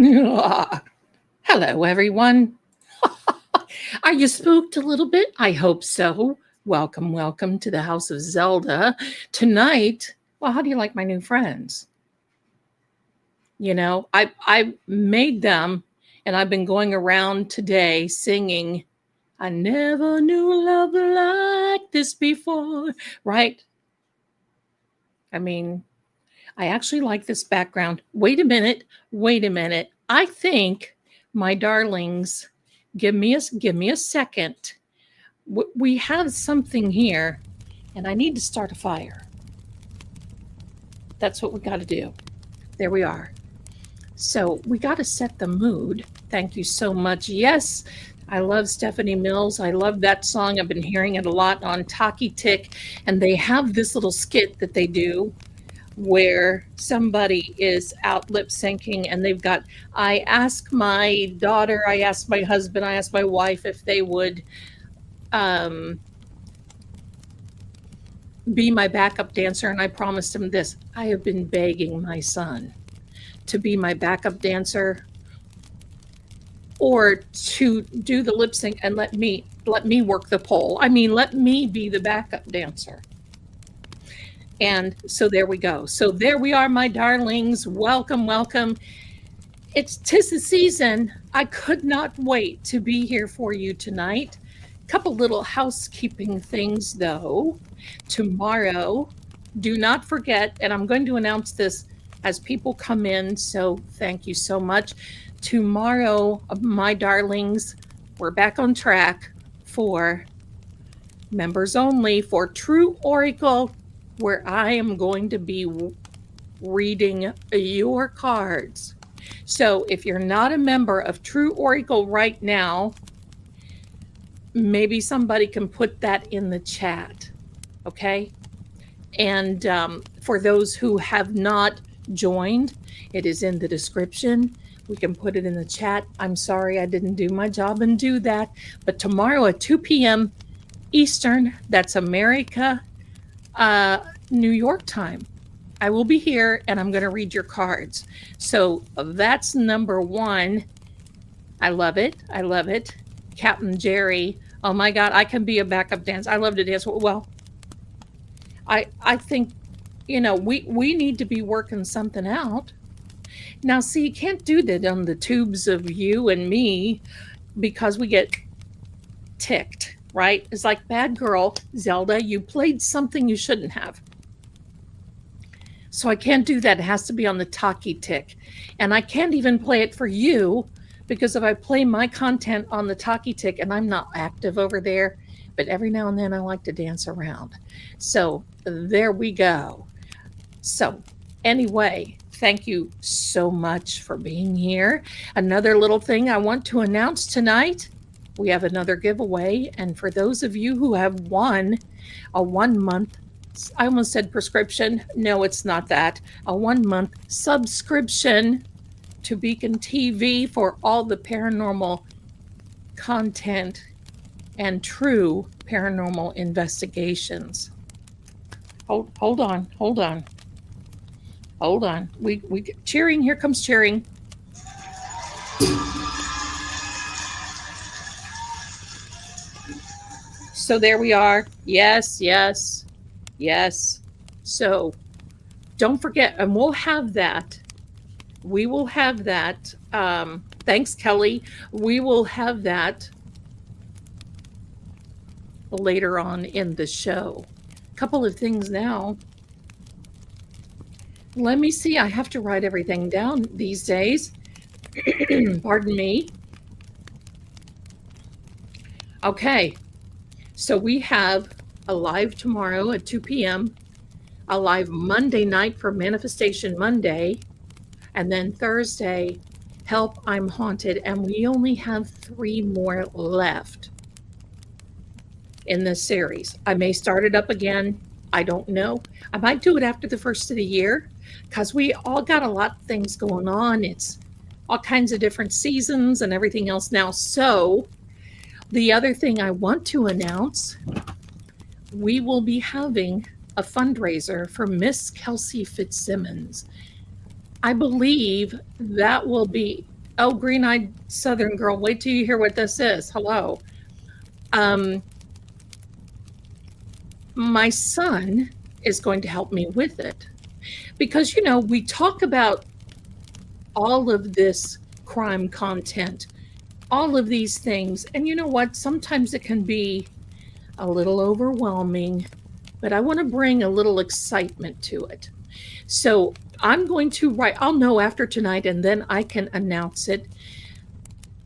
Hello, everyone. Are you spooked a little bit? I hope so. Welcome to the House of Zelda. Tonight, well, how do you like my new friends? You know, I made them, and I've been going around today singing, I never knew love like this before, right? I mean, I actually like this background. Wait a minute. I think, my darlings, give me a second. We have something here, and I need to start a fire. That's what we got to do. There we are. So we got to set the mood. Thank you so much. Yes, I love Stephanie Mills. I love that song. I've been hearing it a lot on Talkie Tick, and they have this little skit that they do where somebody is out lip syncing and they've got, I asked my daughter, I asked my husband, I asked my wife if they would be my backup dancer, and I promised him this. I have been begging my son to be my backup dancer or to do the lip sync and let me work the pole. I mean, let me be the backup dancer. And so there we go. So there we are, my darlings. Welcome. Tis the season. I could not wait to be here for you tonight. Couple little housekeeping things though. Tomorrow, do not forget, and I'm going to announce this as people come in, so thank you so much. Tomorrow, my darlings, we're back on track for members only for True Oracle, where I am going to be reading your cards. So if you're not a member of True Oracle right now, maybe somebody can put that in the chat, okay? And for those who have not joined, it is in the description. We can put it in the chat. I'm sorry I didn't do my job and do that. But tomorrow at 2 p.m. Eastern, that's America, New York time, I will be here and I'm going to read your cards. So that's number one. I love it. Captain Jerry, oh my God, I can be a backup dancer. I love to dance. Well, I think, we need to be working something out. Now, see, you can't do that on the tubes of you and me because we get ticked, right? It's like, bad girl, Zelda, you played something you shouldn't have. So I can't do that. It has to be on the Talkie Tick. And I can't even play it for you because if I play my content on the Talkie Tick, and I'm not active over there, but every now and then I like to dance around. So there we go. So anyway, thank you so much for being here. Another little thing I want to announce tonight, we have another giveaway. And for those of you who have won a 1 month, I almost said prescription. No, it's not that. A 1 month subscription to Beacon TV for all the paranormal content and true paranormal investigations. Hold on. We cheering. Here comes cheering. So there we are. Yes. So don't forget, and we'll have that. We will have that. Thanks, Kelly. We will have that later on in the show. A couple of things now. Let me see. I have to write everything down these days. Pardon me. Okay. So we have a live tomorrow at 2 p.m., a live Monday night for Manifestation Monday, and then Thursday, Help, I'm Haunted, and we only have 3 more left in this series. I may start it up again. I don't know. I might do it after the first of the year because we all got a lot of things going on. It's all kinds of different seasons and everything else now. So the other thing I want to announce, we will be having a fundraiser for Miss Kelsey Fitzsimmons. I believe that will be, oh, green-eyed Southern girl, wait till you hear what this is. Hello. Um, my son is going to help me with it because, we talk about all of this crime content, all of these things. And you know what? Sometimes it can be a little overwhelming, but I want to bring a little excitement to it. So I'm going to write, I'll know after tonight, and then I can announce it.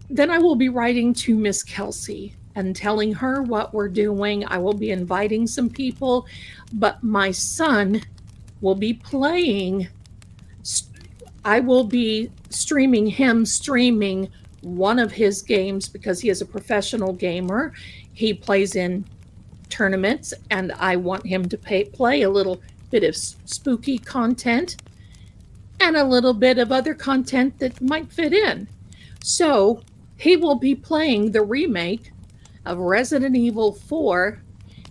Then I will be writing to Miss Kelsey and telling her what we're doing. I will be inviting some people, but my son will be playing. I will be streaming one of his games because he is a professional gamer. He plays in tournaments, and I want him to play a little bit of spooky content and a little bit of other content that might fit in. So he will be playing the remake of Resident Evil 4.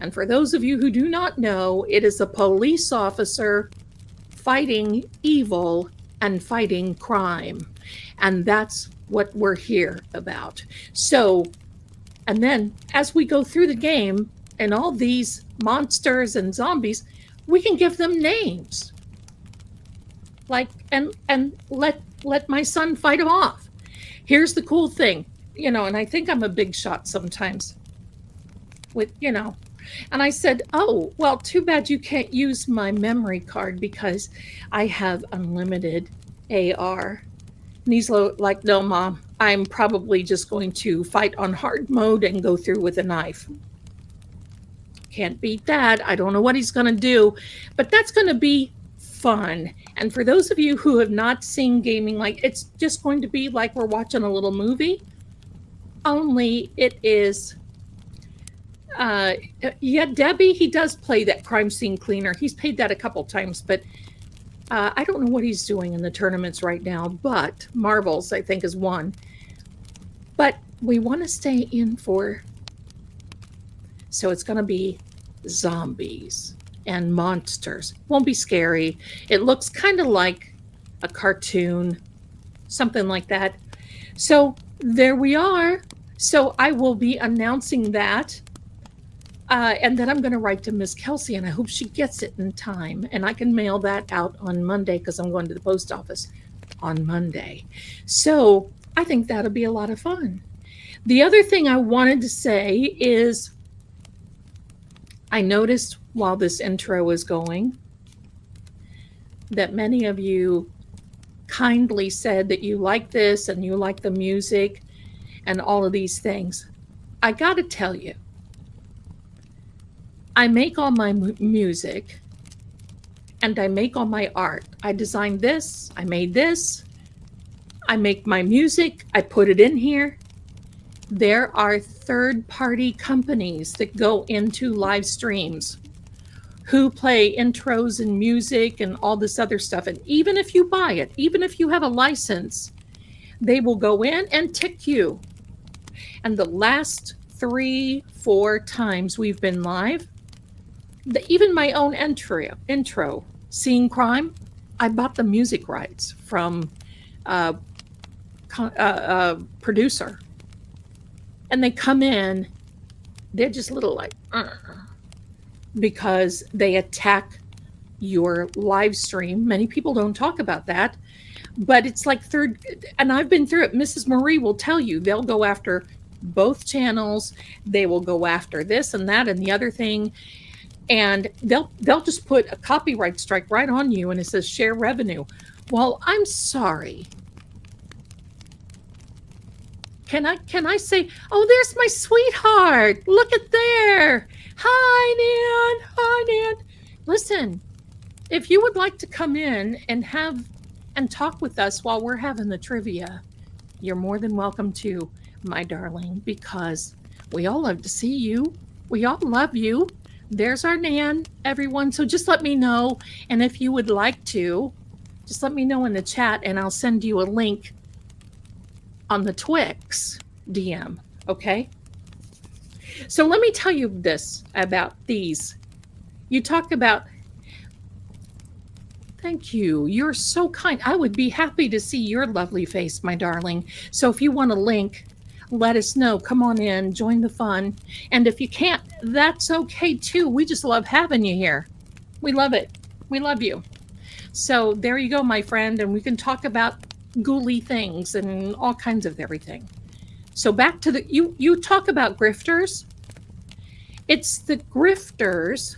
And for those of you who do not know, it is a police officer fighting evil and fighting crime. And that's what we're here about. So, and then as we go through the game and all these monsters and zombies, we can give them names. Like, and let my son fight them off. Here's the cool thing, and I think I'm a big shot sometimes with, and I said, oh, well, too bad you can't use my memory card because I have unlimited AR. And he's like, no, Mom, I'm probably just going to fight on hard mode and go through with a knife. Can't beat that. I don't know what he's going to do, but that's going to be fun. And for those of you who have not seen gaming, it's just going to be like we're watching a little movie, only it is Debbie, he does play that crime scene cleaner. He's paid that a couple times, but I don't know what he's doing in the tournaments right now, but Marbles, I think, is one. But we want to stay in for, so it's going to be zombies and monsters. Won't be scary. It looks kind of like a cartoon, something like that. So there we are. So I will be announcing that. And then I'm going to write to Miss Kelsey, and I hope she gets it in time. And I can mail that out on Monday because I'm going to the post office on Monday. So I think that'll be a lot of fun. The other thing I wanted to say is I noticed while this intro was going that many of you kindly said that you like this and you like the music and all of these things. I got to tell you, I make all my music and I make all my art. I designed this, I made this, I make my music, I put it in here. There are third-party companies that go into live streams who play intros and music and all this other stuff. And even if you buy it, even if you have a license, they will go in and tick you. And the last 3-4 times we've been live, even my own intro, Seeing Crime, I bought the music rights from a producer. And they come in, they're just little like, because they attack your live stream. Many people don't talk about that, but it's like and I've been through it. Mrs. Marie will tell you, they'll go after both channels. They will go after this and that and the other thing. And they'll just put a copyright strike right on you, and it says share revenue. Well, I'm sorry. Can I say, oh, there's my sweetheart. Look at there. Hi, Nan. Hi, Nan. Listen, if you would like to come in and talk with us while we're having the trivia, you're more than welcome to, my darling, because we all love to see you. We all love you. There's our Nan, everyone. So just let me know. And if you would like to, just let me know in the chat and I'll send you a link on the Twix DM, okay? So let me tell you this about these. You talk about Thank you. You're so kind. I would be happy to see your lovely face, my darling. So if you want a link, let us know. Come on in, join the fun. And if you can't, that's okay too. We just love having you here. We love it. We love you. So there you go, my friend. And we can talk about ghouly things and all kinds of everything. So back to the, you talk about grifters. It's the grifters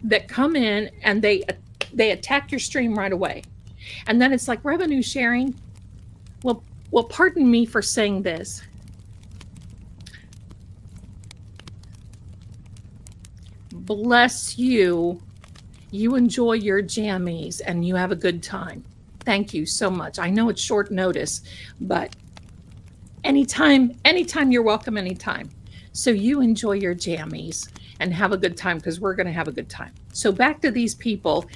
that come in and they attack your stream right away. And then it's like revenue sharing. Well, pardon me for saying this. Bless you. You enjoy your jammies and you have a good time. Thank you so much. I know it's short notice, but anytime you're welcome anytime. So you enjoy your jammies and have a good time because we're going to have a good time. So back to these people.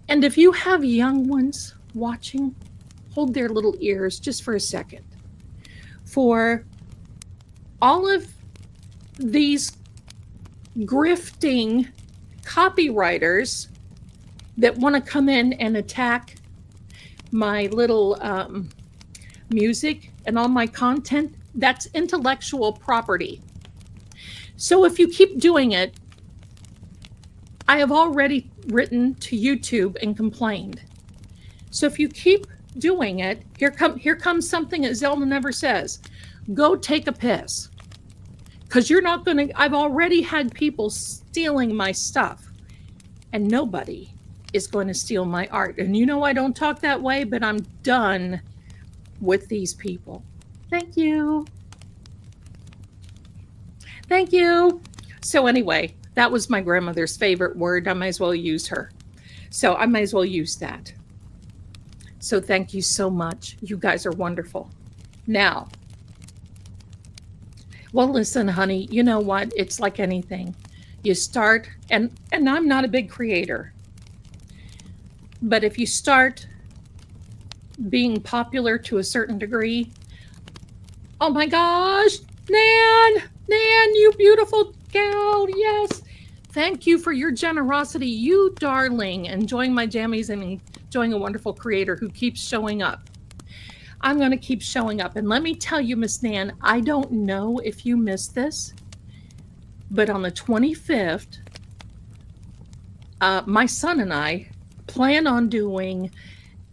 And if you have young ones watching, hold their little ears just for a second. For all of these grifting copywriters that want to come in and attack my little music and all my content, that's intellectual property. So if you keep doing it, I have already written to YouTube and complained. So if you keep doing it, here comes something that Zelda never says. Go take a piss. Because you're not going to, I've already had people stealing my stuff. And nobody is going to steal my art. And you know I don't talk that way, but I'm done with these people. Thank you. Thank you. So anyway, that was my grandmother's favorite word. I might as well use her. So I might as well use that. So thank you so much. You guys are wonderful. Now, well, listen, honey, you know what? It's like anything. You start, and I'm not a big creator, but if you start being popular to a certain degree, oh my gosh, Nan, you beautiful gal, yes. Thank you for your generosity, you darling, enjoying my jammies and enjoying a wonderful creator who keeps showing up. I'm going to keep showing up. And let me tell you, Miss Nan, I don't know if you missed this, but on the 25th, my son and I plan on doing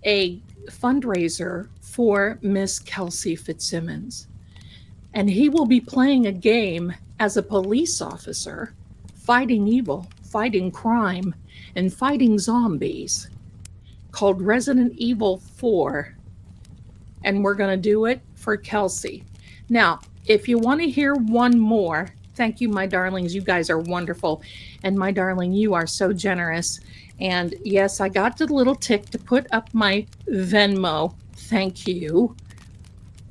a fundraiser for Miss Kelsey Fitzsimmons. And he will be playing a game as a police officer, fighting evil, fighting crime, and fighting zombies, called Resident Evil 4. And we're going to do it for Kelsey. Now, if you want to hear one more, thank you, my darlings. You guys are wonderful. And my darling, you are so generous. And yes, I got the little tick to put up my Venmo. Thank you.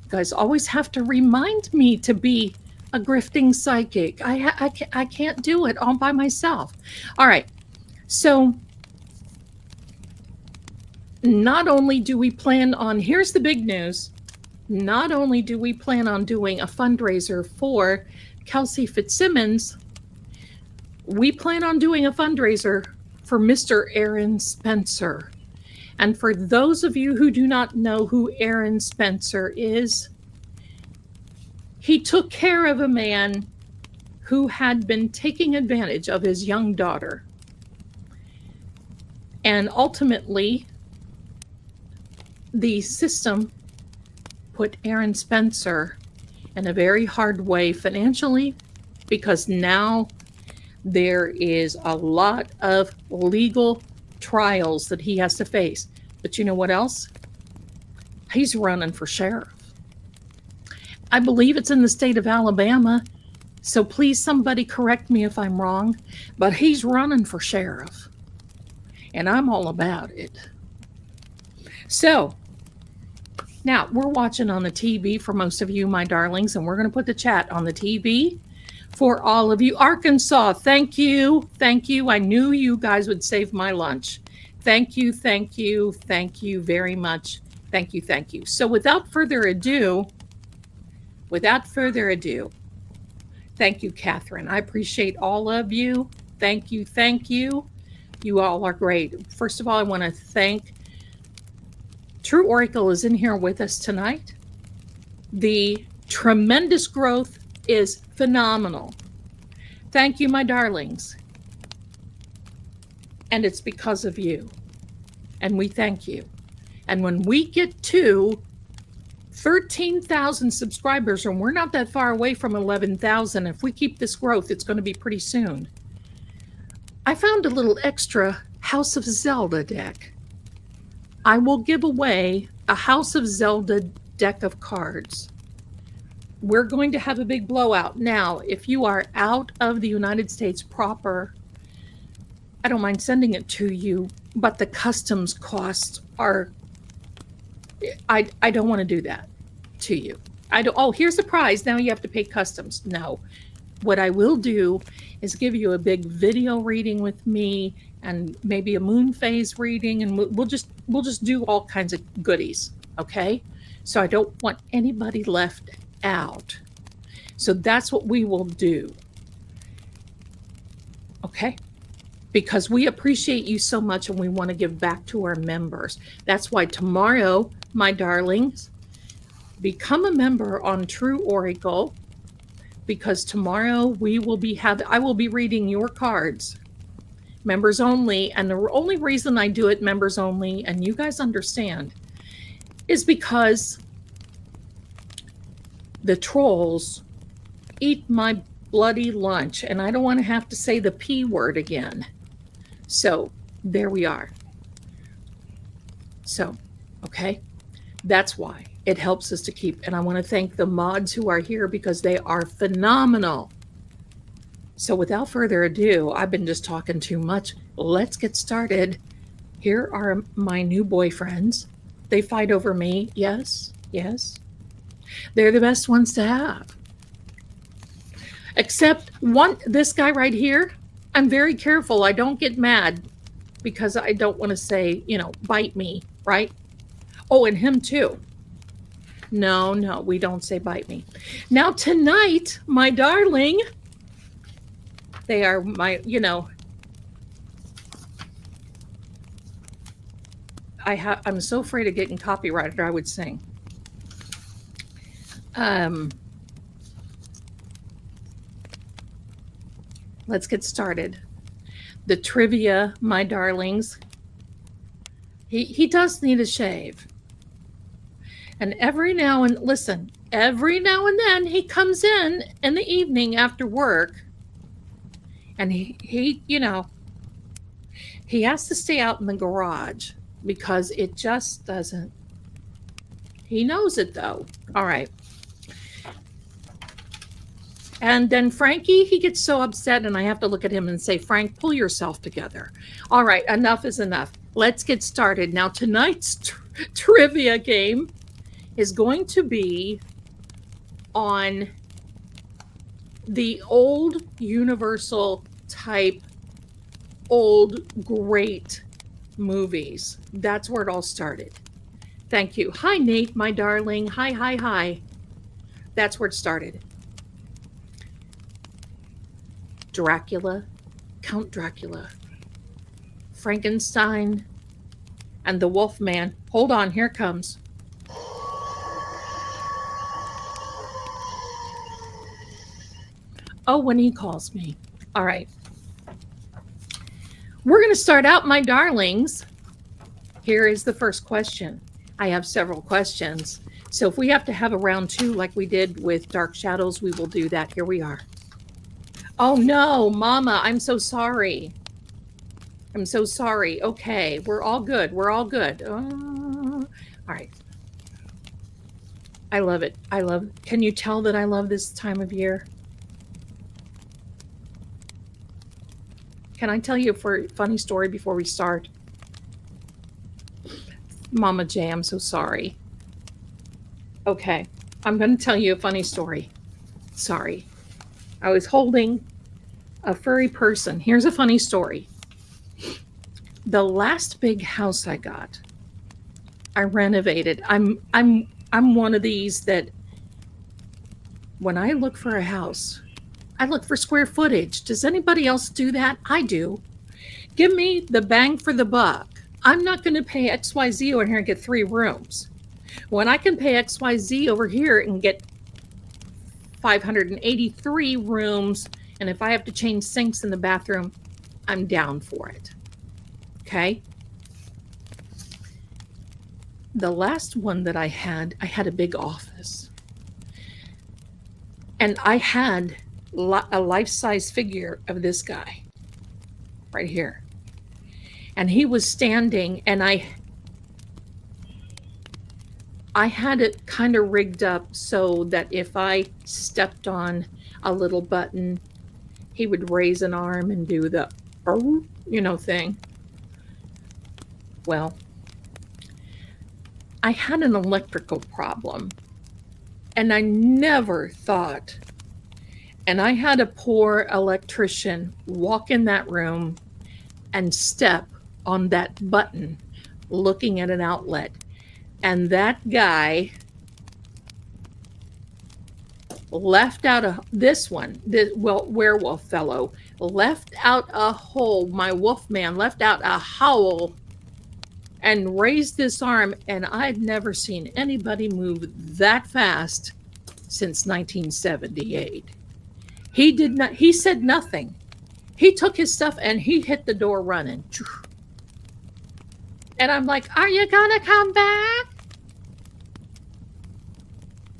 You guys always have to remind me to be a grifting psychic. I can't do it all by myself. All right. So not only do we plan on, here's the big news, not only do we plan on doing a fundraiser for Kelsey Fitzsimmons, we plan on doing a fundraiser for Mr. Aaron Spencer. And for those of you who do not know who Aaron Spencer is, he took care of a man who had been taking advantage of his young daughter. And ultimately, the system put Aaron Spencer in a very hard way financially, because now there is a lot of legal trials that he has to face. But you know what else? He's running for sheriff. I believe it's in the state of Alabama. So please, somebody correct me if I'm wrong, but he's running for sheriff. And I'm all about it. So now we're watching on the TV for most of you, my darlings, and we're going to put the chat on the TV for all of you. Arkansas, thank you. Thank you. I knew you guys would save my lunch. Thank you. Thank you. Thank you very much. Thank you. Thank you. So without further ado, thank you, Catherine. I appreciate all of you. Thank you. Thank you. You all are great. First of all, I want to thank True Oracle is in here with us tonight. The tremendous growth is phenomenal. Thank you, my darlings. And it's because of you. And we thank you. And when we get to 13,000 subscribers, and we're not that far away from 11,000, if we keep this growth, it's going to be pretty soon. I found a little extra House of Zelda deck. I will give away a House of Zelda deck of cards. We're going to have a big blowout. Now, if you are out of the United States proper, I don't mind sending it to you, but the customs costs are, I don't want to do that to you. Oh, here's the prize. Now you have to pay customs. No. What I will do is give you a big video reading with me and maybe a moon phase reading, and we'll just do all kinds of goodies, okay? So I don't want anybody left out. So that's what we will do. Okay? Because we appreciate you so much and we want to give back to our members. That's why tomorrow, my darlings, become a member on True Oracle, because tomorrow I will be reading your cards, members only. And the only reason I do it members only, and you guys understand, is because the trolls eat my bloody lunch, and I don't want to have to say the P word again. So there we are. So, okay, that's why it helps us to keep. And I want to thank the mods who are here because they are phenomenal. So without further ado, I've been just talking too much. Let's get started. Here are my new boyfriends. They fight over me. Yes, yes. They're the best ones to have. Except this guy right here, I'm very careful. I don't get mad because I don't want to say, bite me, right? Oh, and him too. No, we don't say bite me. Now tonight, my darling, they are my, I'm so afraid of getting copyrighted, I would sing. Let's get started. The trivia, my darlings. He does need a shave. And every now and then he comes in the evening after work, and he has to stay out in the garage because it just doesn't. He knows it though. All right. And then Frankie, he gets so upset, and I have to look at him and say, Frank, pull yourself together. All right, enough is enough. Let's get started. Now, tonight's trivia game is going to be on the old Universal type, old great movies. That's where it all started. Thank you. Hi, Nate, my darling. Hi. That's where it started. Dracula, Count Dracula, Frankenstein, and the Wolfman. Hold on, here it comes. Oh, when he calls me. All right. We're going to start out, my darlings. Here is the first question. I have several questions. So if we have to have a round two like we did with Dark Shadows, we will do that. Here we are. Oh no, Mama, I'm so sorry. I'm so sorry. Okay, we're all good. All right. I love it. Can you tell that I love this time of year? Can I tell you a funny story before we start? Mama J, I'm so sorry. Okay, I'm going to tell you a funny story. Sorry. I was holding a furry person. Here's a funny story. The last big house I got, I renovated. I'm one of these that when I look for a house, I look for square footage. Does anybody else do that? I do. Give me the bang for the buck. I'm not going to pay XYZ over here and get 3 rooms. When I can pay XYZ over here and get 583 rooms, and if I have to change sinks in the bathroom, I'm down for it. Okay? The last one that I had a big office. And I had a life-size figure of this guy right here. And he was standing, and I had it kind of rigged up so that if I stepped on a little button, he would raise an arm and do the, thing. Well, I had an electrical problem, and I never thought, and I had a poor electrician walk in that room and step on that button looking at an outlet. And that guy left out this werewolf fellow left out a hole. My Wolfman left out a howl and raised this arm. And I've never seen anybody move that fast since 1978. He said nothing. He took his stuff and he hit the door running. And I'm like, are you gonna come back?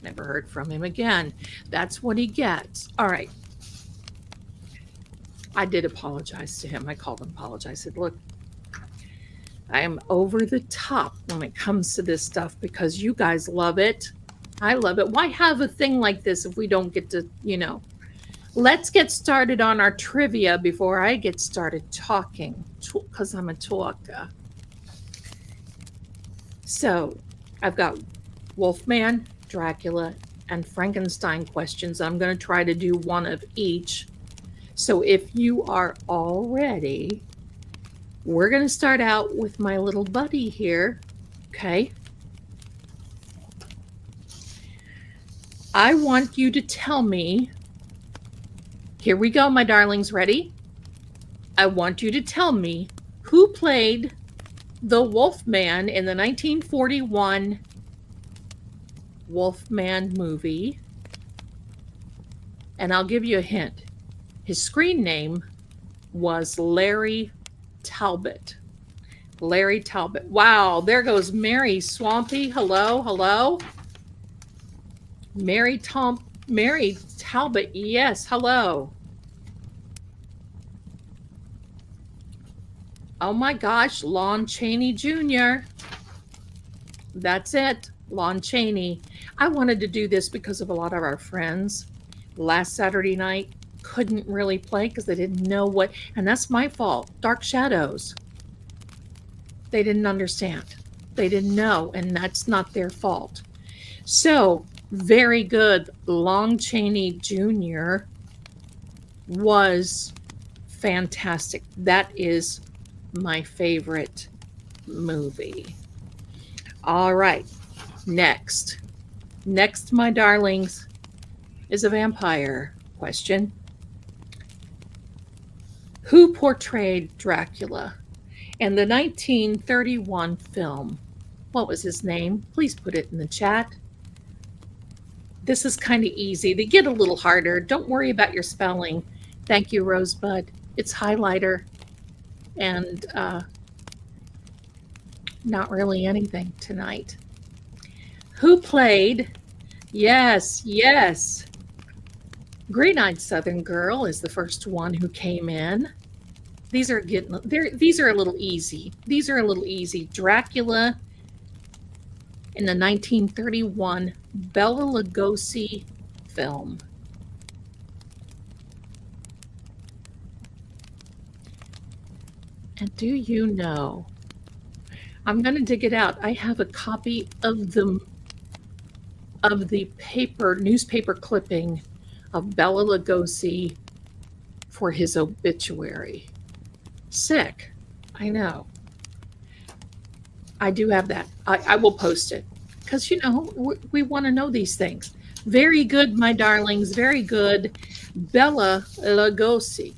Never heard from him again. That's what he gets. All right. I did apologize to him. I called him, apologized. I said, look, I am over the top when it comes to this stuff because you guys love it. I love it. Why have a thing like this if we don't get to, Let's get started on our trivia before I get started talking, because I'm a talker. So I've got Wolfman, Dracula, and Frankenstein questions. I'm going to try to do one of each. So if you are all ready, we're going to start out with my little buddy here. Okay. I want you to tell me. Here we go, my darlings. Ready? I want you to tell me who played the Wolfman in the 1941 Wolfman movie. And I'll give you a hint. His screen name was Larry Talbot. Larry Talbot. Wow, there goes Mary Swampy. Hello, hello. Mary Talbot, yes, hello. Oh my gosh, Lon Chaney Jr. That's it, Lon Chaney. I wanted to do this because of a lot of our friends. Last Saturday night, couldn't really play because they didn't know what, and that's my fault. Dark Shadows. They didn't understand. They didn't know, and that's not their fault. So, very good. Lon Chaney Jr. was fantastic. That is my favorite movie. All right. Next, my darlings, is a vampire question. Who portrayed Dracula in the 1931 film? What was his name? Please put it in the chat. This is kind of easy. They get a little harder. Don't worry about your spelling. Thank you, Rosebud. It's highlighter and not really anything tonight. Who played? Yes. Green-Eyed Southern Girl is the first one who came in. These are a little easy. Dracula in the 1931 Bela Lugosi film. And do you know, I'm going to dig it out. I have a copy of the newspaper clipping of Bela Lugosi for his obituary. Sick. I know. I do have that. I will post it because, we want to know these things. Very good, my darlings. Very good. Bella Lugosi.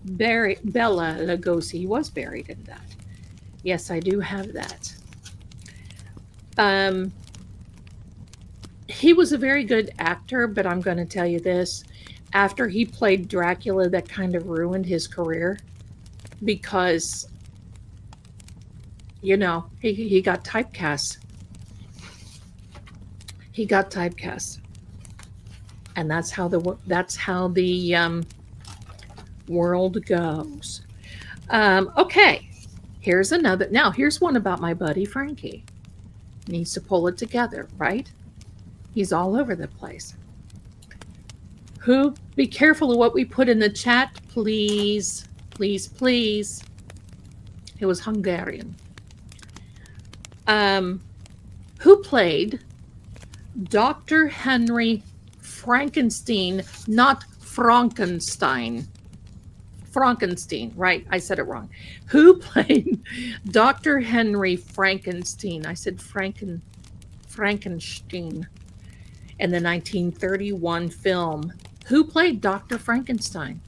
Bella Lugosi. He was buried in that. Yes, I do have that. He was a very good actor, but I'm going to tell you this. After he played Dracula, that kind of ruined his career because, he got typecast. He got typecast. And that's how the world goes. Okay, here's another. Now, here's one about my buddy Frankie. Needs to pull it together, right? He's all over the place. Be careful of what we put in the chat, please. Please, please. It was Hungarian. Who played Dr. Henry Frankenstein, not Frankenstein? Frankenstein, right? I said it wrong. Who played Dr. Henry Frankenstein? I said Frankenstein in the 1931 film. Who played Dr. Frankenstein?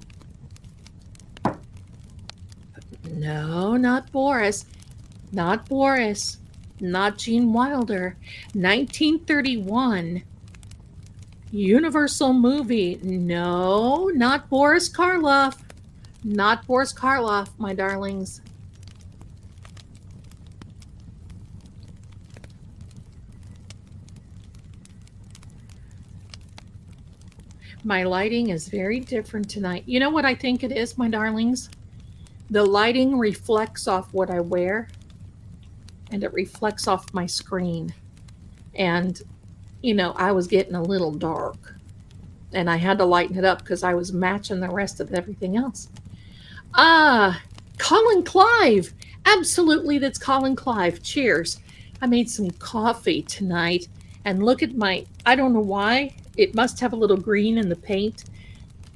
No, not Boris. Not Boris. Not Gene Wilder. 1931 Universal movie. No, not Boris Karloff. Not Boris Karloff, my darlings. My lighting is very different tonight. You know what I think it is, my darlings? The lighting reflects off what I wear, and it reflects off my screen. And, I was getting a little dark, and I had to lighten it up because I was matching the rest of everything else. Colin Clive. Absolutely, that's Colin Clive. Cheers. I made some coffee tonight, and look at I don't know why, it must have a little green in the paint.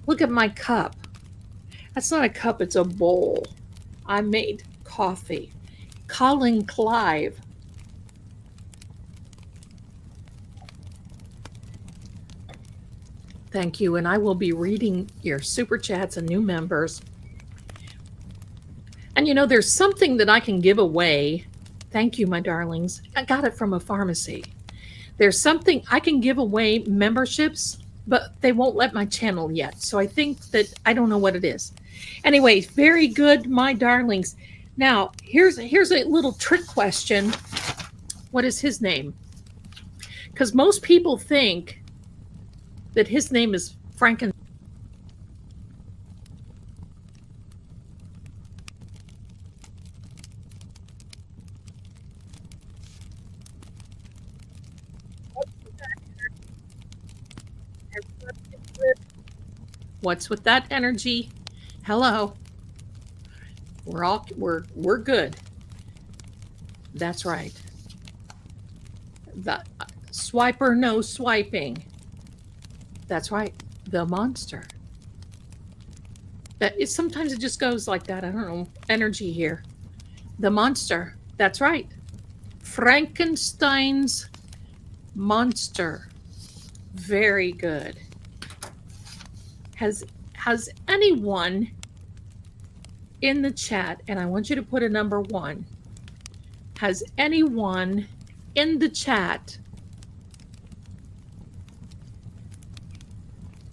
Look at my cup. That's not a cup, it's a bowl. I made coffee. Colin Clive. Thank you, and I will be reading your super chats and new members. And there's something that I can give away. Thank you, my darlings. I got it from a pharmacy. There's something I can give away, memberships, but they won't let my channel yet. So I think that I don't know what it is. Anyway, very good, my darlings. Now, here's a little trick question. What is his name? Because most people think that his name is Frankenstein. What's with that energy? Hello. We're good. That's right. The swiper, no swiping. That's right. The monster. Sometimes it just goes like that. I don't know. Energy here. The monster. That's right. Frankenstein's monster. Very good. Has anyone in the chat, and I want you to put a number 1, has anyone in the chat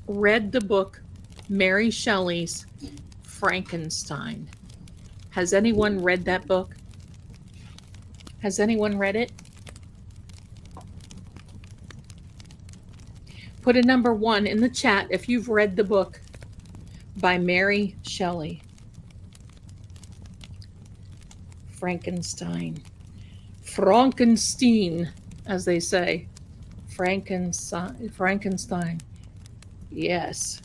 read the book Mary Shelley's Frankenstein? Has anyone read that book? Has anyone read it? Put a number 1 in the chat if you've read the book by Mary Shelley. Frankenstein. Frankenstein, as they say. Frankenstein. Yes.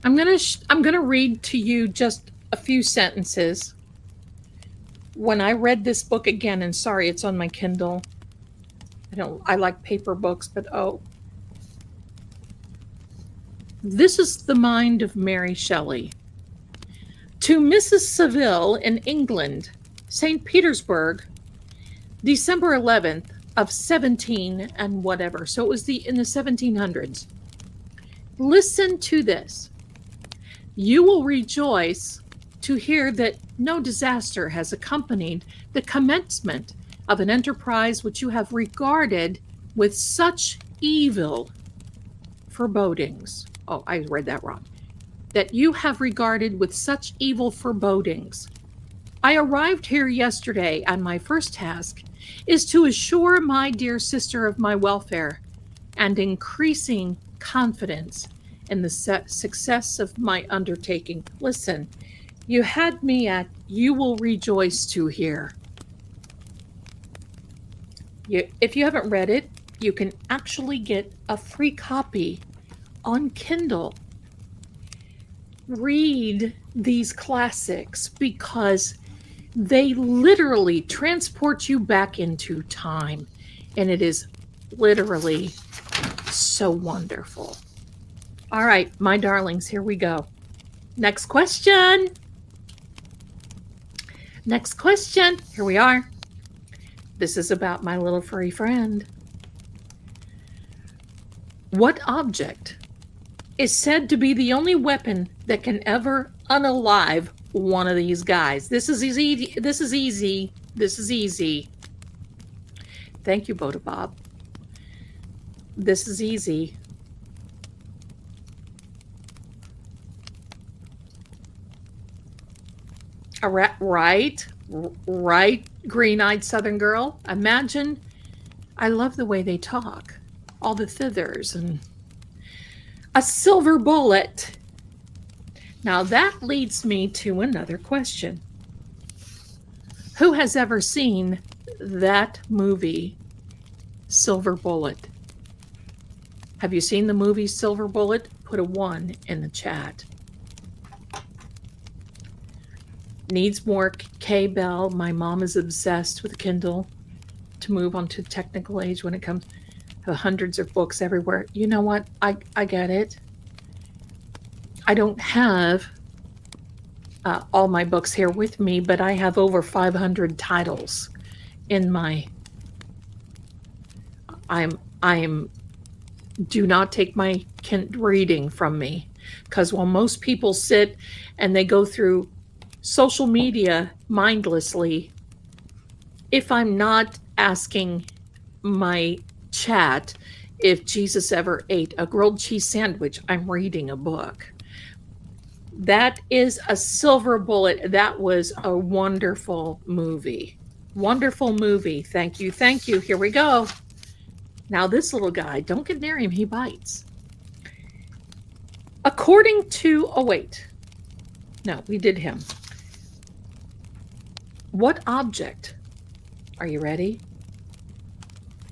I'm gonna read to you just a few sentences. When I read this book again, and sorry, it's on my Kindle. I like paper books, but this is the mind of Mary Shelley. To Mrs. Saville in England, St. Petersburg, December 11th of 17 and whatever. So it was in the 1700s. Listen to this. You will rejoice to hear that no disaster has accompanied the commencement of an enterprise which you have regarded with such evil forebodings. Oh, I read that wrong. That you have regarded with such evil forebodings. I arrived here yesterday, and my first task is to assure my dear sister of my welfare and increasing confidence in the success of my undertaking. Listen, you had me at you will rejoice to hear. If you haven't read it, you can actually get a free copy on Kindle. Read these classics because they literally transport you back into time, and it is literally so wonderful. All right, my darlings, here we go. Next question. Next question. Here we are. This is about my little furry friend. What object is said to be the only weapon that can ever unalive one of these guys? This is easy. This is easy. This is easy. Thank you, Boda Bob. This is easy. Right, green-eyed Southern girl. Imagine, I love the way they talk. All the thithers and a silver bullet. Now that leads me to another question. Who has ever seen that movie, Silver Bullet? Have you seen the movie Silver Bullet? Put a 1 in the chat. Needs more K-Bell. My mom is obsessed with Kindle to move on to technical age when it comes to hundreds of books everywhere. You know what? I get it. I don't have all my books here with me, but I have over 500 titles in my... Do not take my reading from me, because while most people sit and they go through social media mindlessly, if I'm not asking my chat if Jesus ever ate a grilled cheese sandwich, I'm reading a book. That is a silver bullet. That was a wonderful movie. Wonderful movie. Thank you. Thank you. Here we go. Now this little guy, don't get near him. He bites. According to, oh wait. No, we did him. What object? Are you ready?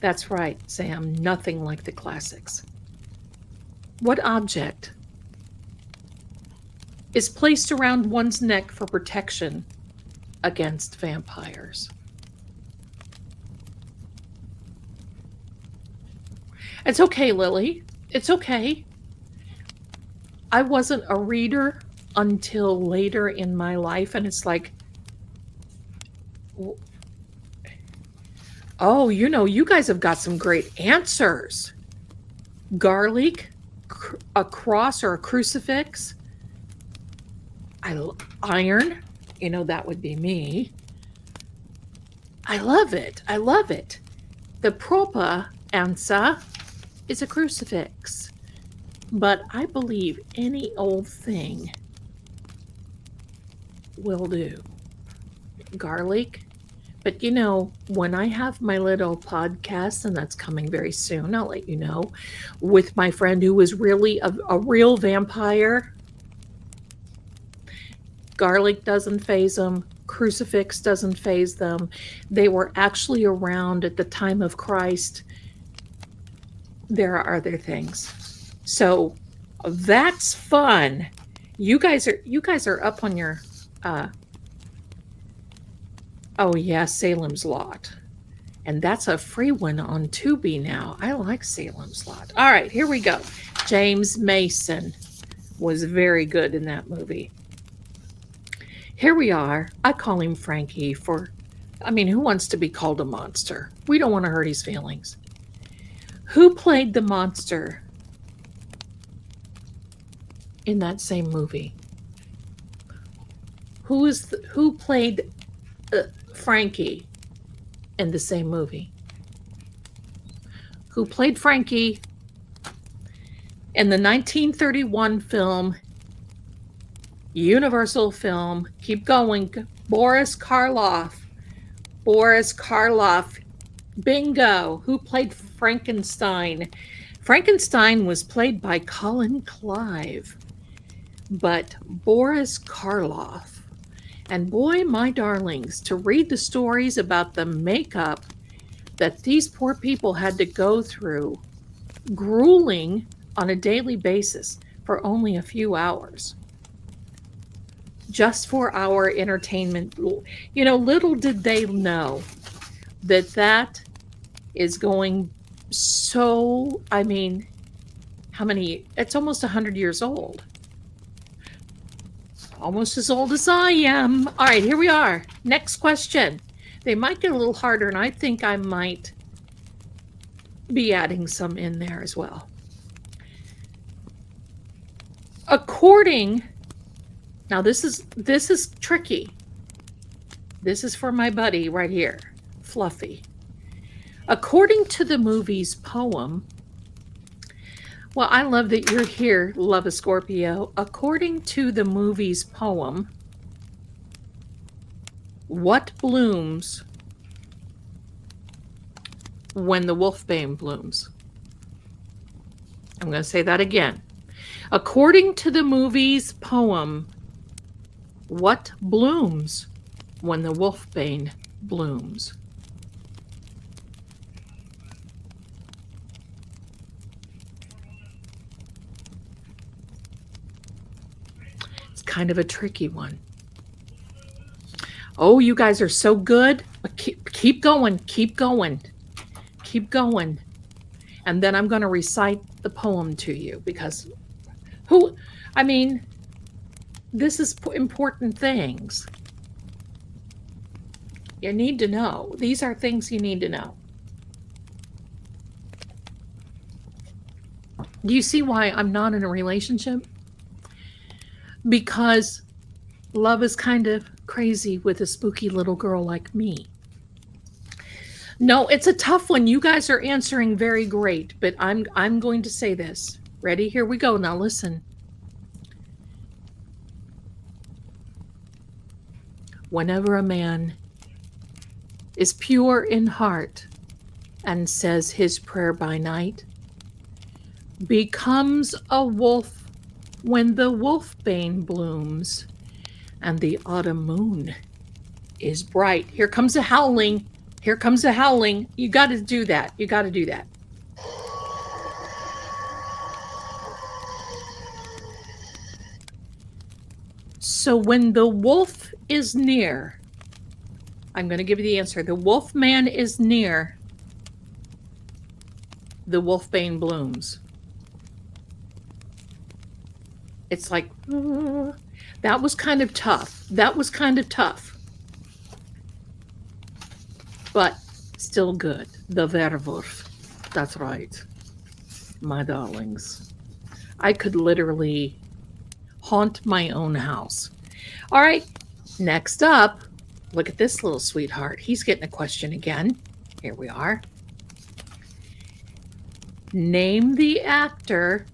That's right, Sam. Nothing like the classics. What object is placed around one's neck for protection against vampires? It's okay, Lily. It's okay. I wasn't a reader until later in my life, and it's like, oh, you know, you guys have got some great answers. Garlic, a cross or a crucifix, iron, you know, that would be me. I love it. I love it. The proper answer is a crucifix, but I believe any old thing will do. Garlic. But you know, when I have my little podcast, and that's coming very soon, I'll let you know, with my friend who was really a real vampire, garlic doesn't faze them. Crucifix doesn't faze them. They were actually around at the time of Christ. There are other things. So that's fun. You guys are up on your oh yeah, Salem's Lot. And that's a free one on Tubi now. I like Salem's Lot. All right, here we go. James Mason was very good in that movie. Here we are. I call him Frankie who wants to be called a monster? We don't want to hurt his feelings. Who played the monster in that same movie? Who played Frankie in the same movie? Who played Frankie in the 1931 film, Universal film? Keep going. Boris Karloff. Boris Karloff. Bingo. Who played Frankenstein? Frankenstein was played by Colin Clive, but Boris Karloff. And boy, my darlings, to read the stories about the makeup that these poor people had to go through, grueling on a daily basis for only a few hours, just for our entertainment. Little did they know that is going so, how many? It's almost 100 years old. Almost as old as I am. All right, here we are. Next question. They might get a little harder, and I think I might be adding some in there as well. Now this is tricky. This is for my buddy right here, Fluffy. According to the movie's poem, well, I love that you're here, Love a Scorpio. According to the movie's poem, what blooms when the wolfbane blooms? I'm going to say that again. According to the movie's poem, what blooms when the wolfbane blooms? Kind of a tricky one. Oh, you guys are so good. But keep going. And then I'm going to recite the poem to you because this is important things. You need to know. These are things you need to know. Do you see why I'm not in a relationship? Because love is kind of crazy with a spooky little girl like me. No, it's a tough one. You guys are answering very great, but I'm going to say this. Ready? Here we go. Now listen. Whenever a man is pure in heart and says his prayer by night, becomes a wolf when the wolfbane blooms and the autumn moon is bright. Here comes a howling. You got to do that. So when the wolf is near, I'm going to give you the answer. The wolfman is near, the wolfbane blooms. It's like, that was kind of tough. But still good. The werewolf. That's right. My darlings. I could literally haunt my own house. All right. Next up, look at this little sweetheart. He's getting a question again. Here we are. Name the actor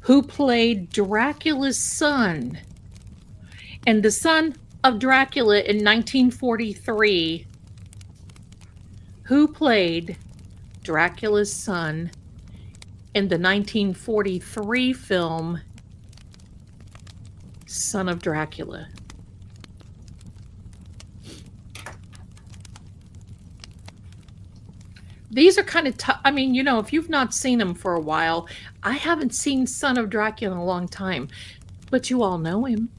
who played Dracula's son and the son of Dracula in 1943. Who played Dracula's son in the 1943 film Son of Dracula? These are kind of tough. If you've not seen them for a while, I haven't seen Son of Dracula in a long time, but you all know him.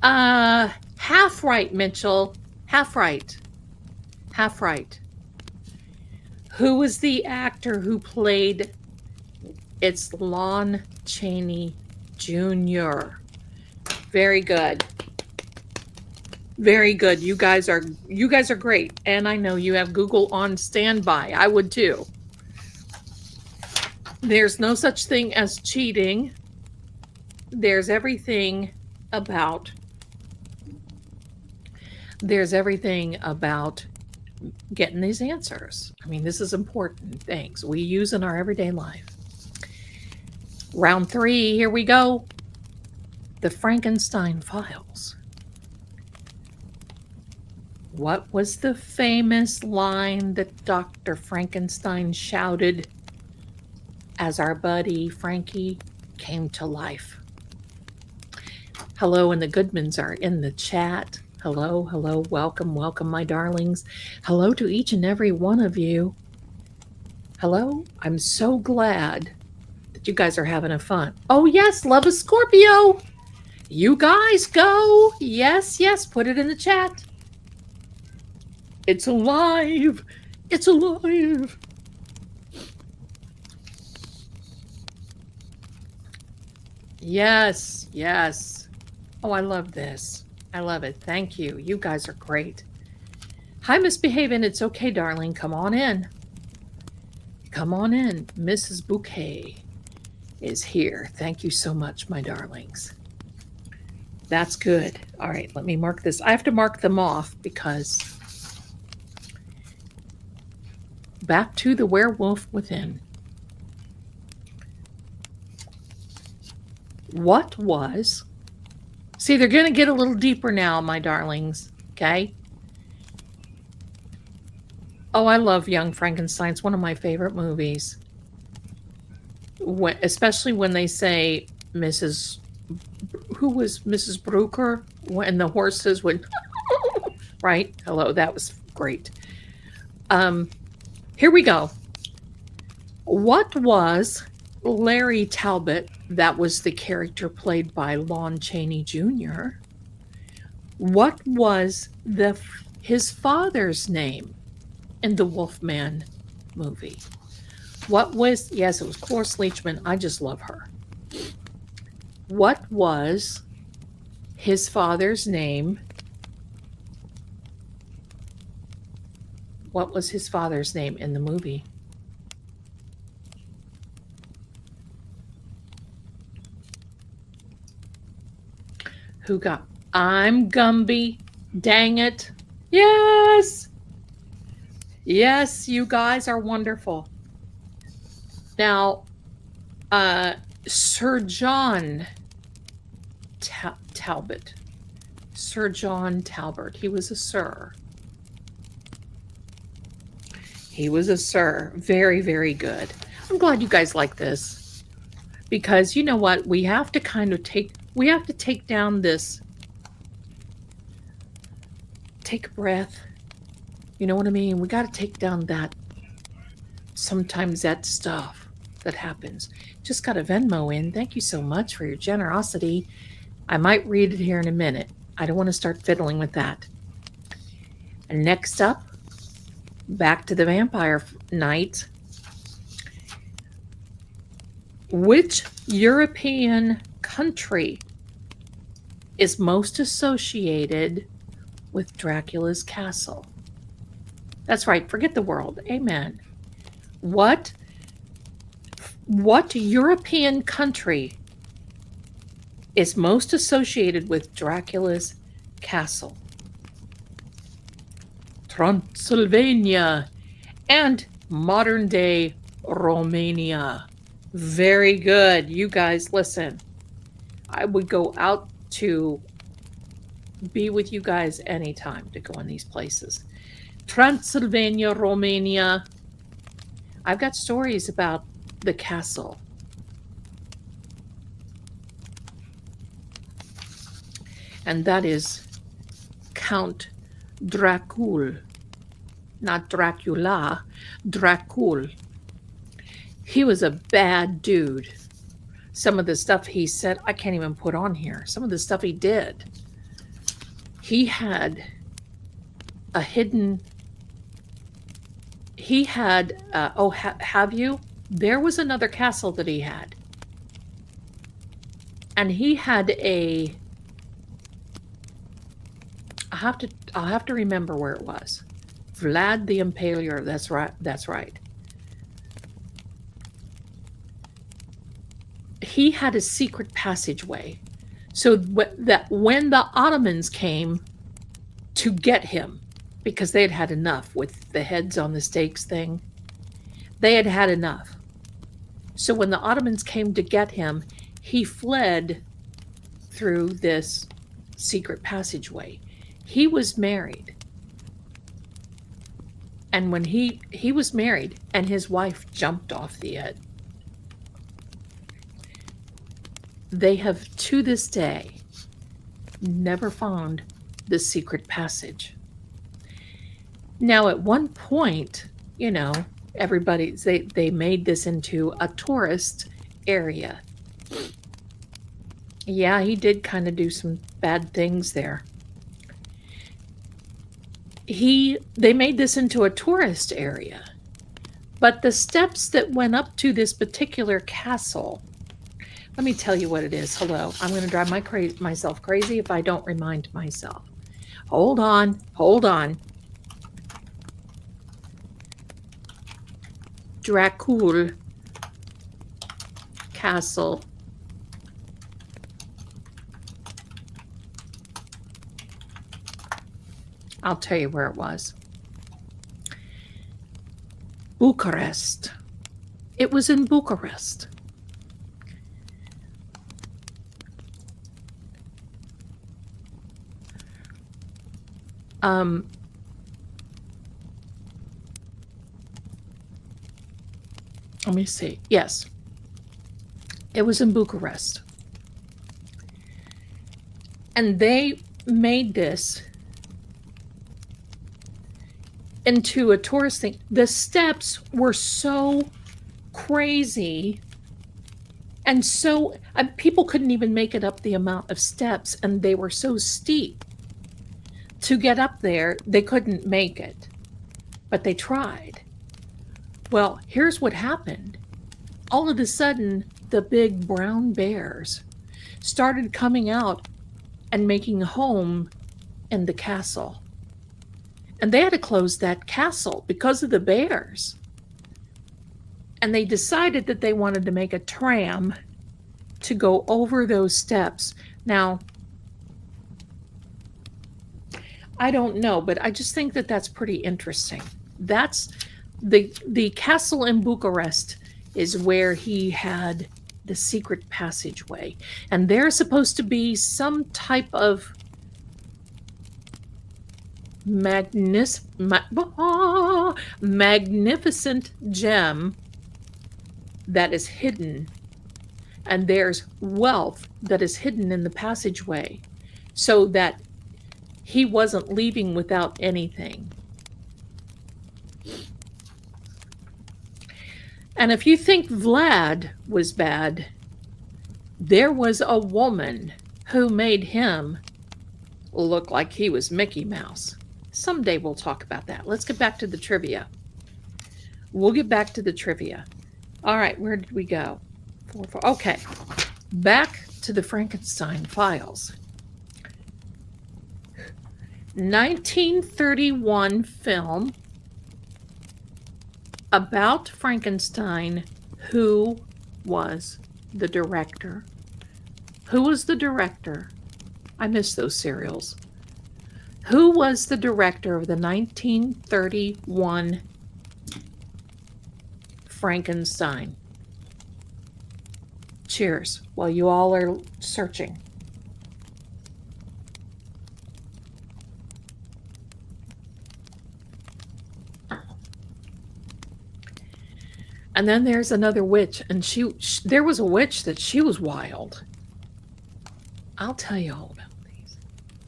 Half right, Mitchell. Half right. Who was the actor who played It's Lon Chaney Jr. Very good. Very good. You guys are great. And I know you have Google on standby. I would too. There's no such thing as cheating. There's everything about getting these answers. I mean, this is important things we use in our everyday life. Round 3, here we go. The Frankenstein Files. What was the famous line that Dr. Frankenstein shouted as our buddy Frankie came to life? Hello, and the Goodmans are in the chat. Hello, hello, welcome, welcome, my darlings. Hello to each and every one of you. Hello, I'm so glad that you guys are having a fun. Oh yes, love a Scorpio. You guys go. Yes, yes, put it in the chat. It's alive. It's alive. Yes, yes. Oh, I love this. I love it. Thank you. You guys are great. Hi, Misbehaving. It's okay, darling. Come on in. Come on in. Mrs. Bouquet is here. Thank you so much, my darlings. That's good. All right, let me mark this. I have to mark them off because back to the werewolf within. What was... See, they're going to get a little deeper now, my darlings, okay? Oh, I love Young Frankenstein. It's one of my favorite movies. Especially when they say Mrs. Who was Mrs. Brooker? When the horses would... right? Hello, that was great. Here we go. What was Larry Talbot, that was the character played by Lon Chaney Jr., what was his father's name in the Wolfman movie? What was... Yes, it was Cloris Leachman. I just love her. What was his father's name? What was his father's name in the movie? Who got... I'm Gumby. Dang it. Yes. Yes, you guys are wonderful. Now, Sir John Talbot. Sir John Talbot. He was a sir. He was a sir. Very, very good. I'm glad you guys like this. Because you know what? We have to kind of take down this. Take a breath. You know what I mean? We got to take down that. Sometimes that stuff that happens. Just got a Venmo in. Thank you so much for your generosity. I might read it here in a minute. I don't want to start fiddling with that. And next up, back to the Vampire Night. Which European country is most associated with Dracula's castle? That's right. Forget the world. Amen. What European country is most associated with Dracula's castle? Transylvania and modern-day Romania. Very good. You guys, listen. I would go out to be with you guys anytime to go in these places. Transylvania, Romania. I've got stories about the castle. And that is Count Dracul. Not Dracula, Dracul. He was a bad dude. Some of the stuff he said, I can't even put on here. Some of the stuff he did. He had a hidden... He had... have you? There was another castle that he had. And he had a, I'll have to remember where it was. Vlad the Impaler, that's right, that's right. He had a secret passageway, so that when the Ottomans came to get him, because they had had enough with the heads on the stakes thing, they had had enough. So when the Ottomans came to get him, he fled through this secret passageway. He was married. And when he was married, and his wife jumped off the edge. They have, to this day, never found the secret passage. Now, at one point, you know, they made this into a tourist area. Yeah, he did kind of do some bad things there. They made this into a tourist area, but the steps that went up to this particular castle, let me tell you what it is. Hello, I'm going to drive myself crazy if I don't remind myself. Hold on, hold on. Dracula Castle. I'll tell you where it was. Bucharest. It was in Bucharest. Let me see. Yes. It was in Bucharest. And they made this into a tourist thing. The steps were so crazy and so people couldn't even make it up the amount of steps, and they were so steep to get up there. They couldn't make it, but they tried. Well, here's what happened. All of a sudden, the big brown bears started coming out and making a home in the castle. And they had to close that castle because of the bears. And they decided that they wanted to make a tram to go over those steps. Now, I don't know, but I just think that that's pretty interesting. That's the castle in Bucharest is where he had the secret passageway. And there's supposed to be some type of magnificent gem that is hidden, and there's wealth that is hidden in the passageway, so that he wasn't leaving without anything. And if you think Vlad was bad, there was a woman who made him look like he was Mickey Mouse. Someday we'll talk about that. Let's get back to the trivia. We'll get back to the trivia. All right, where did we go? Okay, back to the Frankenstein files. 1931 film about Frankenstein. Who was the director? Who was the director? I miss those serials. Who was the director of the 1931 Frankenstein? Cheers while you all are searching. And then there's another witch, and there was a witch that she was wild. I'll tell you all about these.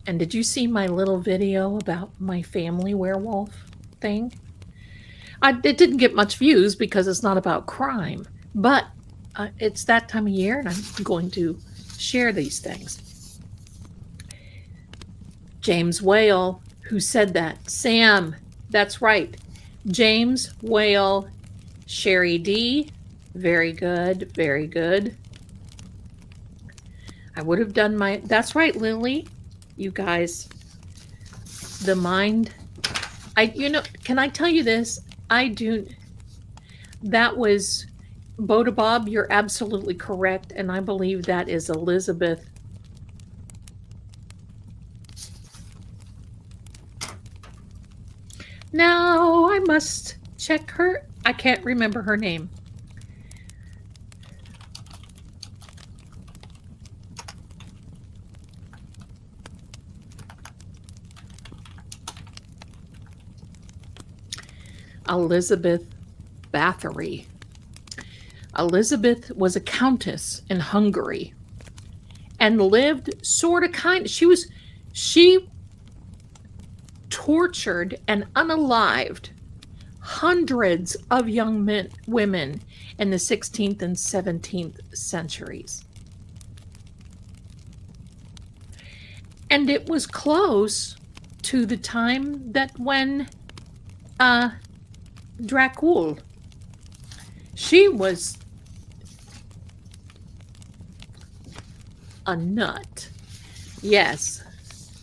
And did you see my little video about my family werewolf thing? It didn't get much views because it's not about crime, but it's that time of year, and I'm going to share these things. James Whale, who said that. Sam, that's right. James Whale. Sherry D, very good, very good. I would have done my, that's right, Lily. You guys, the mind, can I tell you this? That was, Boda Bob, you're absolutely correct. And I believe that is Elizabeth. Now I must check her. I can't remember her name. Elizabeth Bathory. Elizabeth was a countess in Hungary and lived she tortured and unalived hundreds of young women in the 16th and 17th centuries. And it was close to the time that when Dracula, she was a nut. Yes,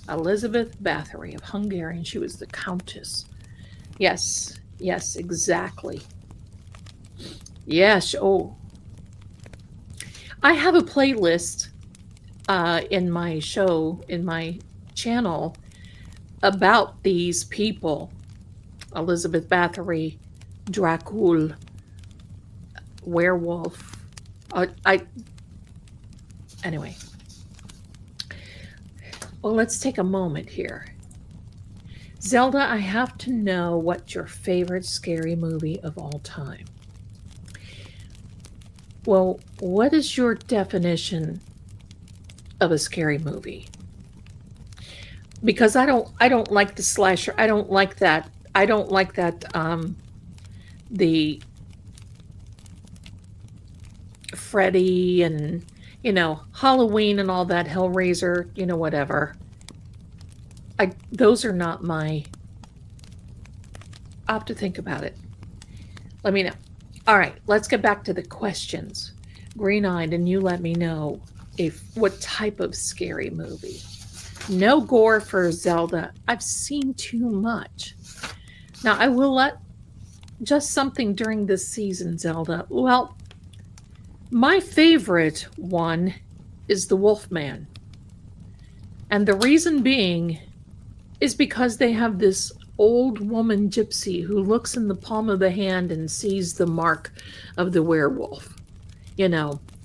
Elizabeth Bathory of Hungary, she was the countess. Yes, exactly. Yes, oh. I have a playlist in my show, in my channel, about these people. Elizabeth Bathory, Dracula, werewolf. Anyway. Well, let's take a moment here. Zelda, I have to know what your favorite scary movie of all time. Well, what is your definition of a scary movie? Because I don't like the slasher. I don't like that. The Freddy and, Halloween and all that, Hellraiser, whatever. Those are not my... I'll have to think about it. Let me know. All right, let's get back to the questions. Green-eyed, and you let me know what type of scary movie. No gore for Zelda. I've seen too much. Now, I will let just something during this season, Zelda. Well, my favorite one is the Wolfman. And the reason being is because they have this old woman gypsy who looks in the palm of the hand and sees the mark of the werewolf.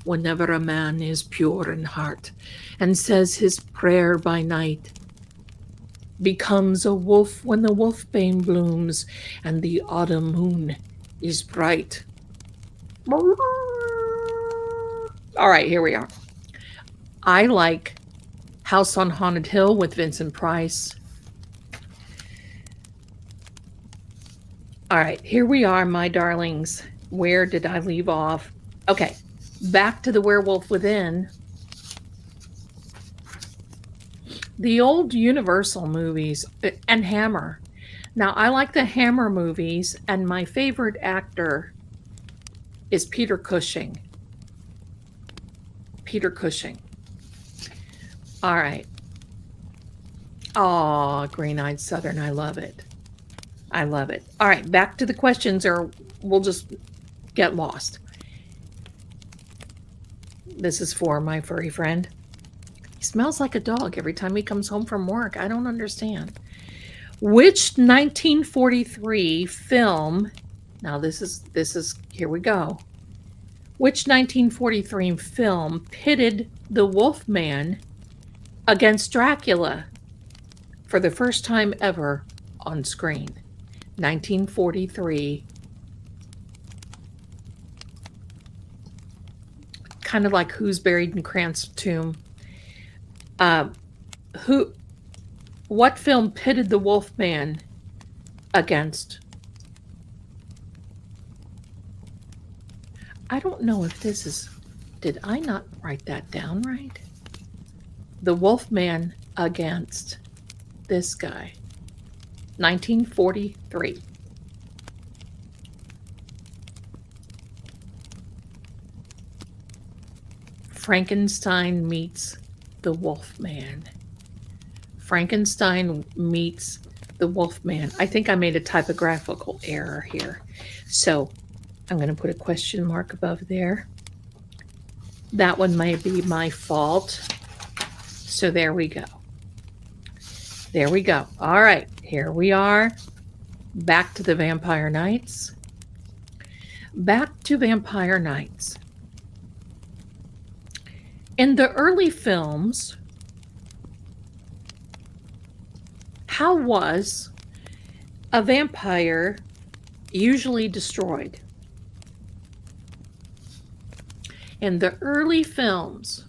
Whenever a man is pure in heart and says his prayer by night, becomes a wolf when the wolfbane blooms and the autumn moon is bright. All right, here we are. I like House on Haunted Hill with Vincent Price. All right, here we are, my darlings. Where did I leave off? Okay, back to the Werewolf Within. The old Universal movies and Hammer. Now, I like the Hammer movies, and my favorite actor is Peter Cushing. Peter Cushing. All right. Oh, Green-Eyed Southern, I love it. I love it. All right, back to the questions, or we'll just get lost. This is for my furry friend. He smells like a dog every time he comes home from work. I don't understand. Which 1943 film, now this is, here we go. Which 1943 film pitted the Wolfman against Dracula for the first time ever on screen? 1943. Kind of like Who's Buried in Crans's Tomb. What film pitted the Wolfman against? I don't know if this is, did I not write that down right? The Wolfman against this guy. 1943. Frankenstein meets the Wolfman. Frankenstein meets the Wolfman. I think I made a typographical error here. So I'm going to put a question mark above there. That one may be my fault. So there we go. There we go. All right, here we are. Back to the Vampire Nights. Back to Vampire Nights. In the early films, how was a vampire usually destroyed? In the early films,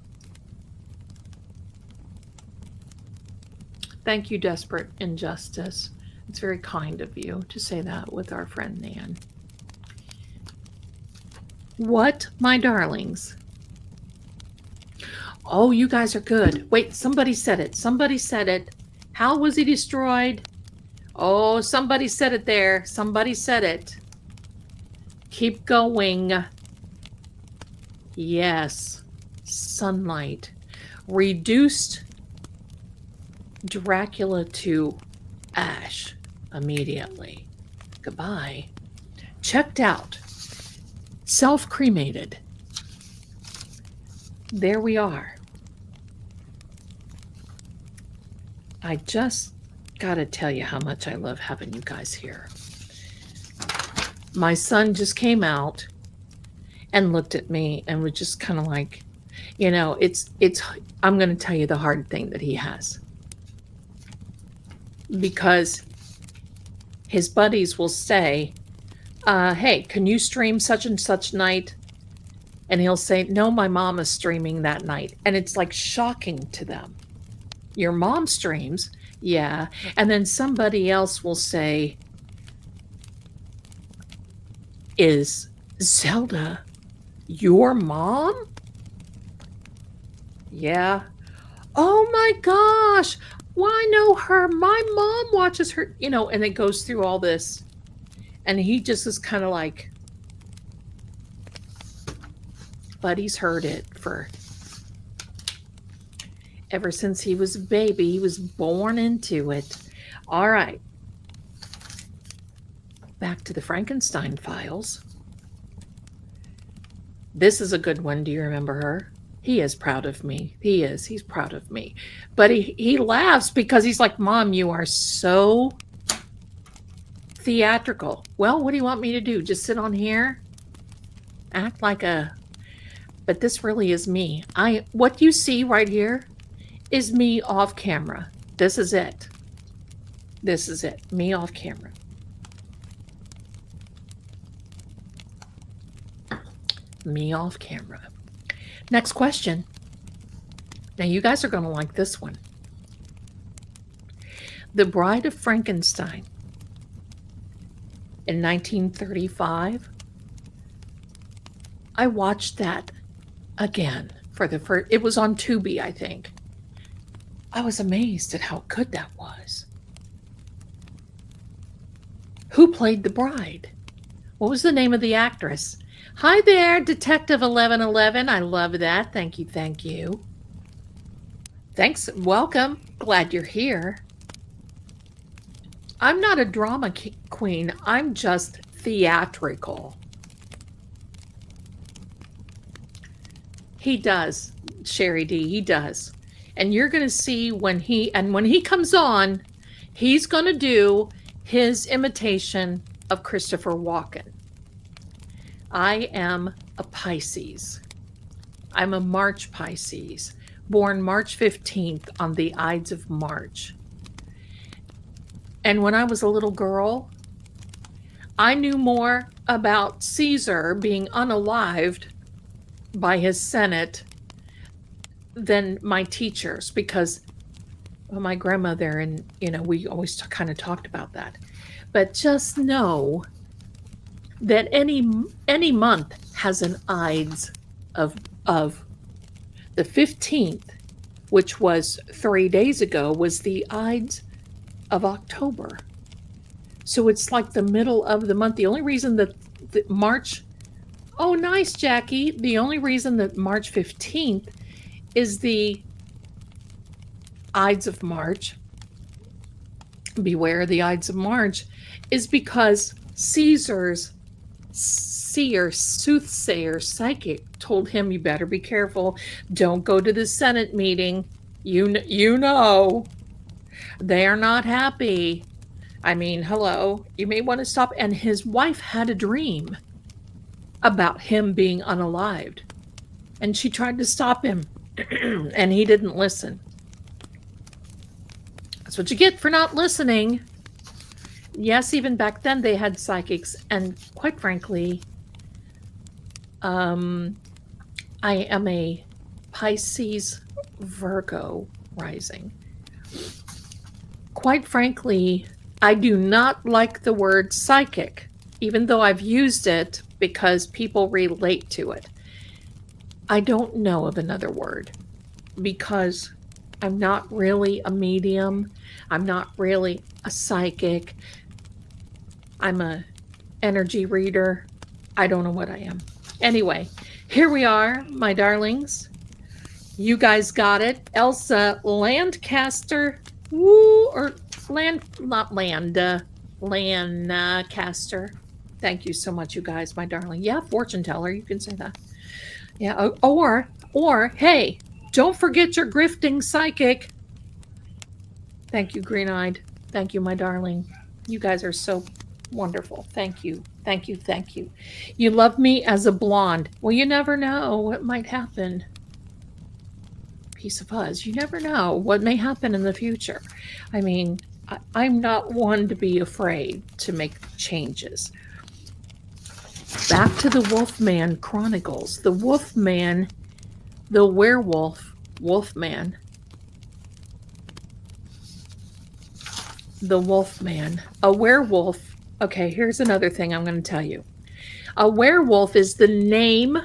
thank you, Desperate Injustice. It's very kind of you to say that with our friend Nan. What, my darlings? Oh, you guys are good. Wait, somebody said it. Somebody said it. How was he destroyed? Oh, somebody said it there. Somebody said it. Keep going. Yes. Sunlight. Reduced Dracula to ash immediately. Goodbye. Checked out. Self-cremated. There we are. I just gotta tell you how much I love having you guys here. My son just came out and looked at me and was just kind of like, you know, I'm going to tell you the hard thing that he has. Because his buddies will say, hey, can you stream such and such night? And he'll say, no, my mom is streaming that night. And it's like shocking to them. Your mom streams? Yeah. And then somebody else will say, is Zelda your mom? Yeah. Oh my gosh. Well, I know her. My mom watches her, you know, and it goes through all this. And he just is kind of like, but he's heard it for ever since he was a baby. He was born into it. All right. Back to the Frankenstein files. This is a good one. Do you remember her? He is proud of me. He is. He's proud of me. But he laughs because he's like, Mom, you are so theatrical. Well, what do you want me to do? Just sit on here? Act like a... But this really is me. What you see right here is me off camera. This is it. This is it. Me off camera. Me off camera. Next question. Now you guys are going to like this one. The Bride of Frankenstein in 1935. I watched that again for the first, it was on Tubi, I think. I was amazed at how good that was. Who played the bride? What was the name of the actress? Hi there, Detective 1111. I love that. Thank you, thank you. Thanks, welcome. Glad you're here. I'm not a drama queen. I'm just theatrical. He does, Sherry D, he does. And you're going to see when he comes on, he's going to do his imitation of Christopher Walken. I am a Pisces. I'm a March Pisces, born March 15th on the Ides of March. And when I was a little girl, I knew more about Caesar being unalived by his Senate than my teachers, because my grandmother and, you know, we always kind of talked about that. But just know that any month has an Ides of the 15th, which was 3 days ago, was the Ides of October. So it's like the middle of the month. The only reason that March Oh, nice, Jackie. The only reason that March 15th is the Ides of March, beware the Ides of March, is because Caesar's seer, soothsayer, psychic told him, you better be careful. Don't go to the Senate meeting. You know, they are not happy. I mean, hello, you may want to stop. And his wife had a dream about him being unalived. And she tried to stop him, and he didn't listen. That's what you get for not listening. Yes, even back then they had psychics, and quite frankly, I am a Pisces Virgo rising. Quite frankly, I do not like the word psychic, even though I've used it because people relate to it. I don't know of another word because I'm not really a medium. I'm not really a psychic. I'm a energy reader. I don't know what I am. Anyway, here we are, my darlings. You guys got it. Elsa Lancaster, or Lancaster. Thank you so much, you guys, my darling. Yeah, fortune teller, you can say that. Yeah, or hey, don't forget your grifting psychic. Thank you, Green-Eyed. Thank you, my darling. You guys are so wonderful. Thank you. Thank you. Thank you. You love me as a blonde. Well, you never know what might happen. Piece of us. You never know what may happen in the future. I mean, I'm not one to be afraid to make changes. Back to the Wolfman Chronicles. The Wolfman, the werewolf, Wolfman. The Wolfman. A werewolf. Okay, here's another thing I'm going to tell you. A werewolf is the name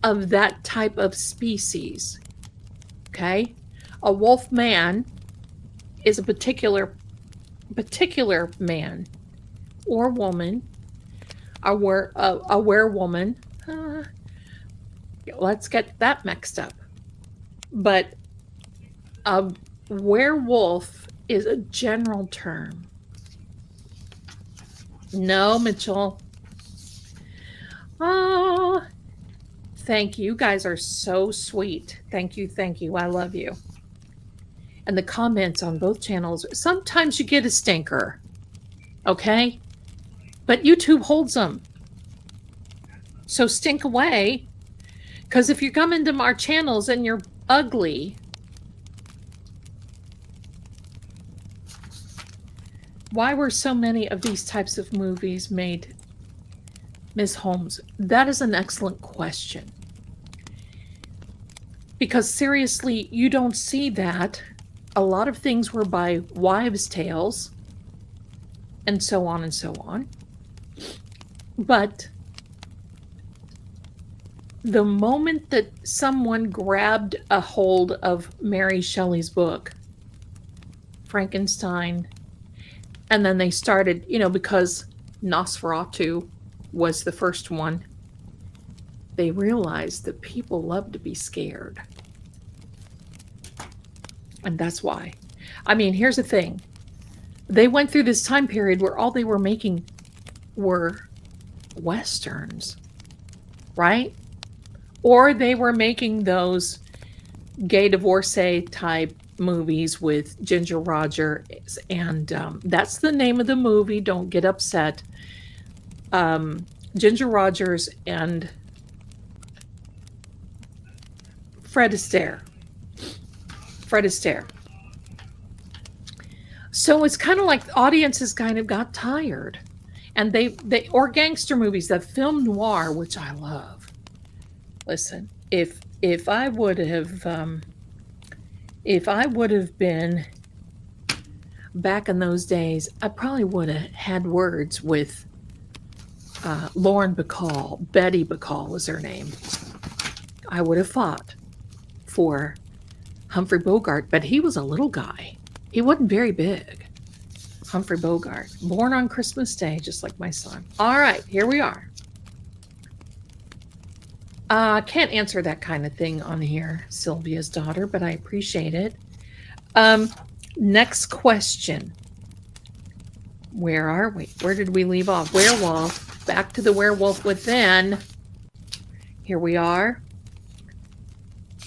of that type of species. Okay? A wolfman is a particular man or woman. A werewoman. Let's get that mixed up. But a werewolf is a general term. No, Mitchell. Oh, thank you. You guys are so sweet. Thank you. Thank you. I love you. And the comments on both channels, sometimes you get a stinker. Okay? But YouTube holds them. So stink away. Because if you come into our channels and you're ugly, why were so many of these types of movies made, Ms. Holmes? That is an excellent question. Because seriously, you don't see that. A lot of things were by wives' tales, and so on and so on. But the moment that someone grabbed a hold of Mary Shelley's book, Frankenstein, and then they started, because Nosferatu was the first one, they realized that people love to be scared. And that's why. I mean, here's the thing. They went through this time period where all they were making were Westerns, right? Or they were making those gay divorcee type movies with Ginger Rogers, and that's the name of the movie. Don't get upset. Ginger Rogers and Fred Astaire. So it's kind of like the audiences kind of got tired, and they or gangster movies, that film noir, which I love. Listen, if I would have been back in those days, I probably would have had words with Lauren Bacall. Betty Bacall was her name. I would have fought for Humphrey Bogart, but he was a little guy. He wasn't very big. Humphrey Bogart, born on Christmas Day, just like my son. All right, here we are. Can't answer that kind of thing on here, Sylvia's daughter, but I appreciate it. Next question. Where are we? Where did we leave off? Werewolf. Back to the werewolf within. Here we are.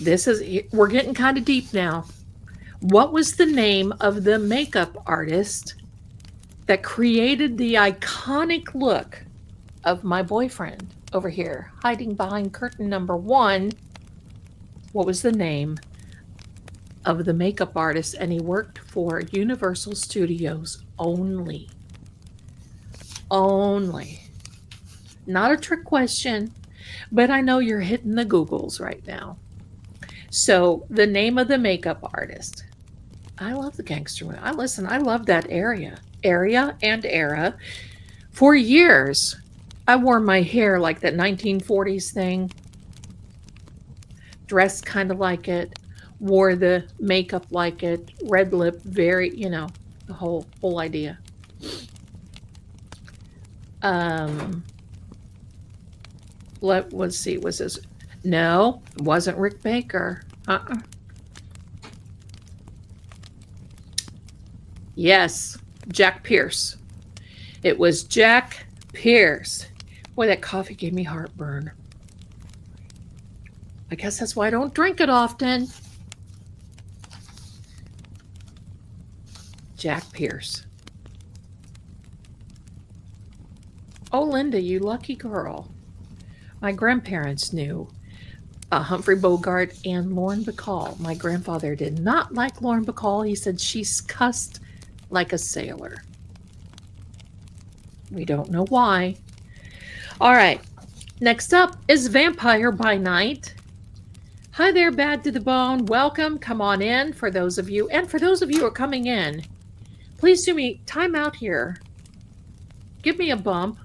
We're getting kind of deep now. What was the name of the makeup artist that created the iconic look of my boyfriend over here, hiding behind curtain number 1? What was the name of the makeup artist? And he worked for Universal Studios only. Only. Not a trick question, but I know you're hitting the Googles right now. So the name of the makeup artist. I love the gangster movie. I love that area and era. For years, I wore my hair like that 1940s thing. Dressed kind of like it. Wore the makeup like it. Red lip, very, the whole idea. Let's see, was this? No, it wasn't Rick Baker. Yes, Jack Pierce. It was Jack Pierce. Boy, that coffee gave me heartburn. I guess that's why I don't drink it often. Jack Pierce. Oh, Linda, you lucky girl. My grandparents knew Humphrey Bogart and Lauren Bacall. My grandfather did not like Lauren Bacall. He said she's cussed like a sailor. We don't know why. All right. Next up is Vampire by Night. Hi there, Bad to the Bone. Welcome. Come on in for those of you. And for those of you who are coming in, please do me time out here. Give me a bump.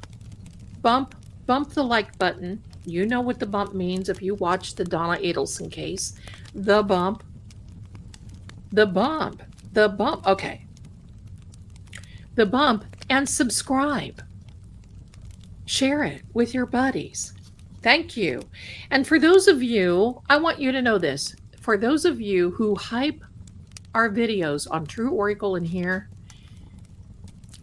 Bump the like button. You know what the bump means if you watch the Donna Adelson case. The bump. Okay. The bump, and subscribe. Share it with your buddies. Thank you. And for those of you, I want you to know this. For those of you who hype our videos on True Oracle in here,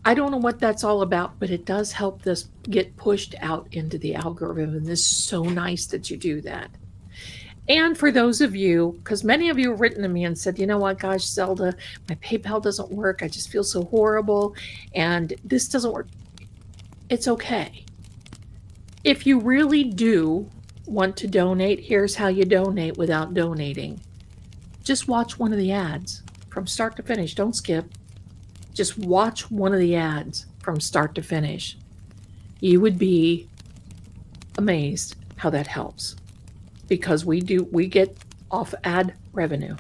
I don't know what that's all about, but it does help this get pushed out into the algorithm. And it's so nice that you do that. And for those of you, because many of you have written to me and said, you know what, gosh, Zelda, my PayPal doesn't work. I just feel so horrible. And this doesn't work. It's okay. If you really do want to donate, here's how you donate without donating. Just watch one of the ads from start to finish. Don't skip. Just watch one of the ads from start to finish. You would be amazed how that helps, because we get off ad revenue.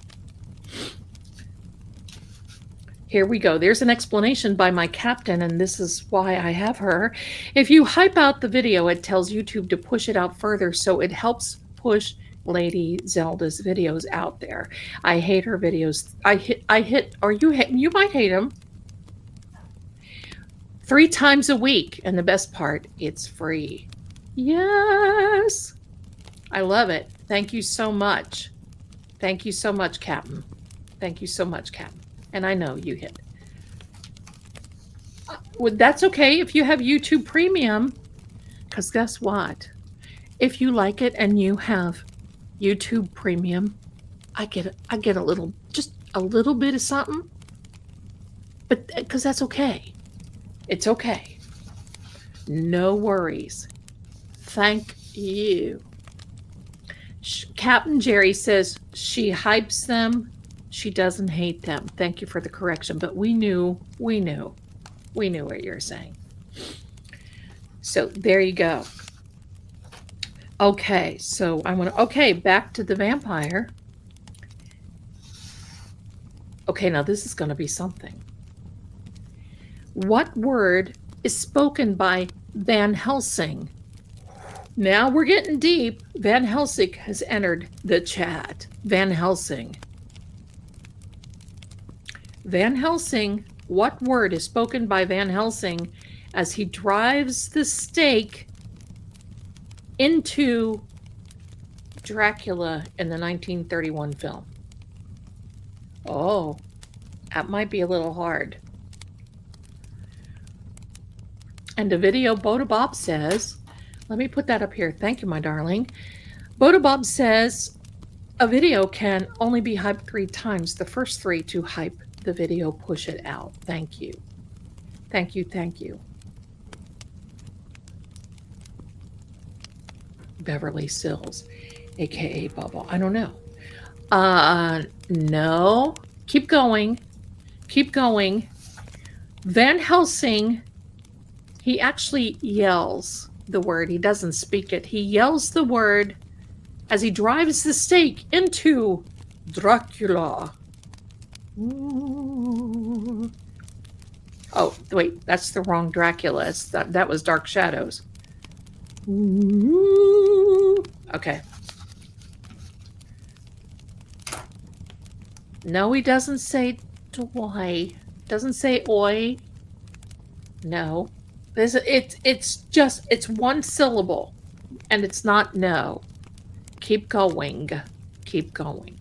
Here we go. There's an explanation by my captain, and this is why I have her. If you hype out the video, it tells YouTube to push it out further, so it helps push Lady Zelda's videos out there. I hate her videos. You might hate them. 3 times a week, and the best part, it's free. Yes. I love it. Thank you so much. Thank you so much, Captain. Thank you so much, Captain. And I know you hit. Well, that's okay if you have YouTube Premium, because guess what? If you like it and you have YouTube Premium, I get a little, just a little bit of something. But because that's okay. It's okay. No worries. Thank you. Captain Jerry says she hypes them. She doesn't hate them. Thank you for the correction. But we knew what you were saying. So there you go. Okay, so back to the vampire. Okay, now this is going to be something. What word is spoken by Van Helsing? Now we're getting deep. Van Helsing has entered the chat. Van Helsing. Van Helsing, what word is spoken by Van Helsing as he drives the stake into Dracula in the 1931 film? Oh, that might be a little hard. And a video, Boda Bob says, let me put that up here. Thank you, my darling. Boda Bob says a video can only be hyped 3 times. The first 3 to hype the video, push it out. Thank you. Thank you, thank you. Beverly Sills, aka Bubble. I don't know. No. Keep going. Keep going. Van Helsing, he actually yells the word. He doesn't speak it. He yells the word as he drives the stake into Dracula. Ooh. Oh, wait, that's the wrong Dracula. That was Dark Shadows. Ooh. Okay. No, he doesn't say "doy." Doesn't say "oi." No. It's one syllable, and it's not no. Keep going. Keep going.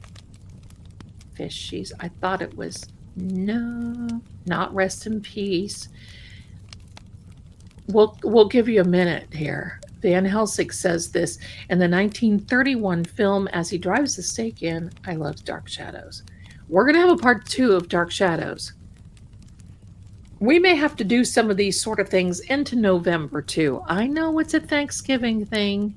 Fishies. I thought it was no. Not rest in peace. We'll give you a minute here. Van Helsing says this in the 1931 film as he drives the stake in. I love Dark Shadows. We're going to have a part 2 of Dark Shadows. We may have to do some of these sort of things into November too. I know it's a Thanksgiving thing,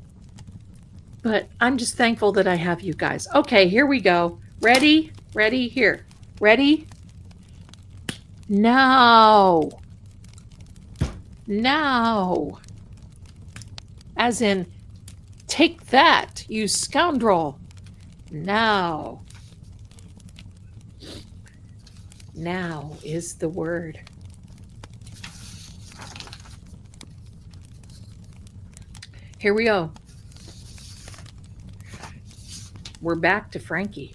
but I'm just thankful that I have you guys. Okay, here we go. Ready? Ready? Here. Ready? No. No. As in, take that, you scoundrel. Now. Now is the word. Here we go. We're back to Frankie.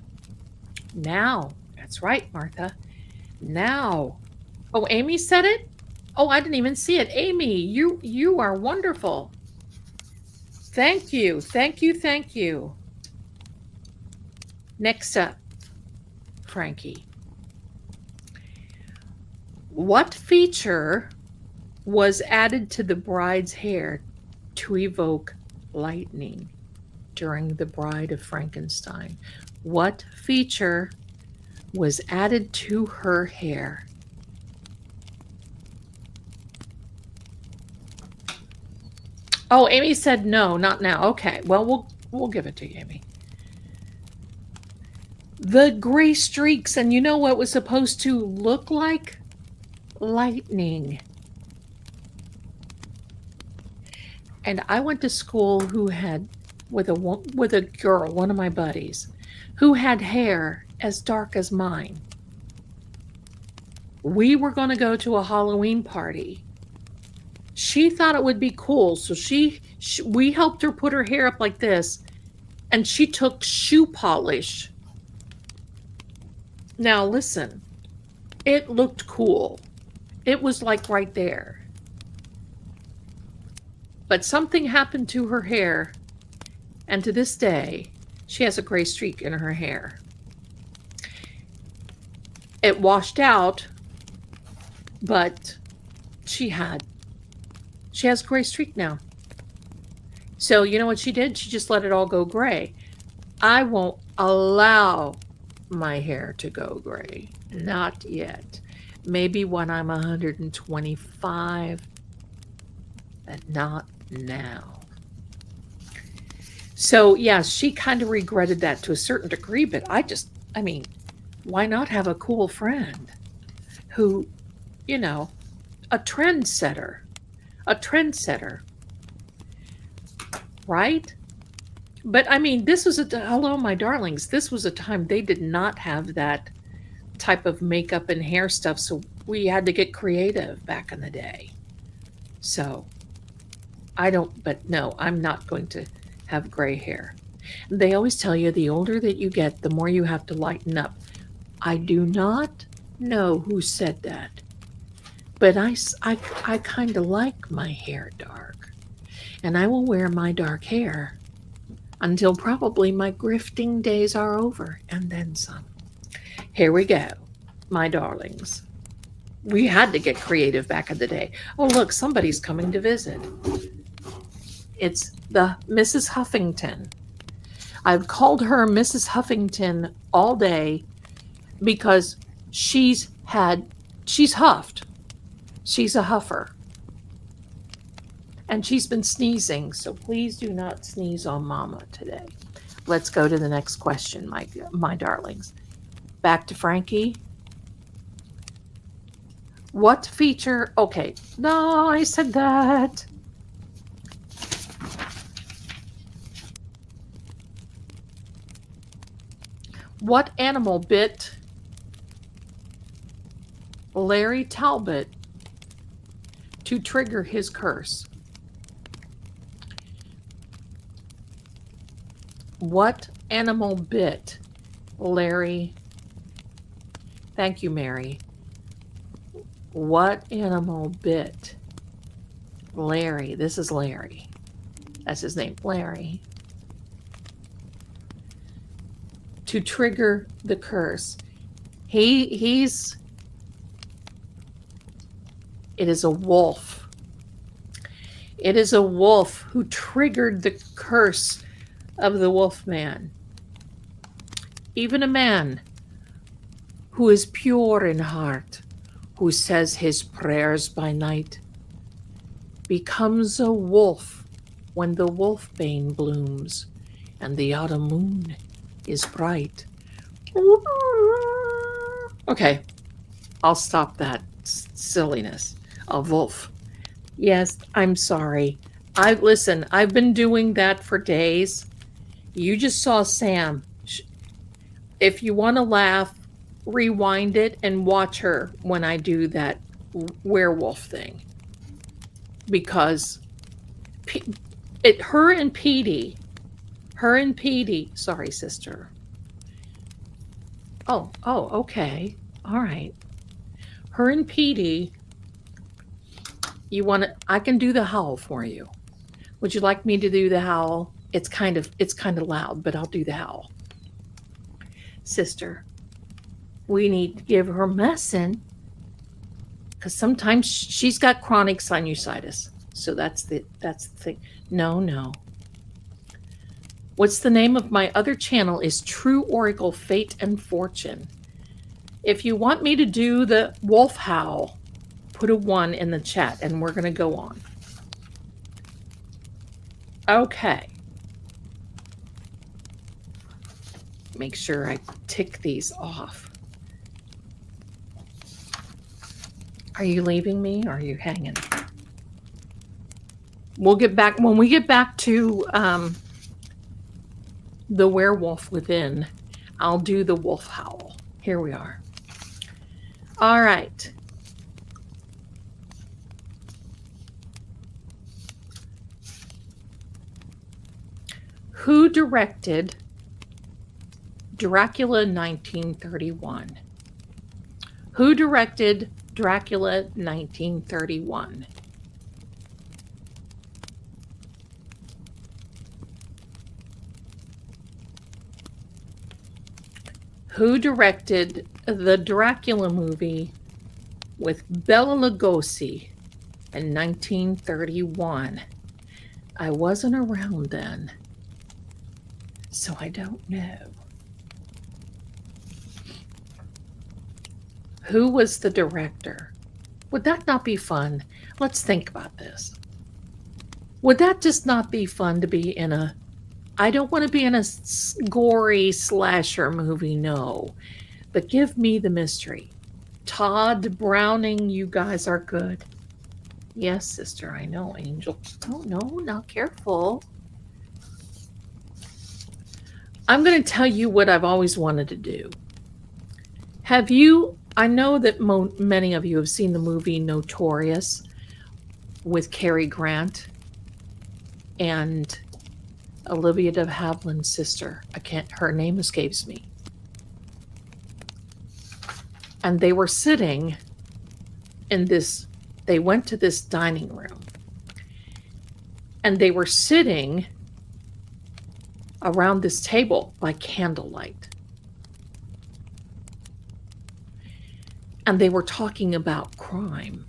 Now. That's right, Martha. Now. Oh, Amy said it? Oh, I didn't even see it. Amy, you are wonderful. Thank you. Thank you. Thank you. Next up, Frankie. What feature was added to the bride's hair to evoke lightning during the Bride of Frankenstein? What feature was added to her hair? Oh, Amy said no, not now. Okay, well, we'll give it to you, Amy. The gray streaks, and you know what was supposed to look like? Lightning. And I went to school with a girl, one of my buddies, who had hair as dark as mine. We were going to go to a Halloween party. She thought it would be cool, so we helped her put her hair up like this, and she took shoe polish. Now listen, it looked cool. It was like right there. But something happened to her hair, and to this day, she has a gray streak in her hair. It washed out, but she has a gray streak now. So you know what she did? She just let it all go gray. I won't allow my hair to go gray. Not yet. Maybe when I'm 125, but not now. So yeah, she kind of regretted that to a certain degree, but I mean, why not have a cool friend who, you know, a trendsetter, right? But I mean, hello, my darlings, this was a time they did not have that type of makeup and hair stuff, so we had to get creative back in the day. So but no, I'm not going to have gray hair. They always tell you the older that you get, the more you have to lighten up. I do not know who said that, but I kind of like my hair dark, and I will wear my dark hair. until probably my grifting days are over and then some. Here we go, my darlings. We had to get creative back in the day. Oh, look, somebody's coming to visit. It's the Mrs. Huffington. I've called her Mrs. Huffington all day because she's huffed. She's a huffer. And she's been sneezing, so please do not sneeze on Mama today. Let's go to the next question, my darlings. Back to Frankie. What feature? Okay, no, I said that. What animal bit Larry Talbot to trigger his curse? What animal bit Larry? Thank you, Mary. What animal bit Larry? This is Larry. That's his name, Larry. To trigger the curse. It is a wolf. It is a wolf who triggered the curse of the Wolfman. Even a man who is pure in heart, who says his prayers by night, becomes a wolf when the wolfbane blooms and the autumn moon is bright. Okay, I'll stop that silliness. A wolf. Yes, I'm sorry. Listen, I've been doing that for days. You just saw Sam. If you want to laugh, rewind it and watch her when I do that werewolf thing. Because her and Petey, sorry, sister. Oh, okay. All right. Her and Petey, I can do the howl for you. Would you like me to do the howl? It's kind of loud, but I'll do the howl. Sister, we need to give her medicine because sometimes she's got chronic sinusitis. So that's the thing. No. What's the name of my other channel is True Oracle Fate and Fortune. If you want me to do the wolf howl, put a 1 in the chat and we're going to go on. Okay. Make sure I tick these off. Are you leaving me or are you hanging? We'll get back when we get back to the werewolf within. I'll do the wolf howl. Here we are. All right. Who directed Dracula 1931? Who directed Dracula 1931? Who directed the Dracula movie with Bela Lugosi in 1931? I wasn't around then, so I don't know. Who was the director? Would that not be fun? Let's think about this. Would that just not be fun to be in a... I don't want to be in a gory slasher movie, no. But give me the mystery. Todd Browning, you guys are good. Yes, sister, I know, Angel. Oh, no, not careful. I'm going to tell you what I've always wanted to do. Have you... I know that many of you have seen the movie Notorious with Cary Grant and Olivia de Havilland's sister. Her name escapes me. And they were sitting in they went to this dining room. And they were sitting around this table by candlelight. And they were talking about crime.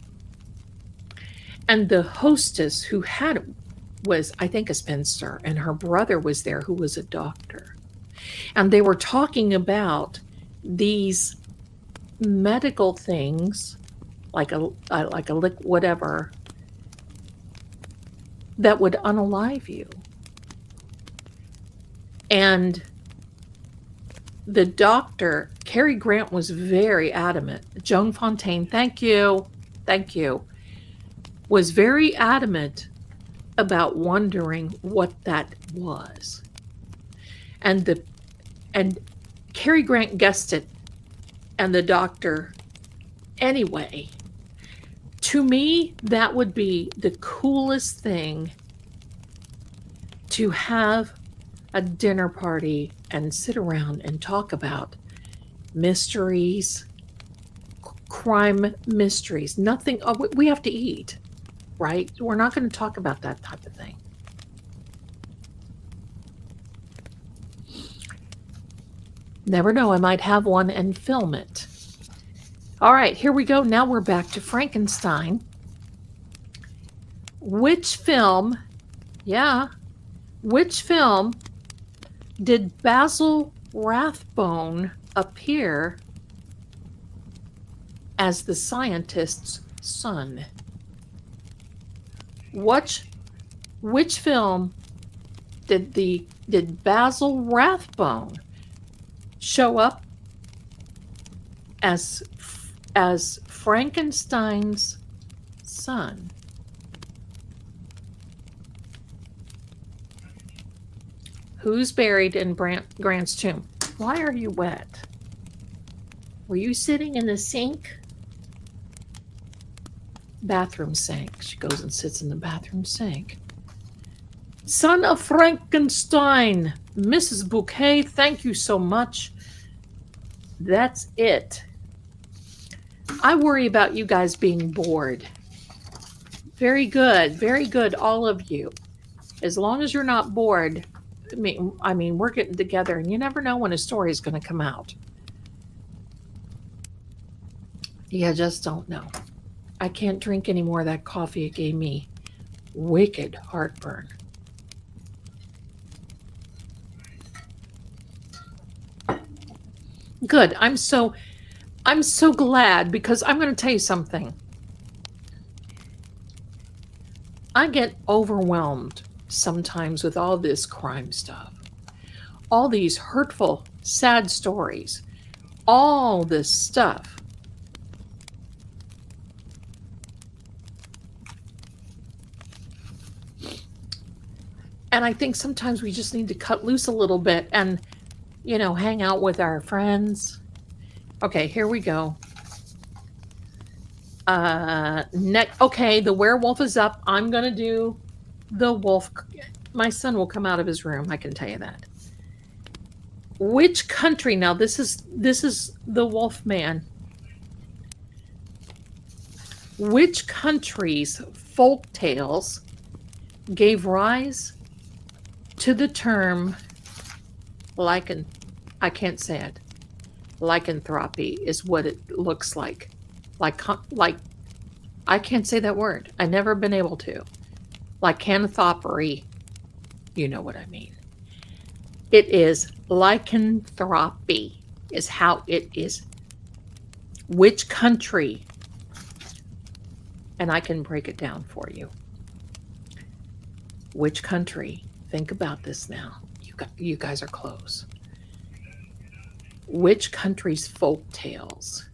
And the hostess who had was, I think, a spinster, and her brother was there who was a doctor. And they were talking about these medical things, like a whatever, that would unalive you. And the doctor, Cary Grant, was very adamant. Joan Fontaine, thank you, was very adamant about wondering what that was. And Cary Grant guessed it, and the doctor, anyway. To me, that would be the coolest thing, to have a dinner party and sit around and talk about mysteries, crime mysteries. Nothing, we have to eat, right? We're not going to talk about that type of thing. Never know, I might have one and film it. All right, here we go. Now we're back to Frankenstein. Which film did Basil Rathbone appear as the scientist's son? Which film did Basil Rathbone show up as Frankenstein's son? Who's buried in Grant's tomb? Why are you wet? Were you sitting in the sink? Bathroom sink. She goes and sits in the bathroom sink. Son of Frankenstein. Mrs. Bouquet, thank you so much. That's it. I worry about you guys being bored. Very good, all of you. As long as you're not bored, I mean, we're getting together, and you never know when a story is going to come out. You just don't know. I can't drink any more of that coffee. It gave me wicked heartburn. Good. I'm so glad, because I'm going to tell you something. I get overwhelmed sometimes with all this crime stuff, all these hurtful, sad stories, all this stuff. And I think sometimes we just need to cut loose a little bit and, hang out with our friends. Okay, here we go. Okay, the werewolf is up. I'm going to do the wolf. My son will come out of his room, I can tell you that. Which country? Now this is the Wolfman. Which country's folk tales gave rise to the term I can't say it. Lycanthropy is what it looks like. Like I can't say that word. I've never been able to. Lycanthropy. You know what I mean. It is lycanthropy is how it is. Which country? And I can break it down for you. Which country? Think about this now. You guys are close. Which country's folk tales?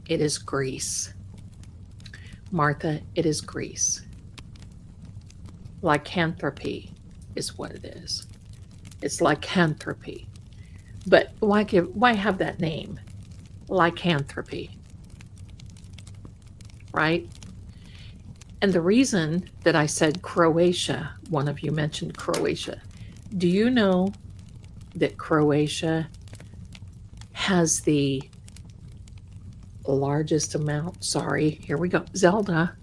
It is Greece. Martha, it is Greece. Lycanthropy is what it is. It's lycanthropy. But why have that name? Lycanthropy. Right? And the reason that I said Croatia, one of you mentioned Croatia. Do you know that Croatia has the largest amount? Sorry, here we go. Zelda.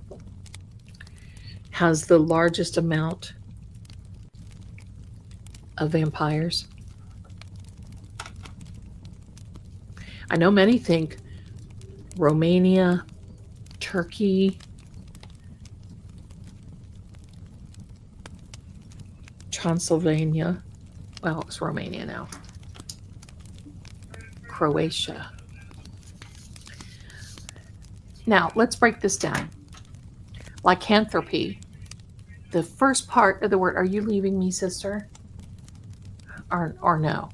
has the largest amount of vampires? I know many think Romania, Turkey, Transylvania. Well, it's Romania now. Croatia. Now, let's break this down. Lycanthropy. The first part of the word, are you leaving me, sister? Or no?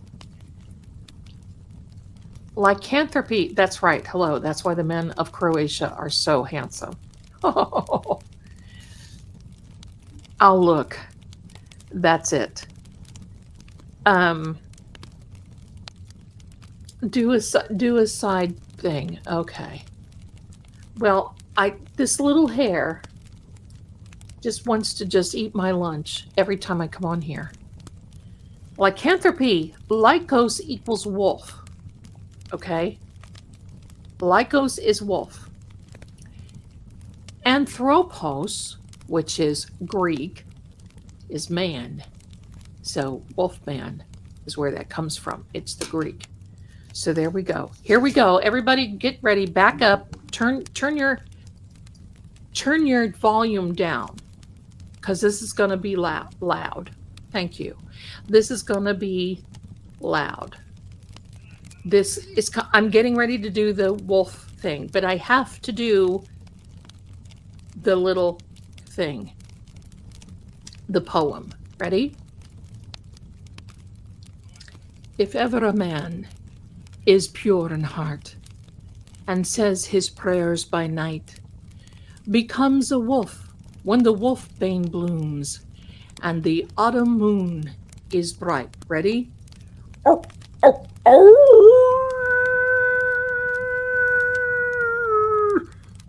Lycanthropy, that's right. Hello. That's why the men of Croatia are so handsome. Oh, look. That's it. Do a side thing. Okay. Well, this little hair just wants to just eat my lunch every time I come on here. Lycanthropy, lycos equals wolf. Okay? Lycos is wolf. Anthropos, which is Greek, is man. So wolfman is where that comes from. It's the Greek. So there we go. Here we go. Everybody get ready. Back up. Turn your volume down, because this is going to be loud. Thank you. This is going to be loud. I'm getting ready to do the wolf thing, but I have to do the little thing, the poem. Ready? If ever a man is pure in heart and says his prayers by night, becomes a wolf when the wolfbane blooms and the autumn moon is bright. Ready? Oh, oh, oh.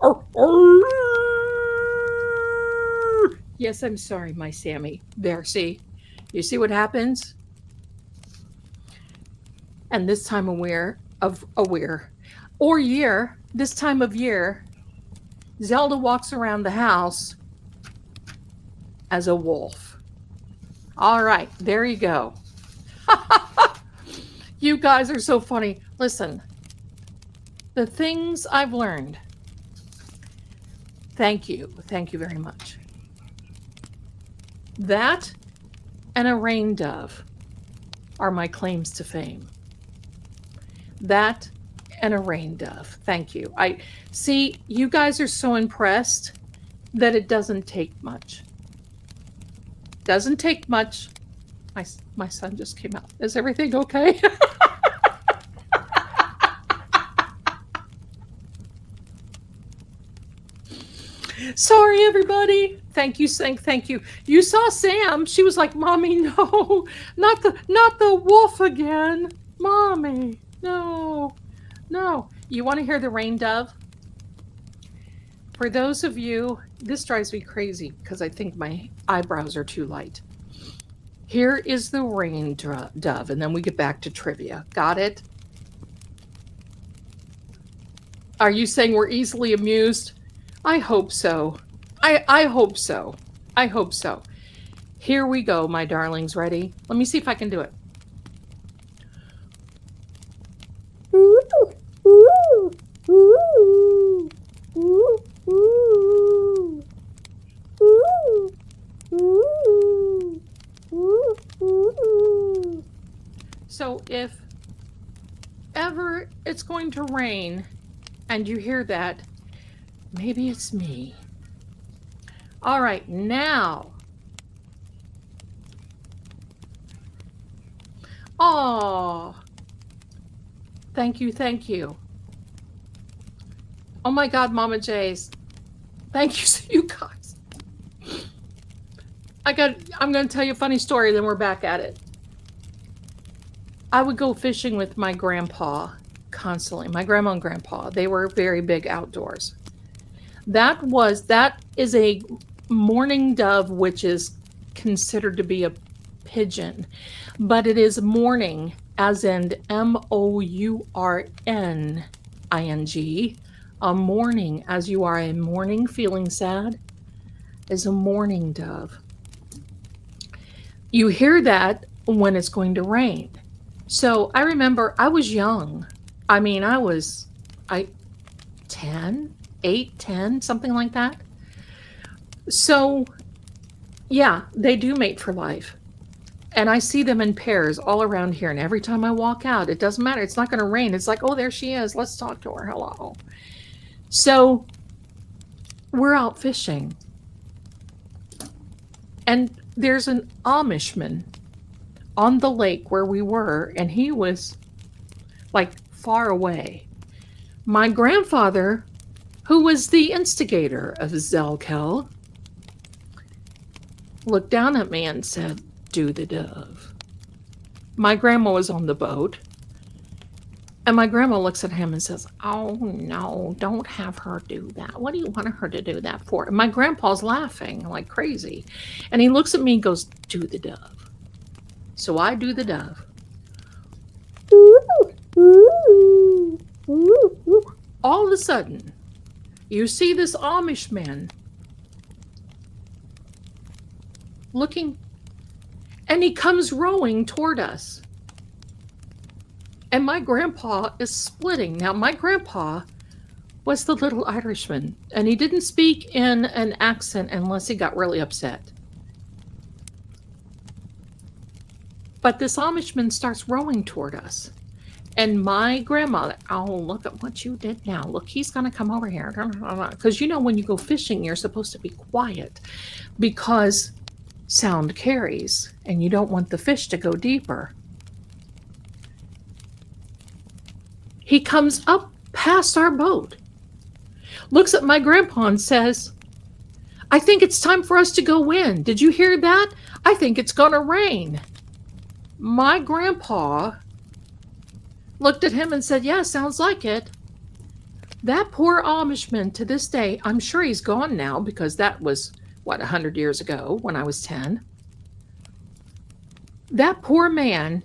Oh, oh. Yes, I'm sorry, my Sammy. There, see? You see what happens? And this time this time of year, Zelda walks around the house as a wolf. All right, there you go. You guys are so funny. Listen, the things I've learned. Thank you. Thank you very much. That and a rain dove are my claims to fame. That and a rain dove. Thank you. I see you guys are so impressed that it doesn't take much. Doesn't take much. My son just came out. Is everything okay? Sorry, everybody. Thank you, thank you. You saw Sam. She was like, "Mommy, no, not the wolf again, Mommy, no." You want to hear the rain dove? For those of you, this drives me crazy because I think my eyebrows are too light. Here is the rain dove, and then we get back to trivia. Got it? Are you saying we're easily amused? I hope so. I hope so. I hope so. Here we go, my darlings. Ready? Let me see if I can do it. So if ever it's going to rain and you hear that, maybe it's me. All right, now. Oh, thank you. Oh my God, Mama Jay's. Thank you, you guys. I'm going to tell you a funny story, then we're back at it. I would go fishing with my grandpa constantly. My grandma and grandpa, they were very big outdoors. That is a mourning dove, which is considered to be a pigeon, but it is mourning as in mourning, a mourning as you are a mourning, feeling sad. is a mourning dove. You hear that when it's going to rain. So I remember I was young. I mean, I 10, 8, 10, something like that. So yeah, they do mate for life. And I see them in pairs all around here. And every time I walk out, it doesn't matter. It's not going to rain. It's like, oh, there she is. Let's talk to her. Hello. So we're out fishing. And there's an Amishman on the lake where we were. And he was like far away. My grandfather, who was the instigator of Zelkel, looked down at me and said, "Do the dove." My grandma was on the boat. And my grandma looks at him and says, "Oh, no, don't have her do that. What do you want her to do that for?" And my grandpa's laughing like crazy. And he looks at me and goes, "Do the dove." So I do the dove. All of a sudden, you see this Amish man looking, and he comes rowing toward us. And my grandpa is splitting. Now, my grandpa was the little Irishman, and he didn't speak in an accent unless he got really upset. But this Amishman starts rowing toward us. And my grandmother, "Oh, look at what you did now. Look, he's going to come over here." Because you know, when you go fishing, you're supposed to be quiet because sound carries, and you don't want the fish to go deeper. He comes up past our boat, looks at my grandpa and says, "I think it's time for us to go in. Did you hear that? I think it's going to rain." My grandpa looked at him and said, "Yeah, sounds like it." That poor Amishman, to this day, I'm sure he's gone now because that was, 100 years ago when I was 10. That poor man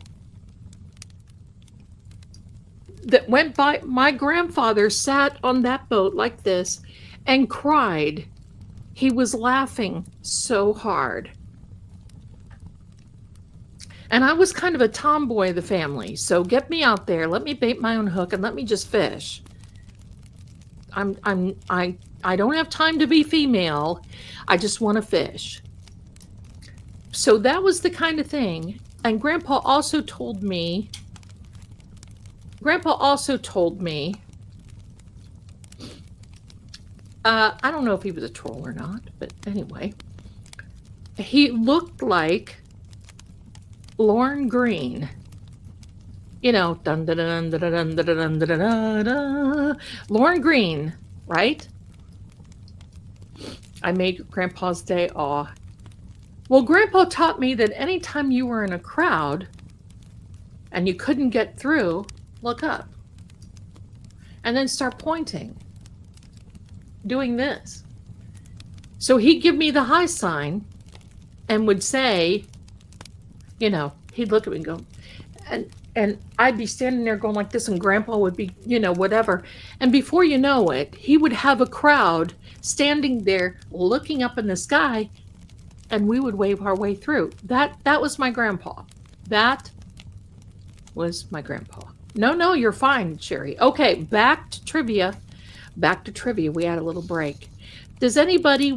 that went by, my grandfather sat on that boat like this and cried. He was laughing so hard. And I was kind of a tomboy of the family, so get me out there, let me bait my own hook, and let me just fish. I don't have time to be female. I just want to fish. So that was the kind of thing. And Grandpa also told me, I don't know if he was a troll or not, but anyway, he looked like Lorne Green. You know, dun dun dun dun dun dun dun dun dun dun. Lorne Green, right? I made Grandpa's day awe. Well, Grandpa taught me that anytime you were in a crowd and you couldn't get through, look up. And then start pointing. Doing this. So he'd give me the high sign and would say, you know, he'd look at me and go, and I'd be standing there going like this, and Grandpa would be, you know, whatever. And before you know it, he would have a crowd standing there looking up in the sky, and we would wave our way through. That was my grandpa. That was my grandpa. No, you're fine, Sherry. Okay, back to trivia. We had a little break. Does anybody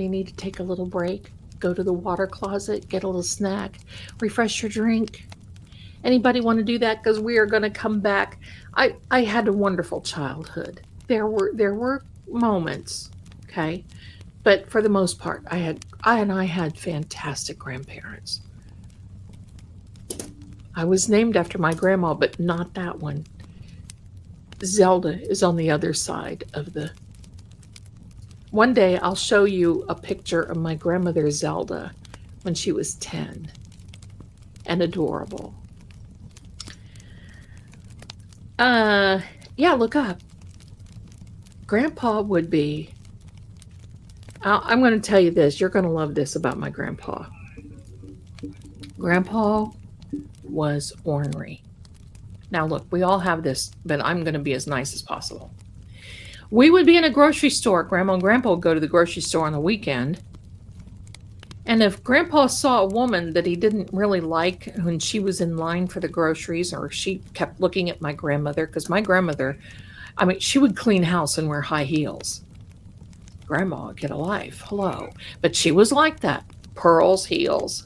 need to take a little break? Go to the water closet, get a little snack, refresh your drink. Anybody want to do that? Because we are going to come back. I had a wonderful childhood. There were moments, okay, but for the most part, I had fantastic grandparents. I was named after my grandma, but not that one. Zelda is on the other side of the. One day I'll show you a picture of my grandmother Zelda when she was 10 and adorable. Yeah, look up. Grandpa would be. I'm going to tell you this. You're going to love this about my grandpa. Grandpa was ornery. Now look, we all have this, but I'm going to be as nice as possible. We would be in a grocery store. Grandma and Grandpa would go to the grocery store on the weekend. And if Grandpa saw a woman that he didn't really like when she was in line for the groceries, or she kept looking at my grandmother, because my grandmother, I mean, she would clean house and wear high heels. Grandma, get a life. Hello. But she was like that. Pearls, heels.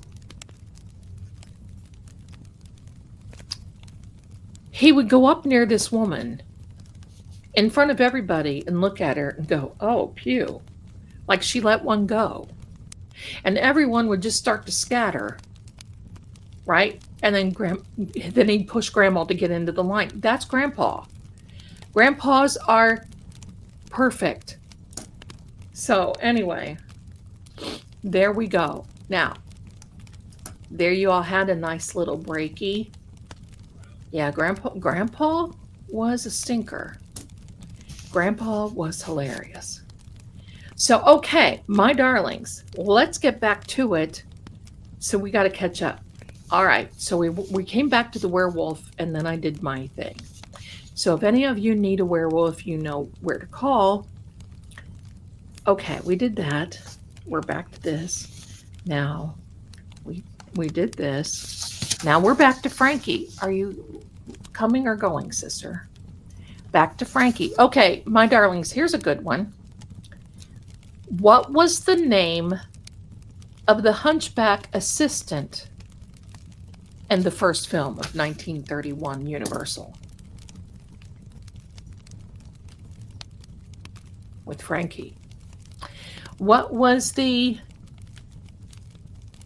He would go up near this woman in front of everybody and look at her and go, oh, pew. Like she let one go. And everyone would just start to scatter, right? And then he'd push Grandma to get into the line. That's Grandpa. Grandpas are perfect. So anyway, there we go. Now, there you all had a nice little breaky. Yeah, Grandpa was a stinker. Grandpa was hilarious. So, okay, my darlings, let's get back to it. So we got to catch up. All right, so we came back to the werewolf, and then I did my thing. So if any of you need a werewolf, you know where to call. Okay, we did that. We're back to this. Now, we did this. Now we're back to Frankie. Are you coming or going, sister? Back to Frankie. Okay, my darlings, here's a good one. What was the name of the hunchback assistant in the first film of 1931 Universal? With Frankie. What was the...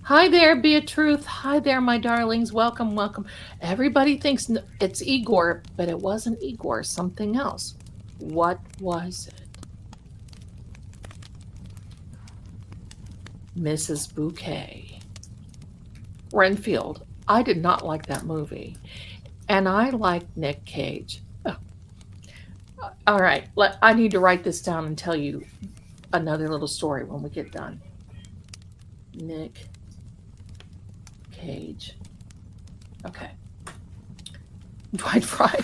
Hi there, Beatrice. Hi there, my darlings. Welcome, welcome. Everybody thinks it's Igor, but it wasn't Igor, something else. What was it? Mrs. Bouquet. Renfield. I did not like that movie. And I liked Nick Cage. Oh. All right. I need to write this down and tell you another little story when we get done. Nick Cage. Okay. Dwight Fry.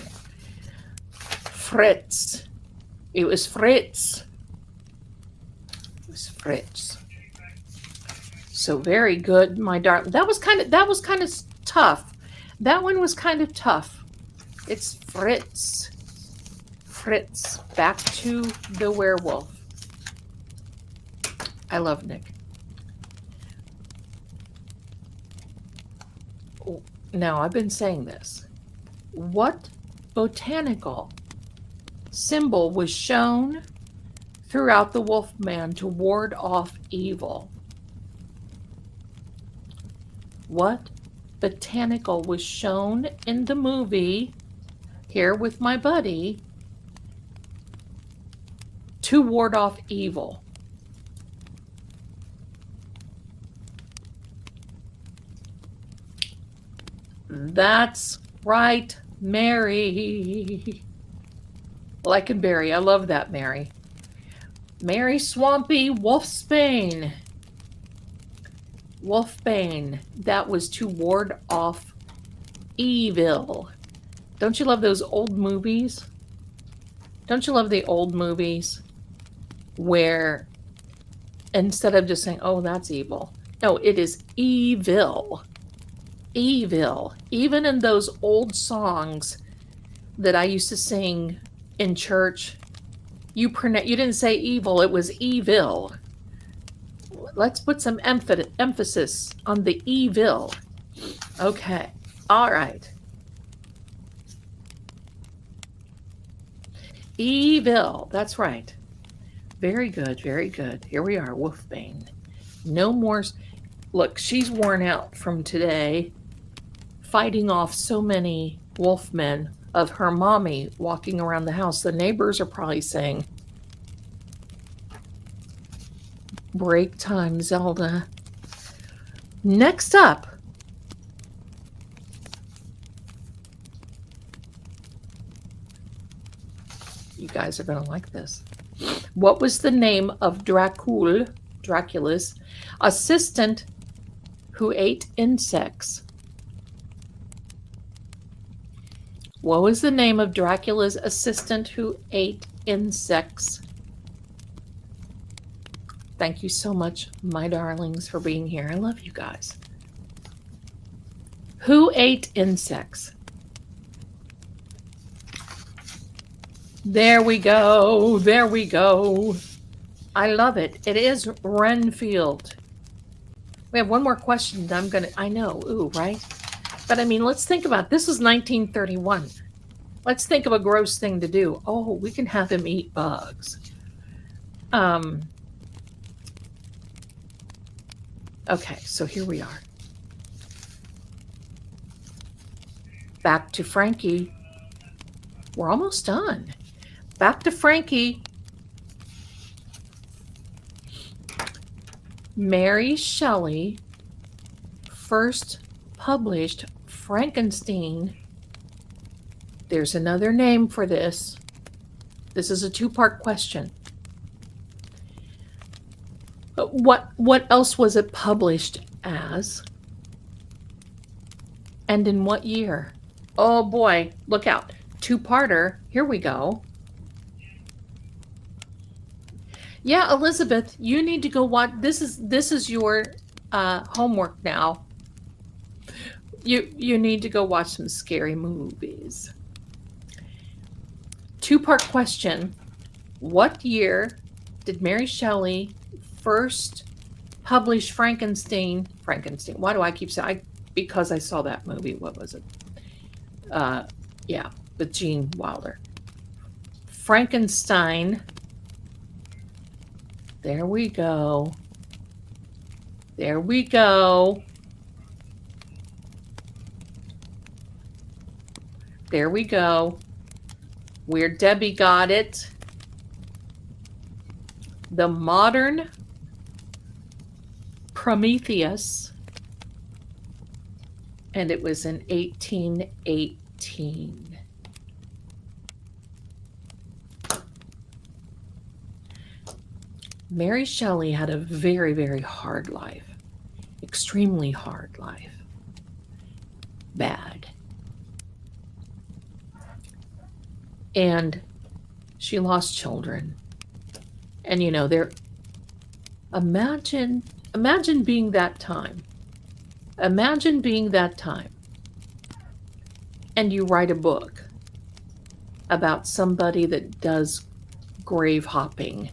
Fritz. It was Fritz. It was Fritz. So very good, my darling. That was kind of tough. That one was kind of tough. It's Fritz. Fritz. Back to the werewolf. I love Nick. Now, I've been saying this. What botanical symbol was shown throughout the Wolfman to ward off evil? What botanical was shown in the movie Here with My Buddy to ward off evil? That's right, Mary. Leckenberry. I love that, Mary. Mary Swampy Wolfsbane. Wolfbane. That was to ward off evil. Don't you love those old movies? Don't you love the old movies where instead of just saying, oh, that's evil. No, it is evil. Evil. Even in those old songs that I used to sing in church, you didn't say evil, it was evil. Let's put some emphasis on the evil. Okay. All right. Evil. That's right. Very good. Very good. Here we are. Wolfbane. No more. Look, she's worn out from today fighting off so many wolfmen of her mommy walking around the house. The neighbors are probably saying, break time, Zelda. Next up, you guys are going to like this. What was the name of Dracula's assistant who ate insects? What was the name of Dracula's assistant who ate insects? Thank you so much, my darlings, for being here. I love you guys. Who ate insects? There we go. There we go. I love it. It is Renfield. We have one more question. I know. Ooh, right? But I mean, let's think about it. This was 1931. Let's think of a gross thing to do. Oh, we can have him eat bugs. Okay, so here we are. Back to Frankie. We're almost done. Back to Frankie. Mary Shelley first published Frankenstein. There's another name for this. This is a two-part question. What else was it published as? And in what year? Oh boy, look out. Two-parter. Here we go. Yeah, Elizabeth, you need to go watch. This is your homework now. You need to go watch some scary movies. Two-part question. What year did Mary Shelley first publish Frankenstein? Why do I keep saying? Because I saw that movie. What was it? Yeah, with Gene Wilder. Frankenstein. There we go. There we go. There we go. Where Debbie got it. The modern Prometheus. And it was in 1818. Mary Shelley had a very, very hard life. Extremely hard life. Bad. And she lost children. And you know, imagine being that time. Imagine being that time. And you write a book about somebody that does grave hopping.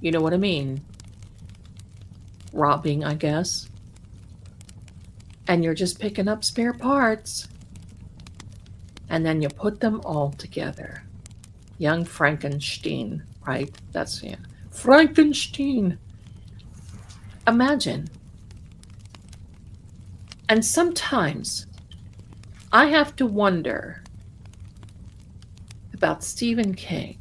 You know what I mean? Robbing, I guess. And you're just picking up spare parts. And then you put them all together. Young Frankenstein, right? That's, yeah. Frankenstein. Imagine. And sometimes I have to wonder about Stephen King.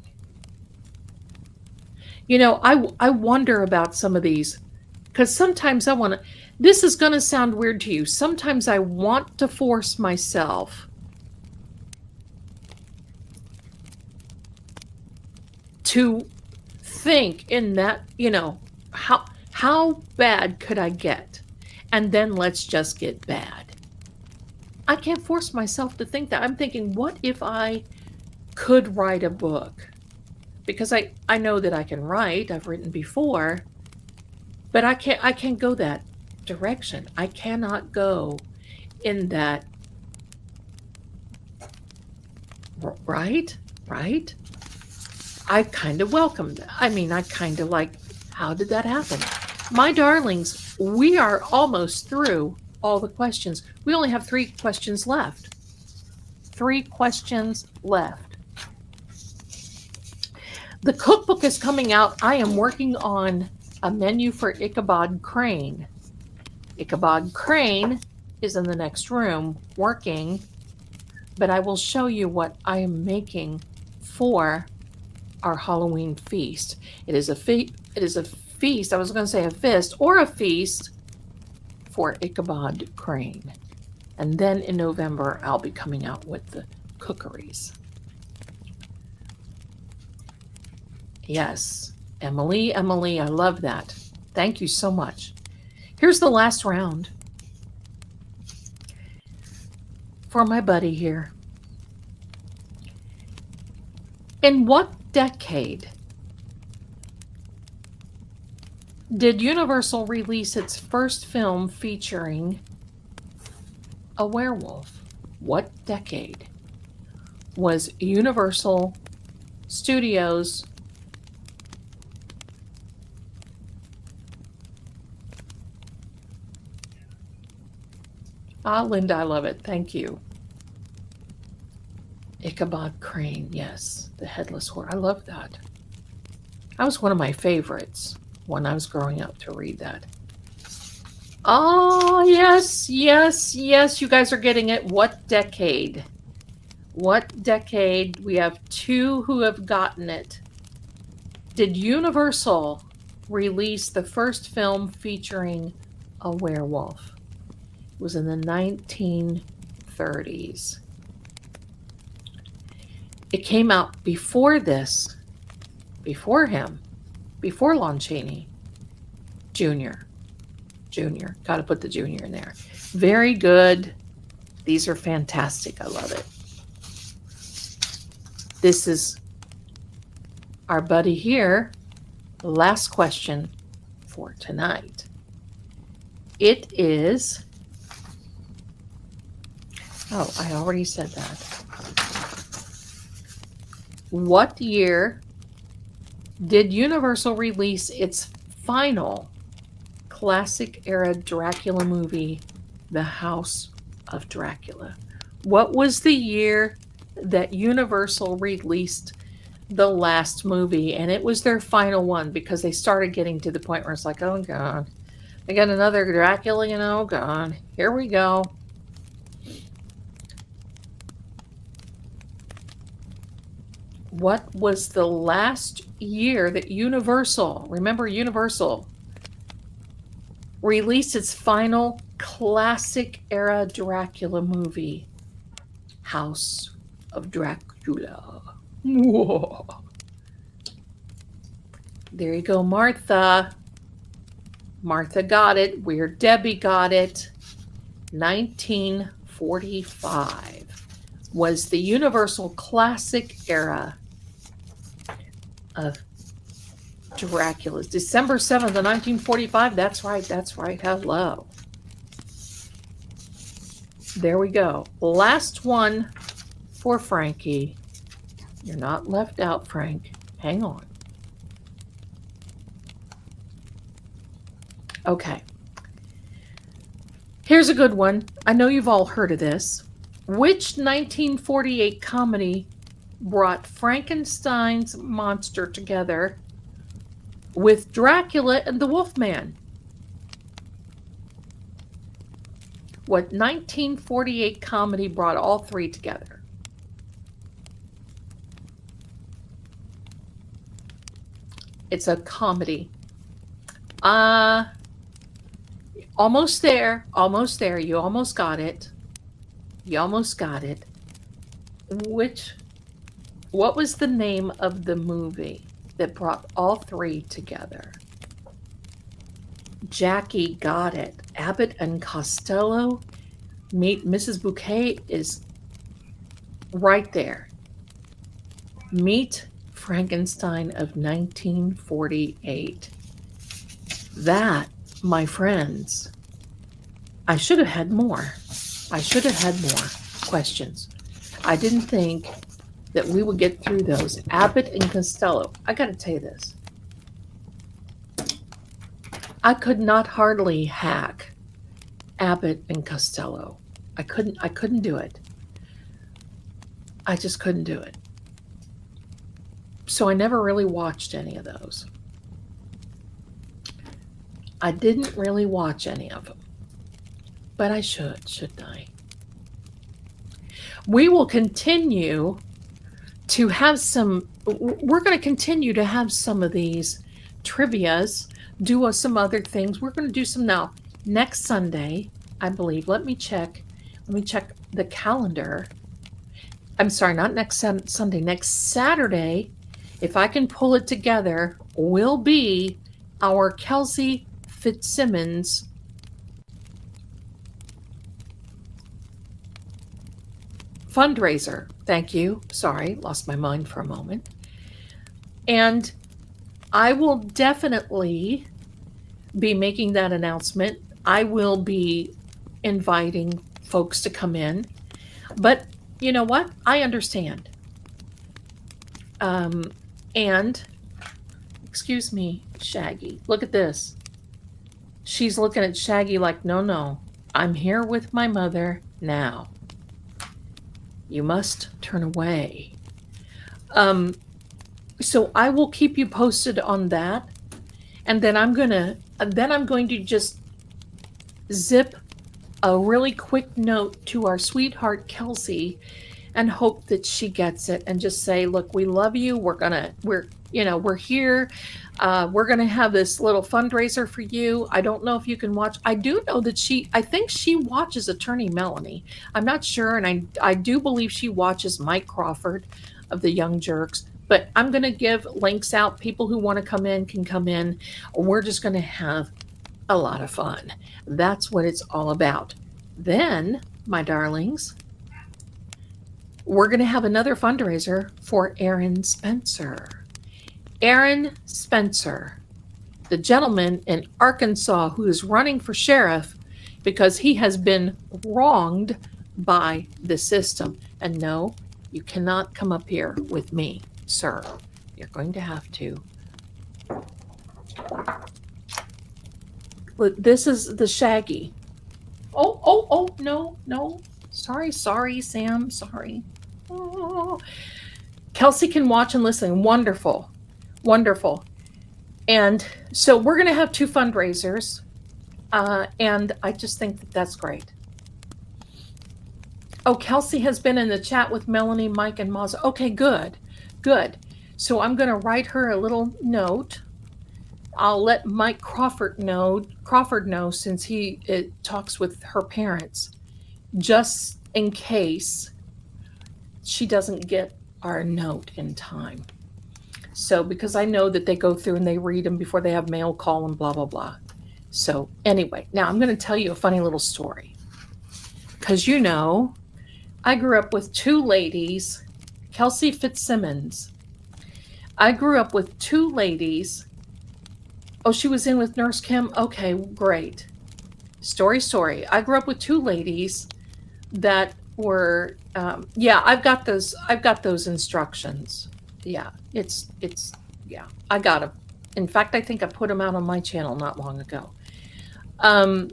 You know, I wonder about some of these, because sometimes I want to, this is going to sound weird to you. Sometimes I want to force myself to think in that, you know, how bad could I get? And then let's just get bad. I can't force myself to think that. I'm thinking, what if I could write a book? Because I know that I can write. I've written before. But I can't go that direction. I cannot go in that. Right? I kind of welcome that. I mean, I kind of like, how did that happen? My darlings, we are almost through all the questions. We only have 3 questions left. 3 questions left. The cookbook is coming out. I am working on a menu for Ichabod Crane. Ichabod Crane is in the next room working, but I will show you what I am making for our Halloween feast. It is a feast. I was going to say a fist or a feast for Ichabod Crane. And then in November, I'll be coming out with the cookeries. Yes, Emily, I love that. Thank you so much. Here's the last round for my buddy here. In what decade did Universal release its first film featuring a werewolf? What decade was Universal Studios Linda, I love it. Thank you. Ichabod Crane, yes. The Headless Horse. I love that. That was one of my favorites when I was growing up to read that. Oh, yes, yes, yes. You guys are getting it. What decade? What decade? We have two who have gotten it. Did Universal release the first film featuring a werewolf? It was in the 1930s. It came out before this, before him, bore Lon Chaney. Junior. Got to put the junior in there. Very good. These are fantastic. I love it. This is our buddy here. The last question for tonight. It is... Oh, I already said that. What year did Universal release its final classic era Dracula movie, The House of Dracula? What was the year that Universal released the last movie? And it was their final one because they started getting to the point where it's like, oh God, they got another Dracula, oh God, here we go. What was the last year that Universal, remember Universal, released its final classic era Dracula movie, House of Dracula? Whoa. There you go, Martha. Martha got it. Weird Debbie got it. 1945 was the Universal classic era of Dracula's. December 7th of 1945. That's right. Hello. There we go. Last one for Frankie. You're not left out, Frank. Hang on. Okay. Here's a good one. I know you've all heard of this. Which 1948 comedy brought Frankenstein's monster together with Dracula and the Wolfman? What 1948 comedy brought all three together? It's a comedy. Almost there. You almost got it. What was the name of the movie that brought all three together? Jackie got it. Abbott and Costello. Meet Mrs. Bouquet is right there. Meet Frankenstein of 1948. That, my friends, I should have had more questions. I didn't think that we would get through those. Abbott and Costello. I got to tell you this. I could not hardly hack Abbott and Costello. I couldn't do it. I just couldn't do it. So I never really watched any of those. I didn't really watch any of them. But I shouldn't I? We will continue to have we're going to continue to have some of these trivias, do some other things. We're going to do some now. Next Sunday, I believe, let me check the calendar. I'm sorry, not next Sunday, next Saturday, if I can pull it together, will be our Kelsey Fitzsimmons fundraiser. Thank you. Sorry, lost my mind for a moment. And I will definitely be making that announcement. I will be inviting folks to come in. But you know what? I understand. And excuse me, Shaggy, look at this. She's looking at Shaggy like, no, no, I'm here with my mother now. You must turn away. So I will keep you posted on that. And then I'm going to just zip a really quick note to our sweetheart Kelsey and hope that she gets it and just say, look, we love you. We're here. We're going to have this little fundraiser for you. I don't know if you can watch. I do know that I think she watches Attorney Melanie. I'm not sure. And I do believe she watches Mike Crawford of the Young Jerks. But I'm going to give links out. People who want to come in can come in. We're just going to have a lot of fun. That's what it's all about. Then, my darlings, we're going to have another fundraiser for Aaron Spencer. Aaron Spencer, the gentleman in Arkansas who is running for sheriff because he has been wronged by the system. And no, you cannot come up here with me, sir. You're going to have to. This is the Shaggy. Oh, no. Sorry, Sam. Sorry. Oh. Kelsey can watch and listen. Wonderful. And so we're going to have 2 fundraisers. And I just think that that's great. Oh, Kelsey has been in the chat with Melanie, Mike, and Moz. Okay, good. So I'm going to write her a little note. I'll let Mike Crawford know since he talks with her parents, just in case she doesn't get our note in time. So, because I know that they go through and they read them before they have mail call and blah, blah, blah. So anyway, now I'm going to tell you a funny little story. Because I grew up with 2 ladies, Kelsey Fitzsimmons. I grew up with 2 ladies. Oh, she was in with Nurse Kim? Okay, great. Story. I grew up with 2 ladies that were, I've got those instructions. Yeah, I got them. In fact, I think I put them out on my channel not long ago. I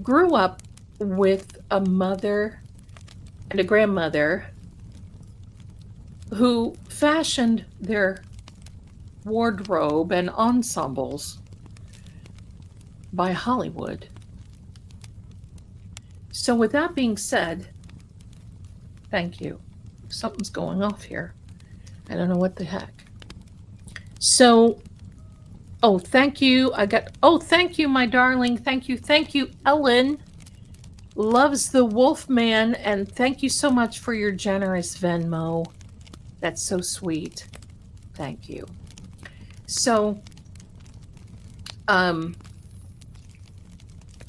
grew up with a mother and a grandmother who fashioned their wardrobe and ensembles by Hollywood. So with that being said, thank you. Something's going off here. I don't know what the heck. So, thank you. Thank you, my darling. Thank you, Ellen. Loves the Wolfman, and thank you so much for your generous Venmo. That's so sweet. Thank you. So,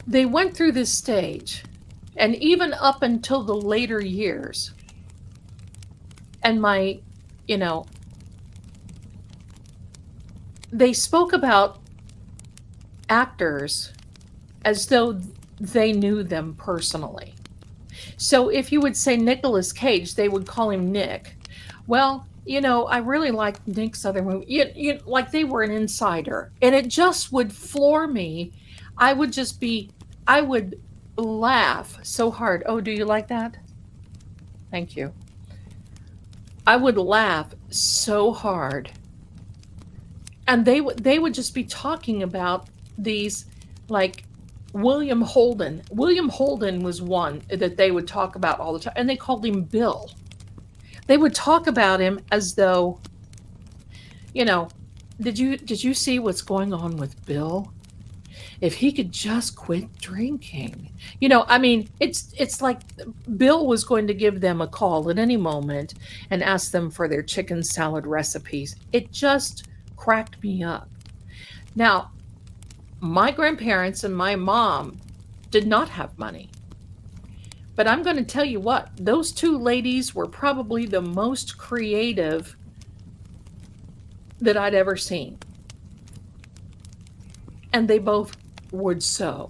they went through this stage, and even up until the later years, and they spoke about actors as though they knew them personally. So if you would say Nicolas Cage, they would call him Nick. Well, I really liked Nick's other movie. Like they were an insider. And it just would floor me. I would laugh so hard. Oh, do you like that? Thank you. I would laugh so hard. And they would just be talking about these, like William Holden. William Holden was one that they would talk about all the time. And they called him Bill. They would talk about him as though, did you see what's going on with Bill? If he could just quit drinking. It's like Bill was going to give them a call at any moment and ask them for their chicken salad recipes. It just cracked me up. Now, my grandparents and my mom did not have money. But I'm going to tell you what, those 2 ladies were probably the most creative that I'd ever seen. And they both would sew.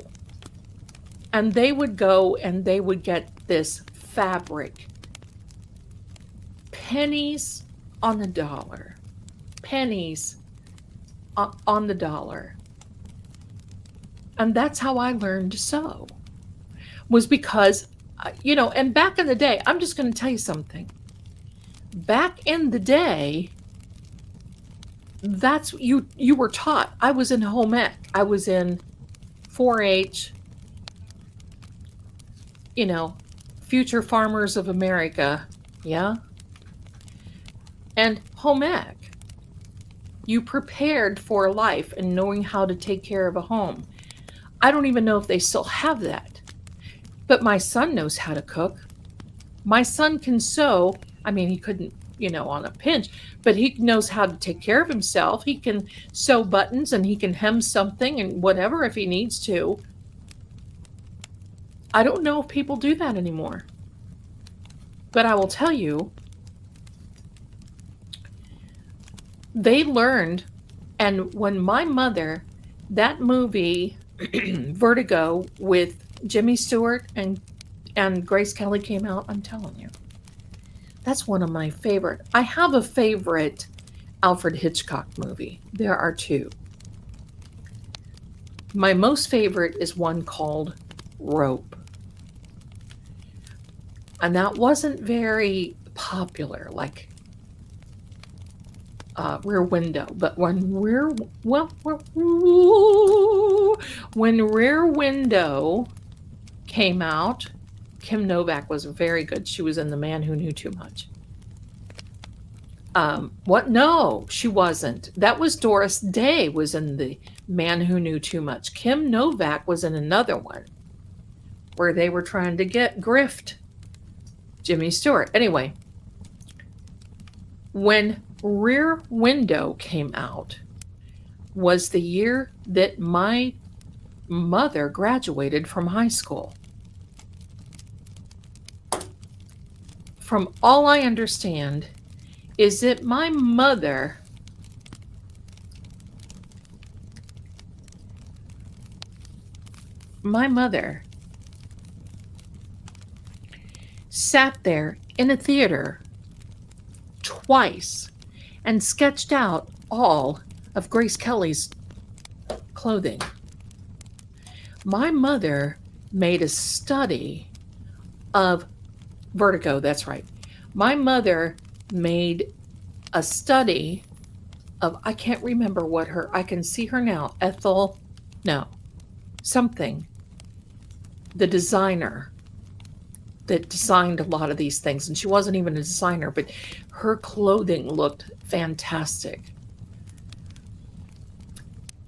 And they would go and they would get this fabric, pennies on the dollar, pennies on the dollar. And that's how I learned to sew, was because, and back in the day, I'm just going to tell you something. Back in the day, that's you were taught. I was in home ec. I was in 4-H, Future Farmers of America, yeah? And home ec. You prepared for life and knowing how to take care of a home. I don't even know if they still have that. But my son knows how to cook. My son can sew. I mean, he couldn't, on a pinch, but he knows how to take care of himself. He can sew buttons and he can hem something and whatever if he needs to. I don't know if people do that anymore. But I will tell you, they learned, and when my mother, that movie, Vertigo, with Jimmy Stewart and Grace Kelly came out, I'm telling you, that's one of my favorite. I have a favorite Alfred Hitchcock movie. There are two. My most favorite is one called Rope. And that wasn't very popular, like Rear Window. But when Rear Window came out, Kim Novak was very good. She was in The Man Who Knew Too Much. What? No, she wasn't. That was Doris Day was in The Man Who Knew Too Much. Kim Novak was in another one where they were trying to grift Jimmy Stewart. Anyway, when Rear Window came out was the year that my mother graduated from high school. From all I understand is that my mother sat there in a theater twice and sketched out all of Grace Kelly's clothing. My mother made a study of Vertigo, that's right. My mother made a study of, I can't remember what I can see her now, something. The designer that designed a lot of these things. And she wasn't even a designer, but her clothing looked fantastic.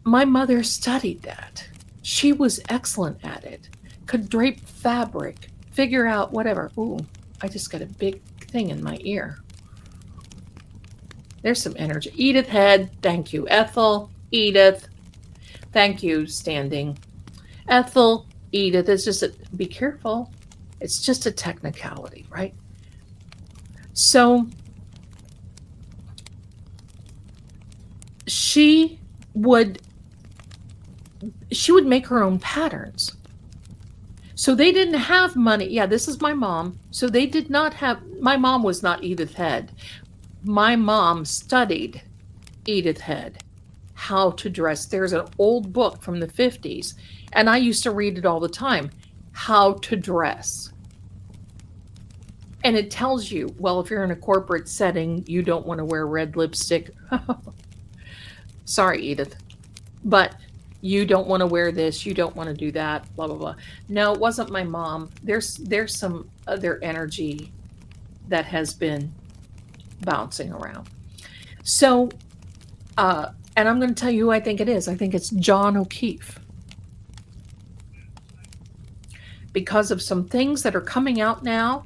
My mother studied that. She was excellent at it. Could drape fabric, figure out whatever. Ooh, I just got a big thing in my ear. There's some energy. Edith Head, thank you. Ethel, Edith, thank you, standing. Ethel, Edith, it's just be careful. It's just a technicality, right? So she would make her own patterns. So they didn't have money. Yeah, this is my mom. So they did not have, my mom was not Edith Head. My mom studied Edith Head, how to dress. There's an old book from the 50s, and I used to read it all the time, How to Dress. And it tells you, well, if you're in a corporate setting, you don't want to wear red lipstick. Sorry, Edith. But you don't want to wear this, you don't want to do that, blah, blah, blah. No, it wasn't my mom. There's some other energy that has been bouncing around. So, and I'm going to tell you who I think it is. I think it's John O'Keefe. Because of some things that are coming out now,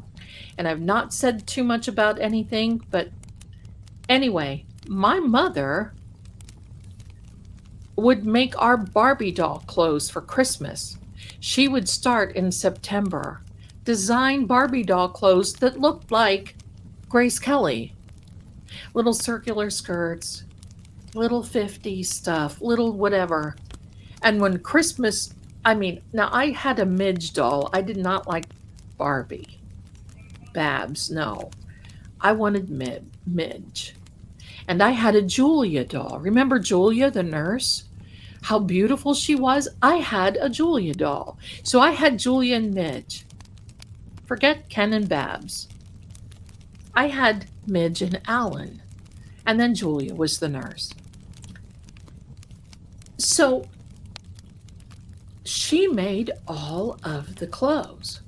and I've not said too much about anything, but anyway, my mother would make our Barbie doll clothes for Christmas. She would start in September, design Barbie doll clothes that looked like Grace Kelly. Little circular skirts, little 50s stuff, little whatever. And when Christmas, I mean, now I had a Midge doll. I did not like Barbie. Babs, no. I wanted Midge. And I had a Julia doll. Remember Julia, the nurse? How beautiful she was? I had a Julia doll. So I had Julia and Midge. Forget Ken and Babs. I had Midge and Alan. And then Julia was the nurse. So she made all of the clothes.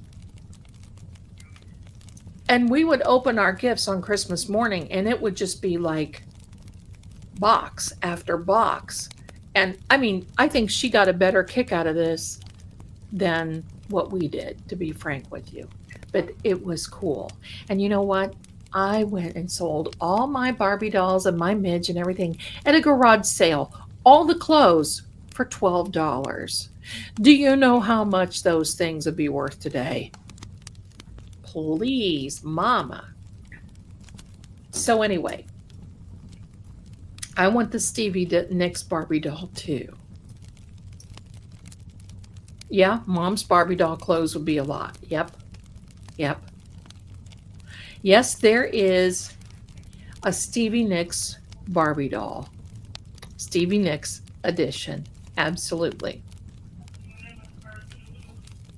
And we would open our gifts on Christmas morning, and it would just be like box after box. And I mean, I think she got a better kick out of this than what we did, to be frank with you. But it was cool. And you know what? I went and sold all my Barbie dolls and my Midge and everything at a garage sale, all the clothes for $12. Do you know how much those things would be worth today? Please, mama. So anyway, I want the Stevie Nicks Barbie doll too. Yeah, mom's Barbie doll clothes would be a lot. Yep. Yes, there is a Stevie Nicks Barbie doll. Stevie Nicks edition. Absolutely.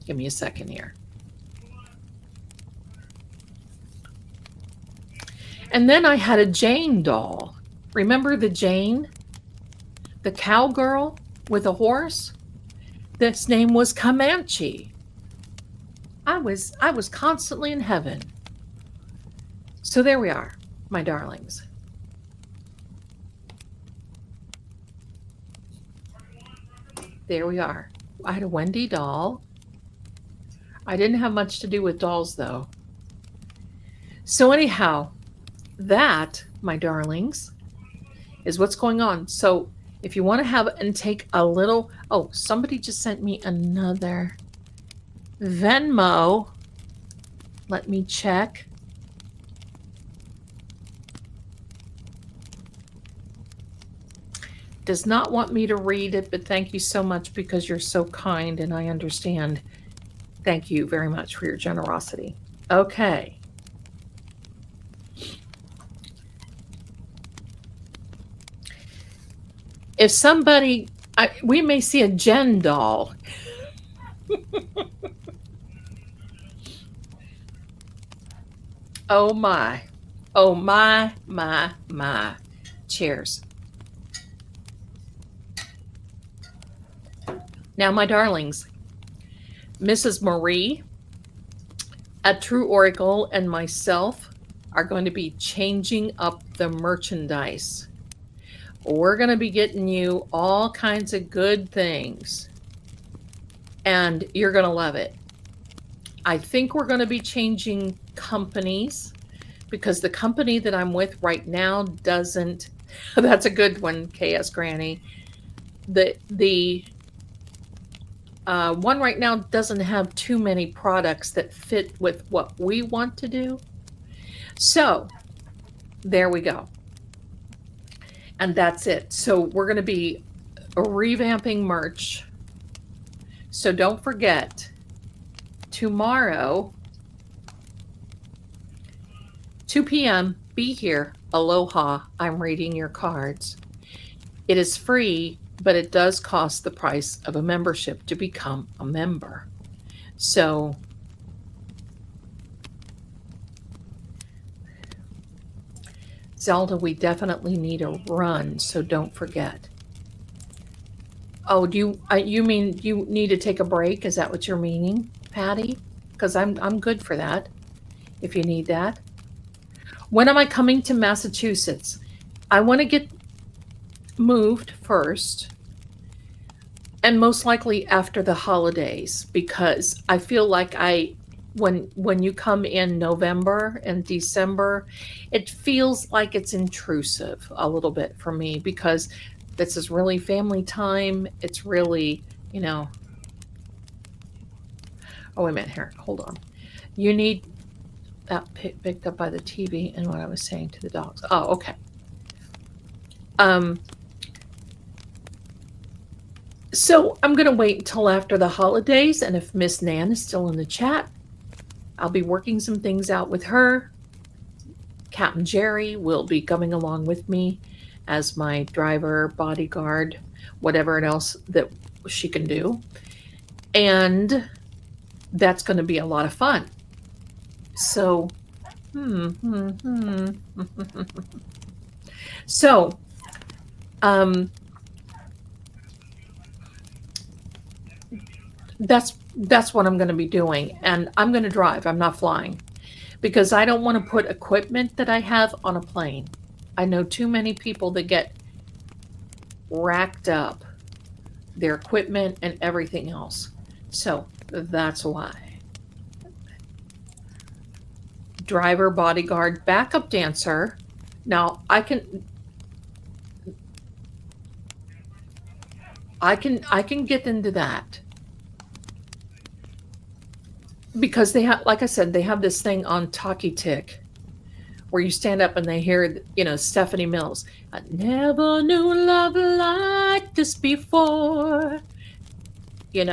Give me a second here. And then I had a Jane doll. Remember the Jane? The cowgirl with a horse? This name was Comanche. I was constantly in heaven. So there we are, my darlings. There we are. I had a Wendy doll. I didn't have much to do with dolls, though. So anyhow, that, my darlings, is what's going on. So if you want to have and take a little... Oh, somebody just sent me another Venmo. Let me check. Does not want me to read it, but thank you so much because you're so kind and I understand. Thank you very much for your generosity. Okay. If somebody, we may see a Jen doll. Oh my. Oh my. Cheers. Now, my darlings, Mrs. Marie, a True Oracle, and myself are going to be changing up the merchandise. We're going to be getting you all kinds of good things, and you're going to love it. I think we're going to be changing companies because the company that I'm with right now doesn't. That's a good one, KS Granny. The one right now doesn't have too many products that fit with what we want to do. So there we go. And that's it. So we're going to be revamping merch. So don't forget, tomorrow, 2 p.m., be here. Aloha. I'm reading your cards. It is free, but it does cost the price of a membership to become a member. So Zelda, we definitely need a run, so don't forget. Oh, do you mean you need to take a break? Is that what you're meaning, Patty? Because I'm good for that, if you need that. When am I coming to Massachusetts? I want to get moved first, and most likely after the holidays, because I feel like when you come in November and December, it feels like it's intrusive a little bit for me because this is really family time. It's really, oh, wait a minute here. Hold on. You need that picked up by the TV and what I was saying to the dogs. Oh, okay. So I'm going to wait until after the holidays, and if Miss Nan is still in the chat, I'll be working some things out with her. Captain Jerry will be coming along with me as my driver, bodyguard, whatever else that she can do. And that's going to be a lot of fun. So, so, that's what I'm going to be doing, and I'm going to drive. I'm not flying because I don't want to put equipment that I have on a plane. I know too many people that get racked up their equipment and everything else. So that's why. Driver, bodyguard, backup dancer. Now I can get into that because they have, like I said, they have this thing on Talkie Tick where you stand up and they hear, Stephanie Mills. I never knew love like this before, and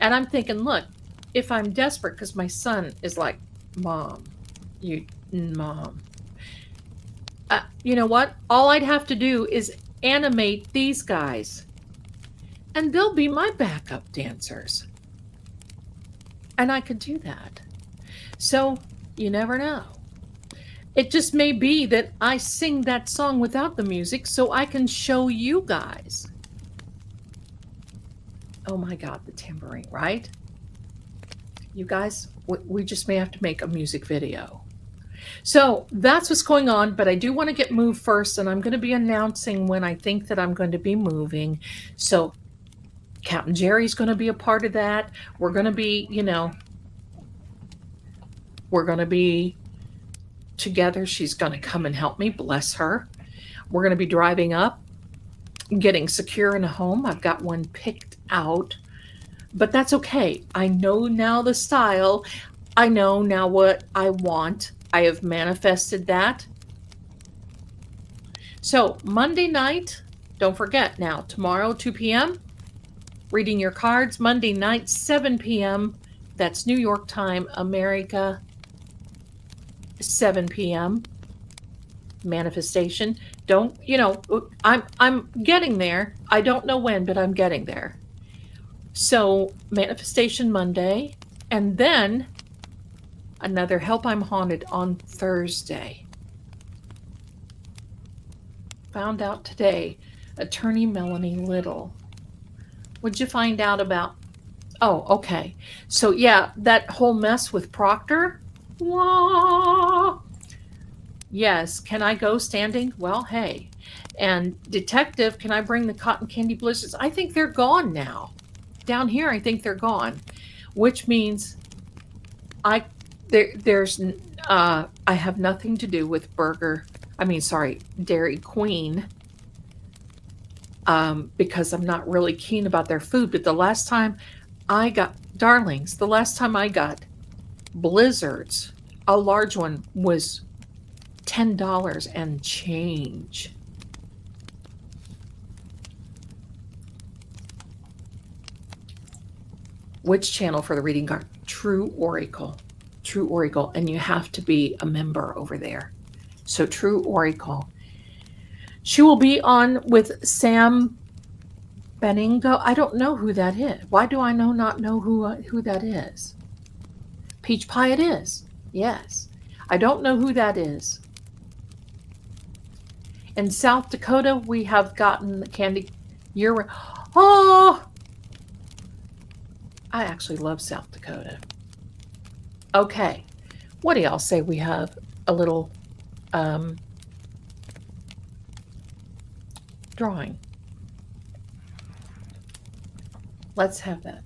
I'm thinking, look, if I'm desperate, because my son is like, Mom, you know what? All I'd have to do is animate these guys and they'll be my backup dancers. And I could do that. So you never know. It just may be that I sing that song without the music so I can show you guys. Oh my God, the tambourine, right? You guys, we just may have to make a music video. So that's what's going on, but I do want to get moved first, and I'm going to be announcing when I think that I'm going to be moving. So Captain Jerry's going to be a part of that. We're going to be, we're going to be together. She's going to come and help me, bless her. We're going to be driving up, getting secure in a home. I've got one picked out, but that's okay. I know now the style. I know now what I want. I have manifested that. So Monday night, don't forget now, tomorrow, 2 p.m., reading your cards. Monday night, 7 p.m., that's New York time, America, 7 p.m., manifestation. I'm getting there. I don't know when, but I'm getting there. So manifestation Monday, and then another Help I'm Haunted on Thursday. Found out today, attorney Melanie Little. What'd you find out about? Oh, okay. So yeah, that whole mess with Proctor. Wah! Yes, can I go standing? Well, hey. And detective, can I bring the cotton candy blizzards? I think they're gone now. Down here, I think they're gone, which means I have nothing to do with Dairy Queen, because I'm not really keen about their food. But the last time I got blizzards, a large one was $10 and change. Which channel for the reading card? True Oracle, and you have to be a member over there. So True Oracle. She will be on with Sam Beningo. I don't know who that is. Why do I not know who that is? Peach Pie it is. Yes. I don't know who that is. In South Dakota, we have gotten the candy year. Oh! I actually love South Dakota. Okay. What do y'all say we have a little drawing? Let's have that.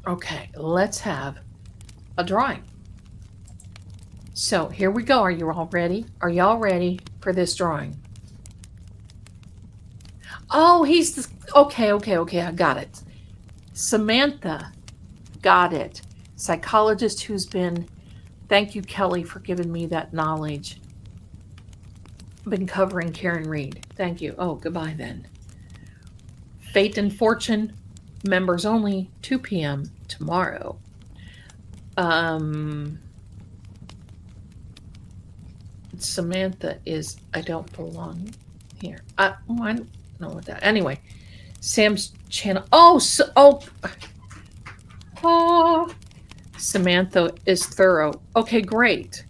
Okay, let's have a drawing. So here we go. Are you all ready? Are y'all ready for this drawing? Oh, okay, I got it. Samantha, got it. Psychologist who's been, thank you, Kelly, for giving me that knowledge. been covering Karen Reed. Thank you. Oh, goodbye then. Fate and Fortune, members only, 2 p.m. tomorrow. Samantha is, I don't belong here. I don't know what that. Anyway, Sam's channel. Oh, Samantha is thorough. Okay, great.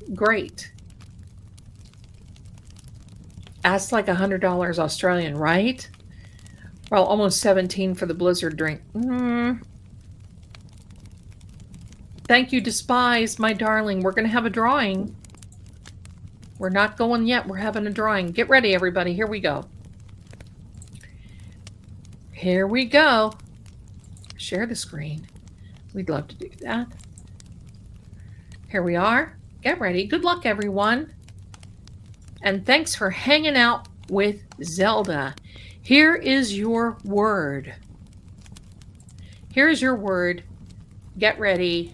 That's like $100 Australian, right? Well, almost 17 for the Blizzard drink. Thank you, Despise, my darling. We're going to have a drawing. We're not going yet. We're having a drawing. Get ready, everybody. Here we go. Here we go. Share the screen. We'd love to do that. Here we are. Get ready. Good luck, everyone. And thanks for hanging out with Zelda. Here is your word. Here's your word. Get ready.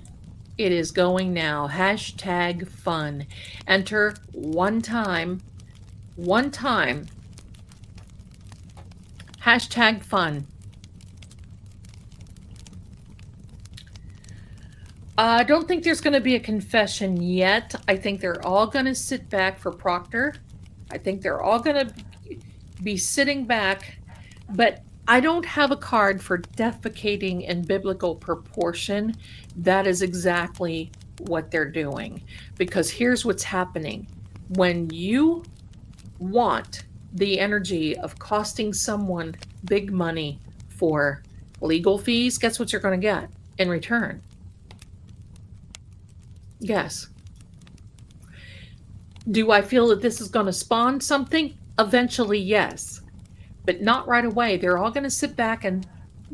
It is going now. Hashtag fun. Enter one time. Hashtag fun. I don't think there's going to be a confession yet. I think they're all going to sit back for Proctor. I think they're all going to be sitting back, but I don't have a card for defecating in biblical proportion. That is exactly what they're doing, because here's what's happening. When you want the energy of costing someone big money for legal fees, guess what you're going to get in return? Yes. Do I feel that this is going to spawn something? Eventually, yes. But not right away. They're all going to sit back and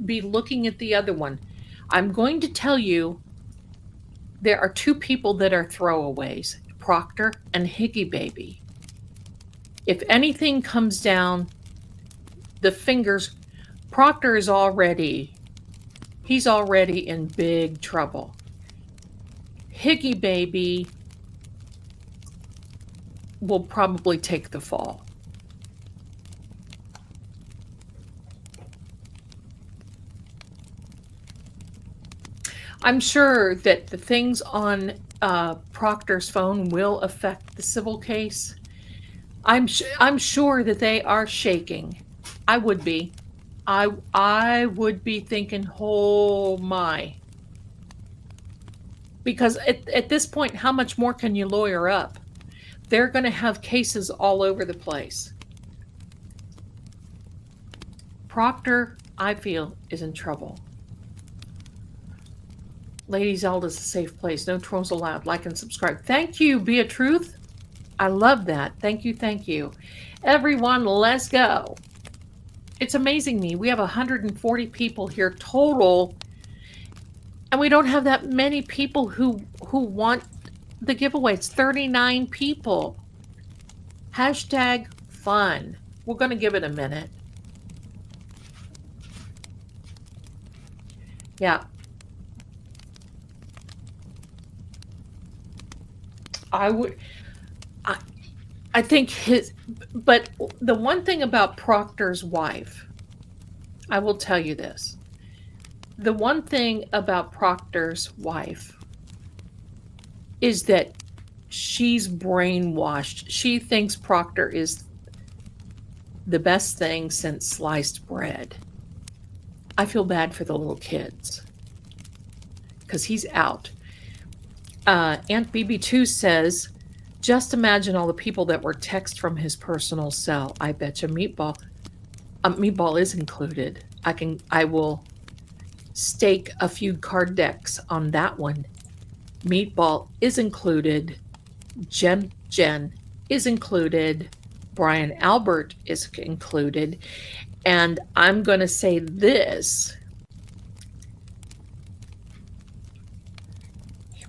be looking at the other one. I'm going to tell you, there are 2 people that are throwaways, Proctor and Higgy Baby. If anything comes down, the fingers, Proctor is he's already in big trouble. Higgy Baby will probably take the fall. I'm sure that the things on Proctor's phone will affect the civil case. I'm sure that they are shaking. I would be. I would be thinking, oh my. Because at this point, how much more can you lawyer up? They're going to have cases all over the place. Proctor, I feel, is in trouble. Lady Zelda's a safe place. No trolls allowed. Like and subscribe. Thank you, Be a Truth. I love that. Thank you. Everyone, let's go. It's amazing me. We have 140 people here total, and we don't have that many people who want the giveaway. It's 39 people. Hashtag fun. We're going to give it a minute. Yeah. I think but the one thing about Proctor's wife, I will tell you this. The one thing about Proctor's wife is that she's brainwashed. She thinks Proctor is the best thing since sliced bread. I feel bad for the little kids because he's out. Aunt BB2 says, just imagine all the people that were text from his personal cell. I bet you Meatball is included. I will stake a few card decks on that one. Meatball is included. Jen is included. Brian Albert is included. And I'm going to say this.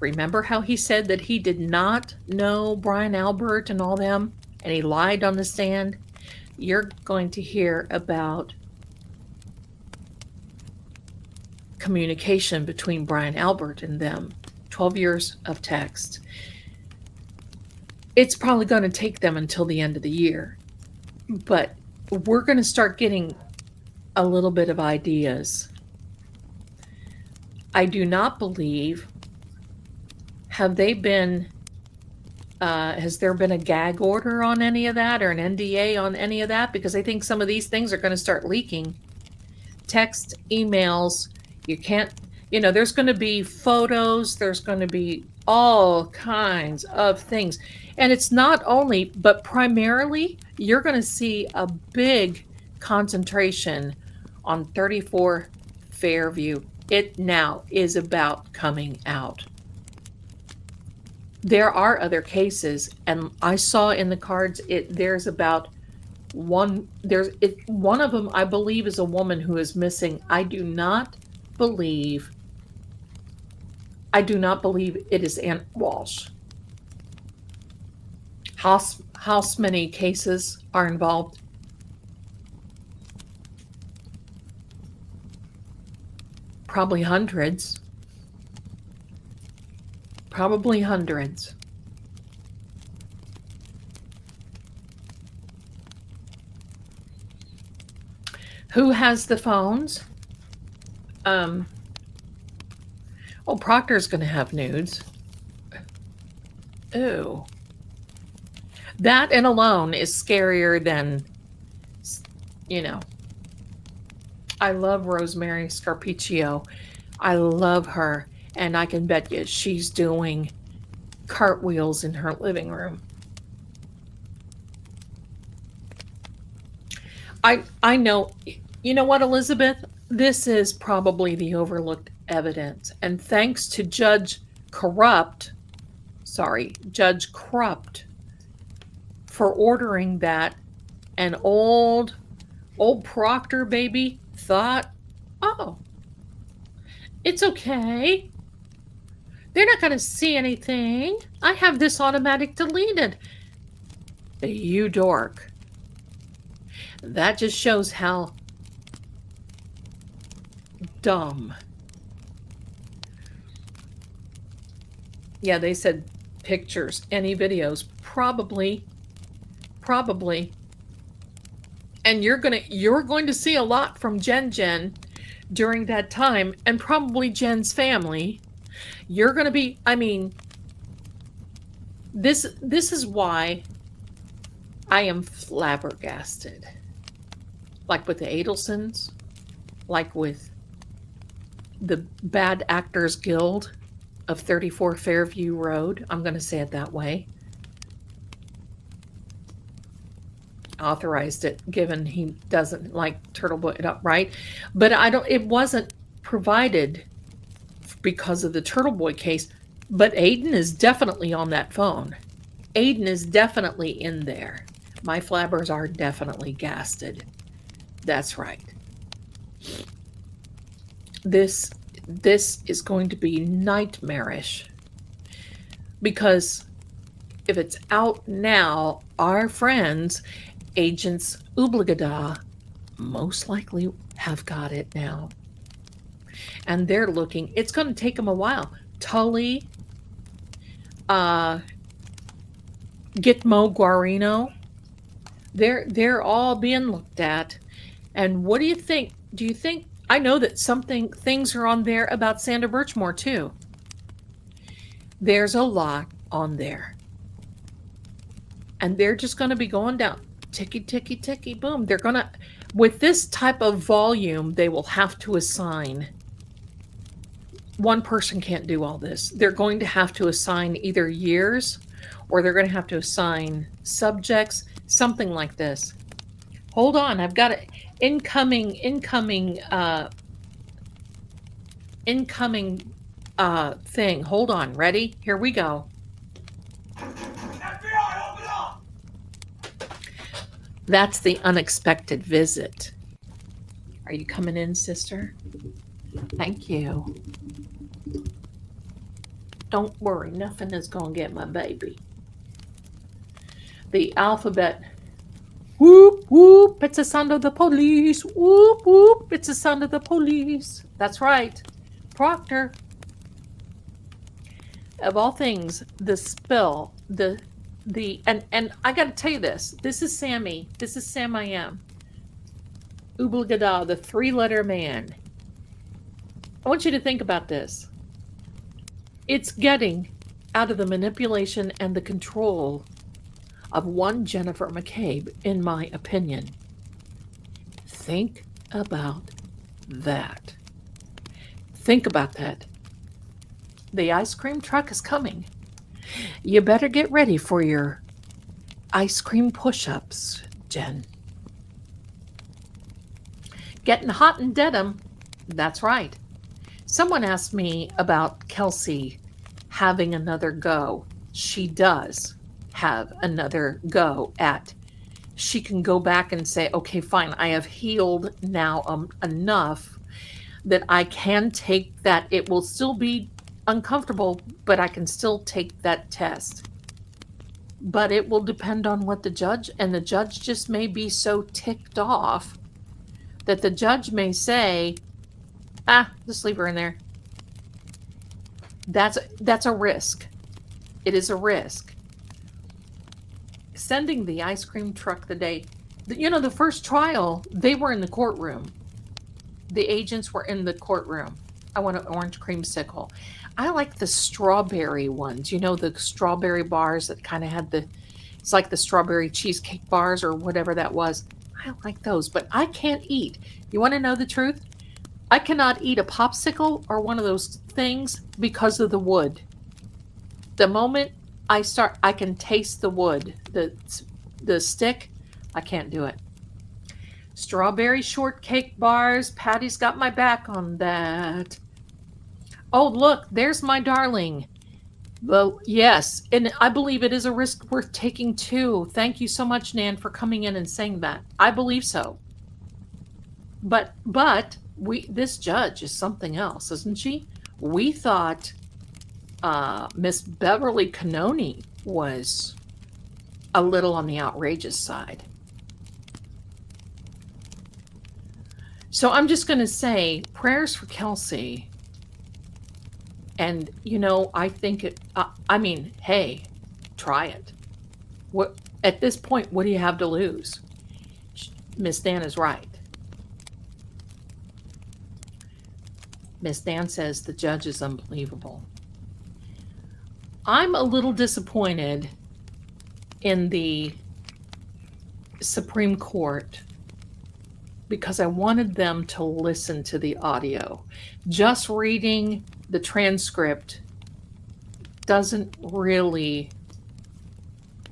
Remember how he said that he did not know Brian Albert and all them, and he lied on the stand? You're going to hear about communication between Brian Albert and them. 12 years of text. it's probably going to take them until the end of the year. But we're going to start getting a little bit of ideas. I do not believe, has there been a gag order on any of that or an NDA on any of that? Because I think some of these things are going to start leaking. Text, emails, you can't, there's going to be photos, there's going to be all kinds of things. And it's not only, but primarily, you're going to see a big concentration on 34 Fairview. It now is about coming out. There are other cases, and I saw in the cards, there's about one of them, I believe, is a woman who is missing. I do not believe it is Aunt Walsh. How many cases are involved? Probably hundreds. Probably hundreds. Who has the phones? Proctor's going to have nudes. Ooh. That and alone is scarier than, I love Rosemary Scarpiccio. I love her. And I can bet you she's doing cartwheels in her living room. I know, you know what, Elizabeth? This is probably the overlooked evidence. And thanks to Judge Krupp for ordering that, an old Proctor baby thought, oh, it's okay. They're not going to see anything. I have this automatic deleted. You dork. That just shows how dumb. Yeah, they said pictures, any videos, probably. And you're going to see a lot from Jen during that time, and probably Jen's family. You're going to be, this is why I am flabbergasted. Like with the Adelsons, like with the Bad Actors Guild of 34 Fairview Road. I'm going to say it that way. Authorized it, given he doesn't like Turtle Boy, right? But it wasn't provided because of the Turtle Boy case, but Aiden is definitely on that phone. Aiden is definitely in there. My flabbers are definitely gasted. That's right. This is going to be nightmarish, because if it's out now, our friends, Agents Oobligada, most likely have got it now. And they're looking, it's going to take them a while. Tully, Gitmo Guarino, they're all being looked at. And what do you think? Do you think, I know that things are on there about Sandra Birchmore too. There's a lot on there. And they're just going to be going down. Ticky, ticky, ticky, boom. They're going to, with this type of volume, they will have to assign. One person can't do all this. They're going to have to assign either years, or they're going to have to assign subjects, something like this. Hold on, I've got it. Incoming thing. Hold on, ready? Here we go. FBI, open up! That's the unexpected visit. Are you coming in, sister? Thank you. Don't worry, nothing is going to get my baby. The alphabet. Whoop, whoop, it's the sound of the police. Whoop, whoop, it's the sound of the police. That's right. Proctor. Of all things, the And I got to tell you this. This is Sammy. This is Sam I am. Ooblegada, the three-letter man. I want you to think about this. It's getting out of the manipulation and the control of one Jennifer McCabe, in my opinion. Think about that. Think about that. The ice cream truck is coming. You better get ready for your ice cream push-ups, Jen. Getting hot and denim. That's right. Someone asked me about Kelsey having another go. She does have another go at. She can go back and say, okay, fine, I have healed now enough that I can take that. It will still be uncomfortable, but I can still take that test. But it will depend on what the judge, and the judge just may be so ticked off that the judge may say, just leave her in there. That's a risk. It is a risk. Sending the ice cream truck the first trial, they were in the courtroom. The agents were in the courtroom. I want an orange creamsicle. I like the strawberry ones. The strawberry bars that kind of had it's like the strawberry cheesecake bars or whatever that was. I like those, but I can't eat. You want to know the truth? I cannot eat a popsicle or one of those things because of the wood. The moment I can taste the wood, the stick, I can't do it. Strawberry shortcake bars. Patty's got my back on that. Oh, look, there's my darling. Well, yes, and I believe it is a risk worth taking too. Thank you so much, Nan, for coming in and saying that. I believe so. But this judge is something else, isn't she? We thought Miss Beverly Cannoni was a little on the outrageous side. So I'm just going to say prayers for Kelsey. And, I think hey, try it. At this point, what do you have to lose? Miss Dan is right. Miss Dan says the judge is unbelievable. I'm a little disappointed in the Supreme Court because I wanted them to listen to the audio. Just reading the transcript doesn't really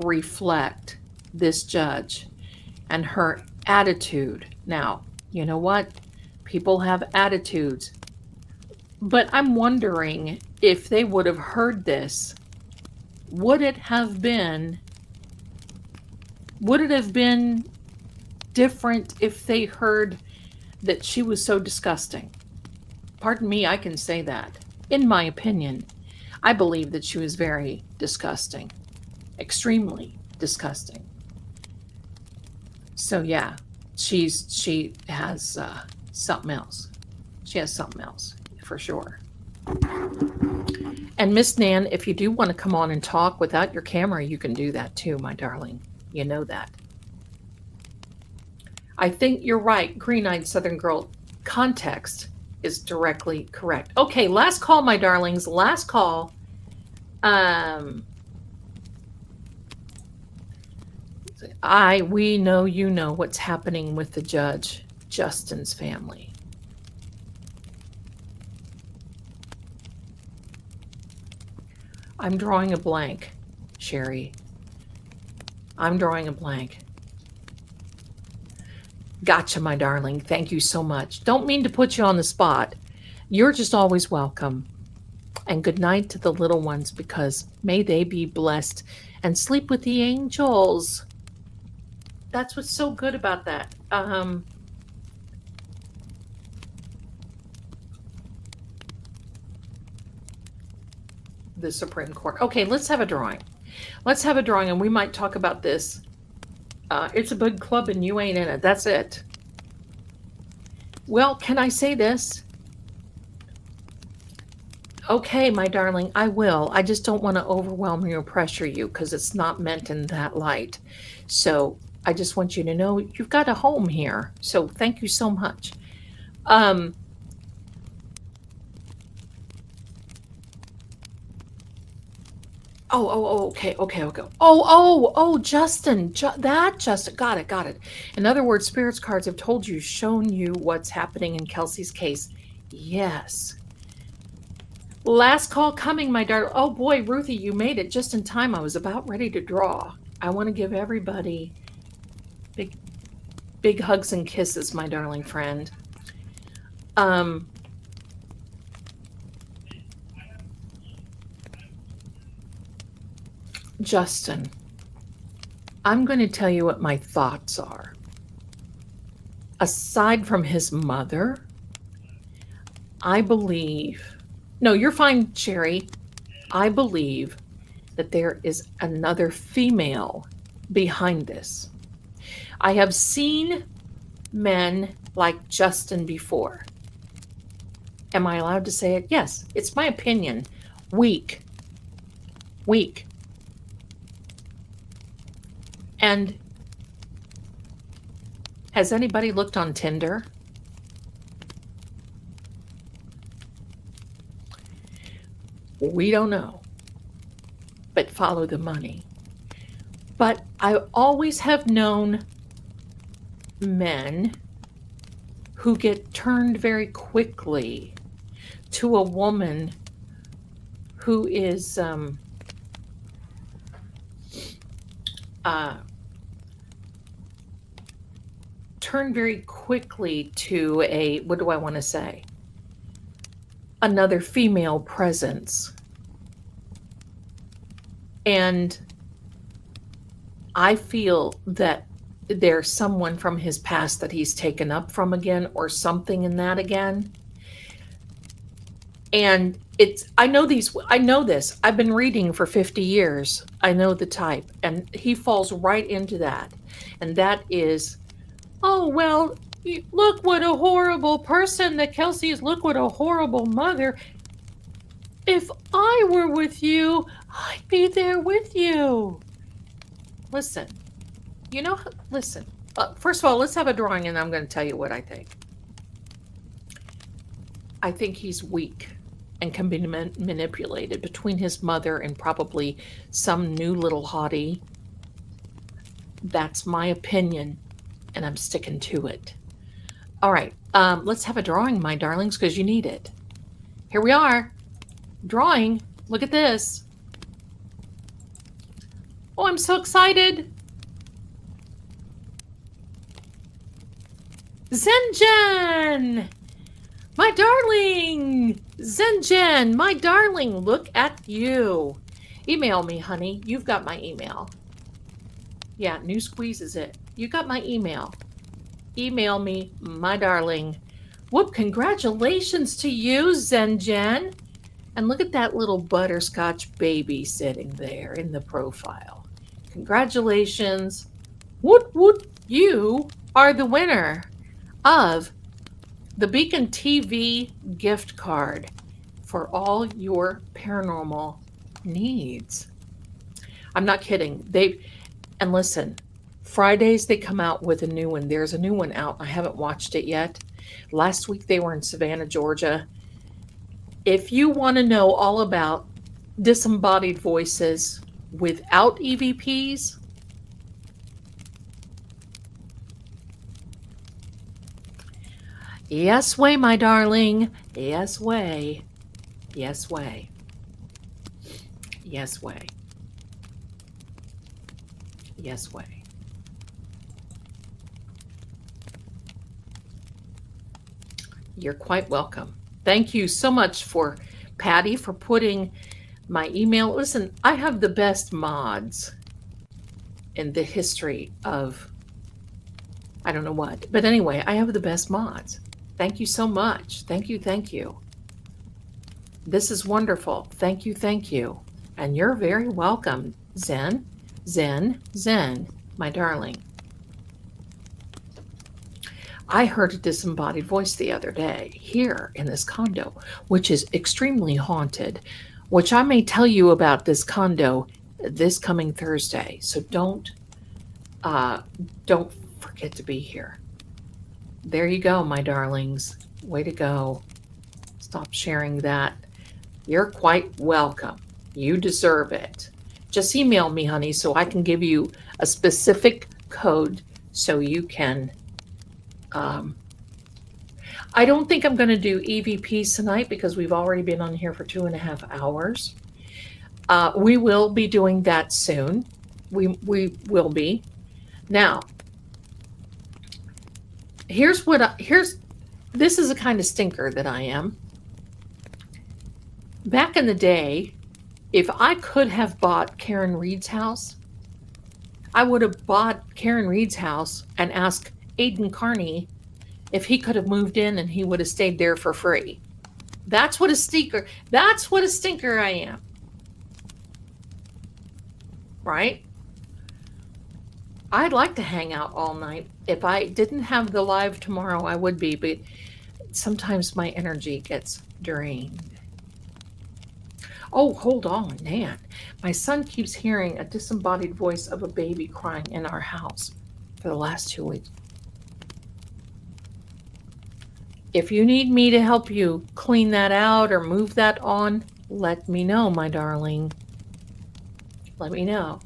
reflect this judge and her attitude. Now, you know what? People have attitudes. But I'm wondering if they would have heard this, would it have been different if they heard that she was so disgusting? Pardon me, I can say that. In my opinion, I believe that she was very disgusting, extremely disgusting. So yeah, she has something else. She has something else for sure. And Miss Nan, if you do want to come on and talk without your camera, you can do that too, my darling. You know that. I think you're right, Green-Eyed Southern Girl. Context is directly correct. Okay, last call, my darlings. Last call. We know you know what's happening with the judge, Justin's family. I'm drawing a blank, Sherry. I'm drawing a blank. Gotcha, my darling. Thank you so much. Don't mean to put you on the spot. You're just always welcome. And good night to the little ones, because may they be blessed and sleep with the angels. That's what's so good about that. The Supreme Court. Okay, let's have a drawing. Let's have a drawing, and we might talk about this. It's a big club and you ain't in it. That's it. Well, can I say this? Okay, my darling, I will. I just don't want to overwhelm you or pressure you because it's not meant in that light. So I just want you to know you've got a home here. So thank you so much. Um, okay. Justin, Justin, got it. In other words, spirits cards have told you, shown you what's happening in Kelsey's case. Yes. Last call coming, my darling. Oh boy, Ruthie, you made it just in time. I was about ready to draw. I want to give everybody big hugs and kisses, my darling friend. Justin, I'm going to tell you what my thoughts are. Aside from his mother, I believe, no, you're fine, Sherry. I believe that there is another female behind this. I have seen men like Justin before. Am I allowed to say it? Yes, it's my opinion. Weak. And has anybody looked on Tinder? We don't know. But follow the money. But I always have known men who get turned very quickly to a woman who is turned very quickly to a, what do I want to say? Another female presence. And I feel that there's someone from his past that he's taken up from again, or something in that again. And I know this. I've been reading for 50 years. I know the type, and he falls right into that. And that is, oh, well, look what a horrible person that Kelsey is. Look what a horrible mother. If I were with you, I'd be there with you. Listen, listen. First of all, let's have a drawing, and I'm going to tell you what I think. I think he's weak and can be manipulated between his mother and probably some new little hottie. That's my opinion, and I'm sticking to it. All right, let's have a drawing, my darlings, because you need it. Here we are. Drawing. Look at this. Oh, I'm so excited. Zenjen! My darling! Zenjen, my darling, look at you. Email me, honey. You've got my email. Yeah, New Squeeze is it. You got my email. Email me, my darling. Whoop, congratulations to you, Zenjen. And look at that little butterscotch baby sitting there in the profile. Congratulations. Woot, woot, you are the winner of the Beacon TV gift card for all your paranormal needs. I'm not kidding. And listen, Fridays they come out with a new one. There's a new one out. I haven't watched it yet. Last week they were in Savannah, Georgia. If you want to know all about disembodied voices without EVPs, yes way, my darling. Yes way. Yes way. Yes way. Yes way. You're quite welcome. Thank you so much for Patty for putting my email. Listen, I have the best mods in the history of, I don't know what, but anyway, I have the best mods. Thank you so much. Thank you. This is wonderful. Thank you. And you're very welcome, Zen, my darling. I heard a disembodied voice the other day here in this condo, which is extremely haunted, which I may tell you about this condo this coming Thursday. So uh, don't forget to be here. There you go, my darlings. Way to go. Stop sharing that. You're quite welcome. You deserve it. Just email me, honey, so I can give you a specific code so you can. I don't think I'm going to do EVPs tonight because we've already been on here for 2.5 hours. We will be doing that soon. We will be. Now, this is a kind of stinker that I am. Back in the day, if I could have bought Karen Reed's house, I would have bought Karen Reed's house and asked Aiden Carney if he could have moved in and he would have stayed there for free. That's what a stinker I am. Right? I'd like to hang out all night. If I didn't have the live tomorrow, I would be, but sometimes my energy gets drained. Oh, hold on, Nan. My son keeps hearing a disembodied voice of a baby crying in our house for the last 2 weeks. If you need me to help you clean that out or move that on, let me know, my darling. Let me know.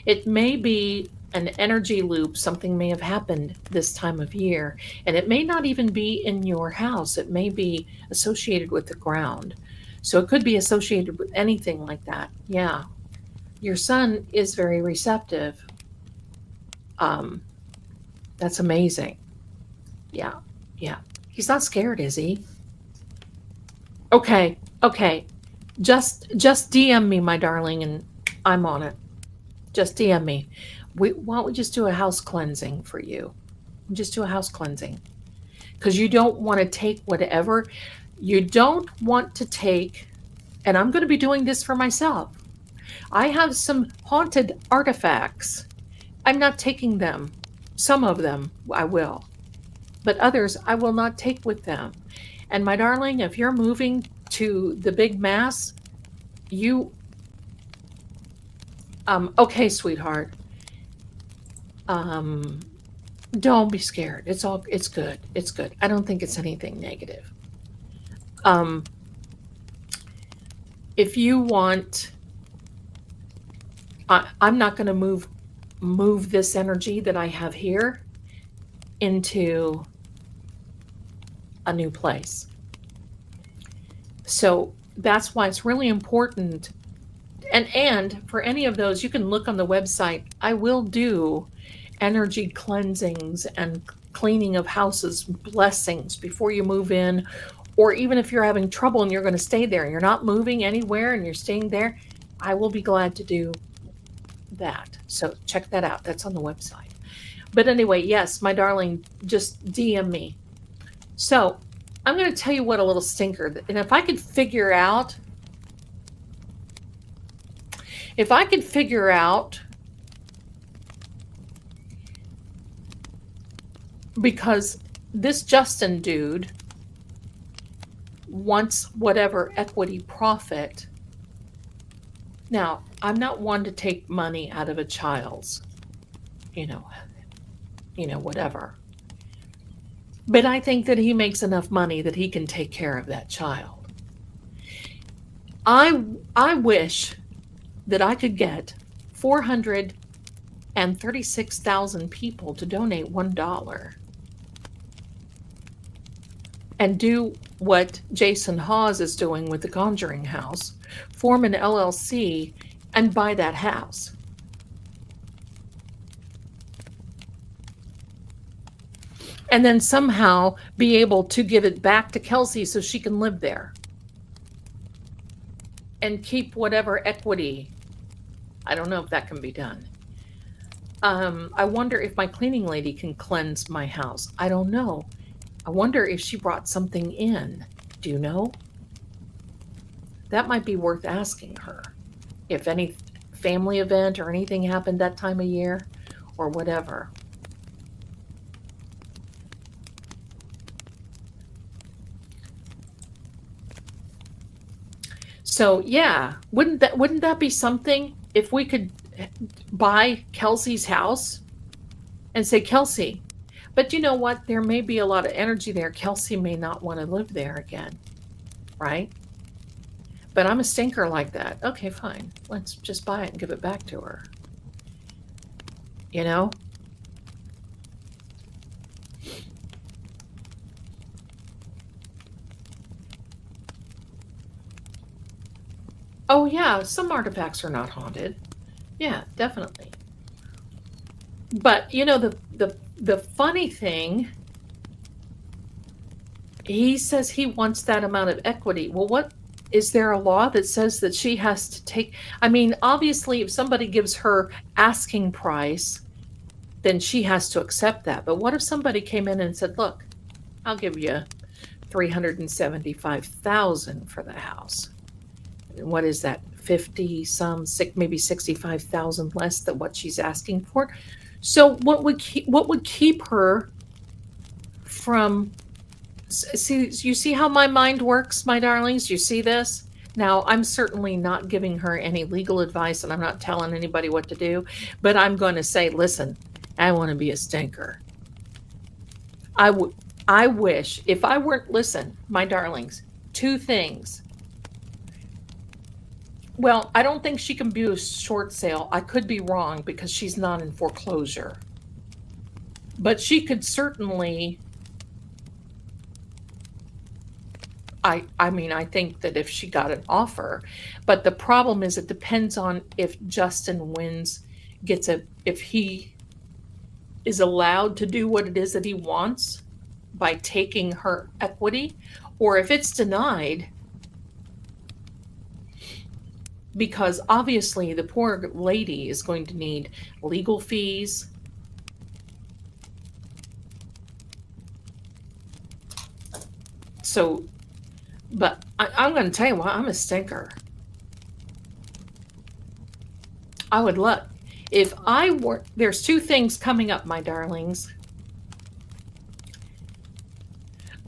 It may be an energy loop. Something may have happened this time of year, and it may not even be in your house. It may be associated with the ground. So it could be associated with anything like that. Yeah. Your son is very receptive. That's amazing. Yeah. Yeah. He's not scared, is he? Okay. Just DM me, my darling, and I'm on it. Just DM me. Why don't we just do a house cleansing for you? Just do a house cleansing. Because you don't want to take whatever. You don't want to take, and I'm going to be doing this for myself. I have some haunted artifacts. I'm not taking them. Some of them I will. But others I will not take with them. And my darling, if you're moving to the big mass, okay, sweetheart. Don't be scared. It's good. It's good. I don't think it's anything negative. If you want, I'm not going to move this energy that I have here into a new place. So that's why it's really important. And for any of those, you can look on the website. I will do energy cleansings and cleaning of houses, blessings before you move in, or even if you're having trouble and you're going to stay there and you're not moving anywhere and you're staying there, I will be glad to do that. So check that out. That's on the website. But anyway, yes, my darling, just DM me. So I'm going to tell you what a little stinker, and if I could figure out because this Justin dude wants whatever equity profit. Now, I'm not one to take money out of a child's, whatever. But I think that he makes enough money that he can take care of that child. I wish that I could get 436,000 people to donate $1 and do what Jason Hawes is doing with the Conjuring House, form an LLC and buy that house. And then somehow be able to give it back to Kelsey so she can live there. And keep whatever equity. I don't know if that can be done. I wonder if my cleaning lady can cleanse my house. I don't know. I wonder if she brought something in. Do you know? That might be worth asking her. If any family event or anything happened that time of year or whatever. So yeah, wouldn't that be something if we could buy Kelsey's house and say, Kelsey, but you know what? There may be a lot of energy there. Kelsey may not want to live there again, right? But I'm a stinker like that. Okay, fine. Let's just buy it and give it back to her. You know? Oh yeah, some artifacts are not haunted. Yeah, definitely. But you know the funny thing, he says he wants that amount of equity. Well, what is there a law that says that she has to take? I mean, obviously, if somebody gives her asking price, then she has to accept that. But what if somebody came in and said, "Look, I'll give you 375,000 for the house." What is that? 50 some, maybe 65,000 less than what she's asking for. So what would keep her from? See, you see how my mind works, my darlings? You see this? Now, I'm certainly not giving her any legal advice and I'm not telling anybody what to do, but I'm going to say, listen, I want to be a stinker. I wish if I weren't, listen, my darlings, two things. Well, I don't think she can do a short sale. I could be wrong because she's not in foreclosure. But she could certainly, I mean, I think that if she got an offer, but the problem is it depends on if Justin wins, if he is allowed to do what it is that he wants by taking her equity, or if it's denied, because obviously the poor lady is going to need legal fees. So, but I'm going to tell you what, I'm a stinker. I would look. If I were, there's two things coming up, my darlings.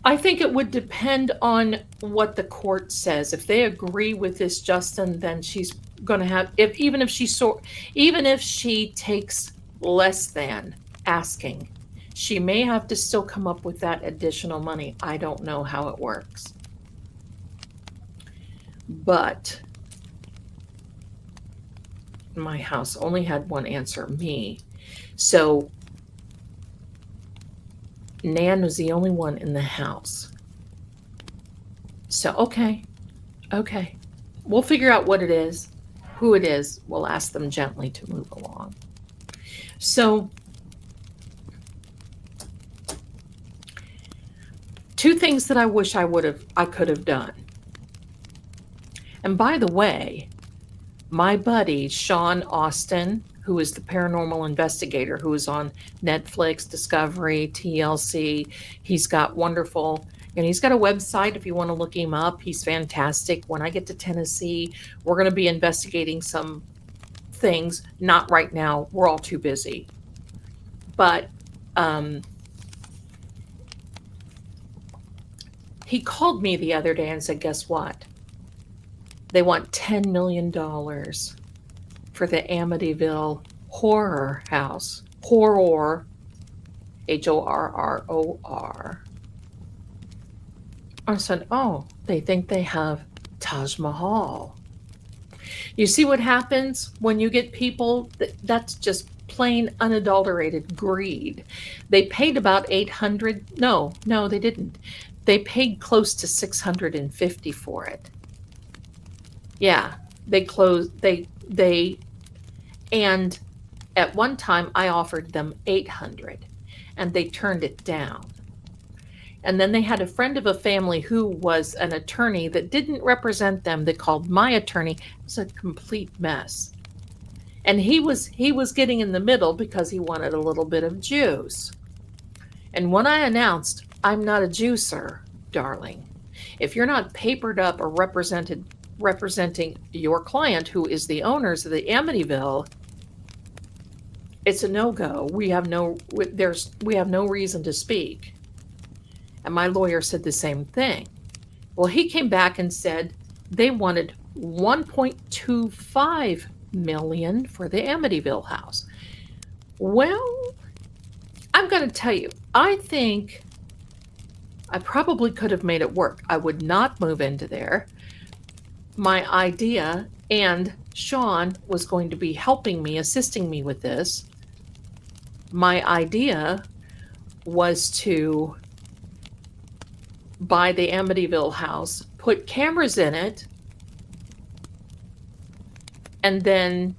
I think it would depend on what the court says. If they agree with this, Justin, then she's going to have, even if she takes less than asking, she may have to still come up with that additional money. I don't know how it works. But my house only had one answer, me. So Nan was the only one in the house. So, okay. We'll figure out what it is, who it is. We'll ask them gently to move along. So, two things that I wish I could have done. And by the way, my buddy, Sean Austin, who is the paranormal investigator, who is on Netflix, Discovery, TLC. He's got wonderful, and he's got a website if you want to look him up. He's fantastic. When I get to Tennessee, we're going to be investigating some things. Not right now. We're all too busy. But he called me the other day and said, guess what? They want $10 million for the Amityville horror house. Horror, Horror. I said, oh, they think they have Taj Mahal. You see what happens when you get people, that's just plain unadulterated greed. They paid about 800. No, they didn't. They paid close to 650 for it. Yeah, and at one time I offered them 800 and they turned it down. And then they had a friend of a family who was an attorney that didn't represent them, that called my attorney. It was a complete mess. And he was getting in the middle because he wanted a little bit of juice. And when I announced, I'm not a juicer, darling. If you're not papered up or representing your client, who is the owners of the Amityville, it's a no-go. We have no reason to speak. And my lawyer said the same thing. Well, he came back and said they wanted 1.25 million for the Amityville house. Well, I'm going to tell you, I think I probably could have made it work. I would not move into there. My idea, and Sean was going to be helping me, assisting me with this. My idea was to buy the Amityville house, put cameras in it, and then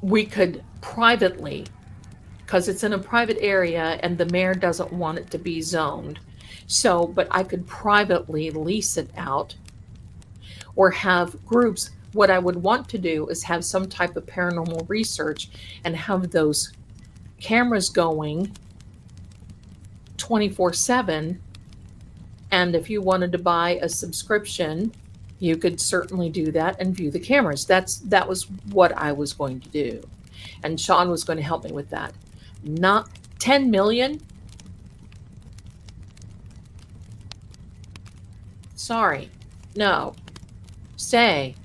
we could privately, because it's in a private area and the mayor doesn't want it to be zoned. So, but I could privately lease it out or have groups. What I would want to do is have some type of paranormal research and have those cameras going 24/7. And if you wanted to buy a subscription, you could certainly do that and view the cameras. That was what I was going to do. And Sean was going to help me with that. Not 10 million. Sorry. No. Stay.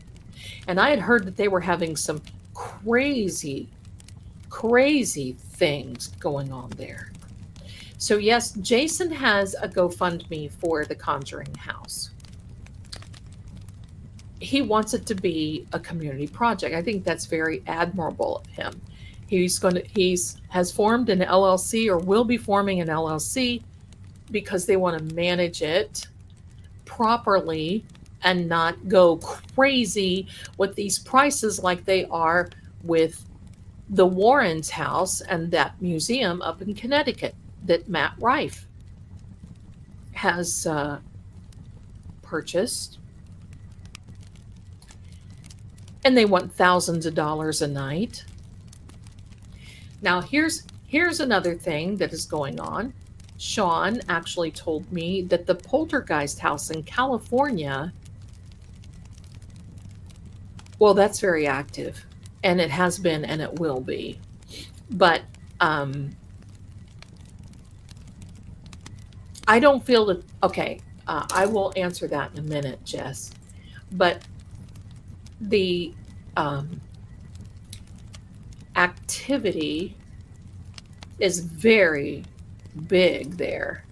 And I had heard that they were having some crazy things going on there. So yes, Jason has a GoFundMe for the Conjuring house. He wants it to be a community project. I think that's very admirable of him. He's has formed an LLC, or will be forming an LLC, because they want to manage it properly and not go crazy with these prices like they are with the Warrens' house and that museum up in Connecticut that Matt Rife has purchased. And they want thousands of dollars a night. Now, here's another thing that is going on. Sean actually told me that the Poltergeist house in California, well, that's very active, and it has been and it will be. But I don't feel that, okay, I will answer that in a minute, Jess. But the activity is very big there.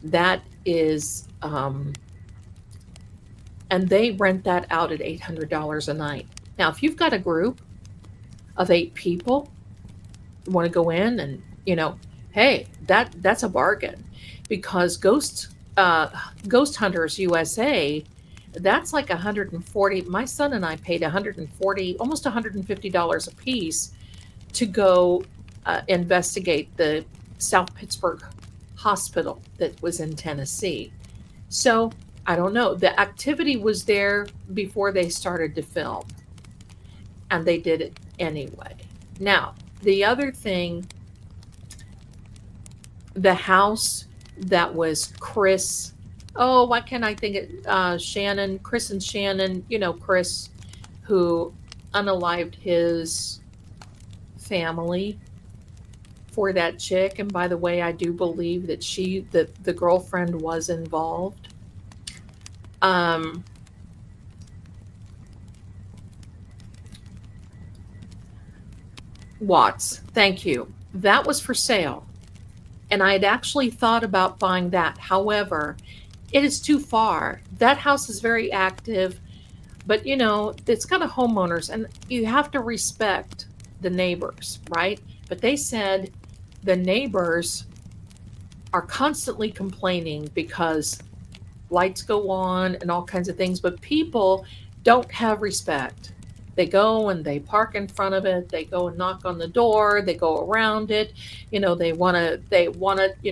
That is, and they rent that out at $800 a night. Now, if you've got a group of 8 people who want to go in and, hey, that's a bargain, because Ghost Hunters USA, that's like 140. My son and I paid 140, almost $150 a piece to go investigate the South Pittsburgh hospital that was in Tennessee. So I don't know. The activity was there before they started to film, and they did it anyway. Now, the other thing, the house that was Chris, oh, why can't I think it, Shannon, Chris and Shannon, Chris, who unalived his family for that chick. And by the way, I do believe that the girlfriend was involved. Watts, thank you. That was for sale. And I had actually thought about buying that. However, it is too far. That house is very active, but it's got a homeowners, and you have to respect the neighbors, right? But they said the neighbors are constantly complaining because lights go on and all kinds of things, but people don't have respect. They go and they park in front of it. They go and knock on the door. They go around it. They want to,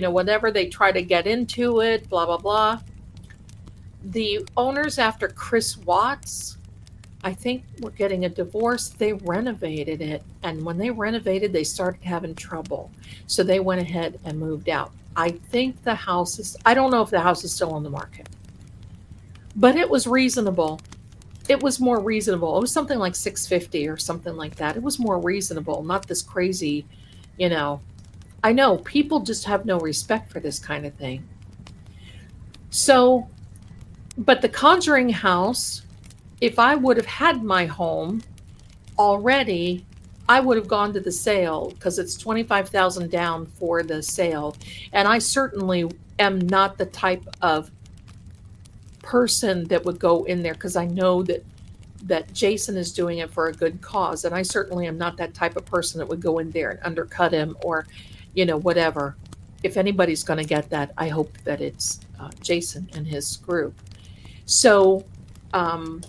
whatever, they try to get into it, blah, blah, blah. The owners, after Chris Watts, I think, were getting a divorce, they renovated it. And when they renovated, they started having trouble. So they went ahead and moved out. I think I don't know if the house is still on the market, but it was reasonable. It was more reasonable. It was something like $650 or something like that. It was more reasonable, not this crazy, I know people just have no respect for this kind of thing. So, but the Conjuring house, if I would have had my home already, I would have gone to the sale because it's 25,000 down for the sale. And I certainly am not the type of person that would go in there because I know that Jason is doing it for a good cause, and I certainly am not that type of person that would go in there and undercut him or, whatever. If anybody's going to get that, I hope that it's Jason and his group. So, um,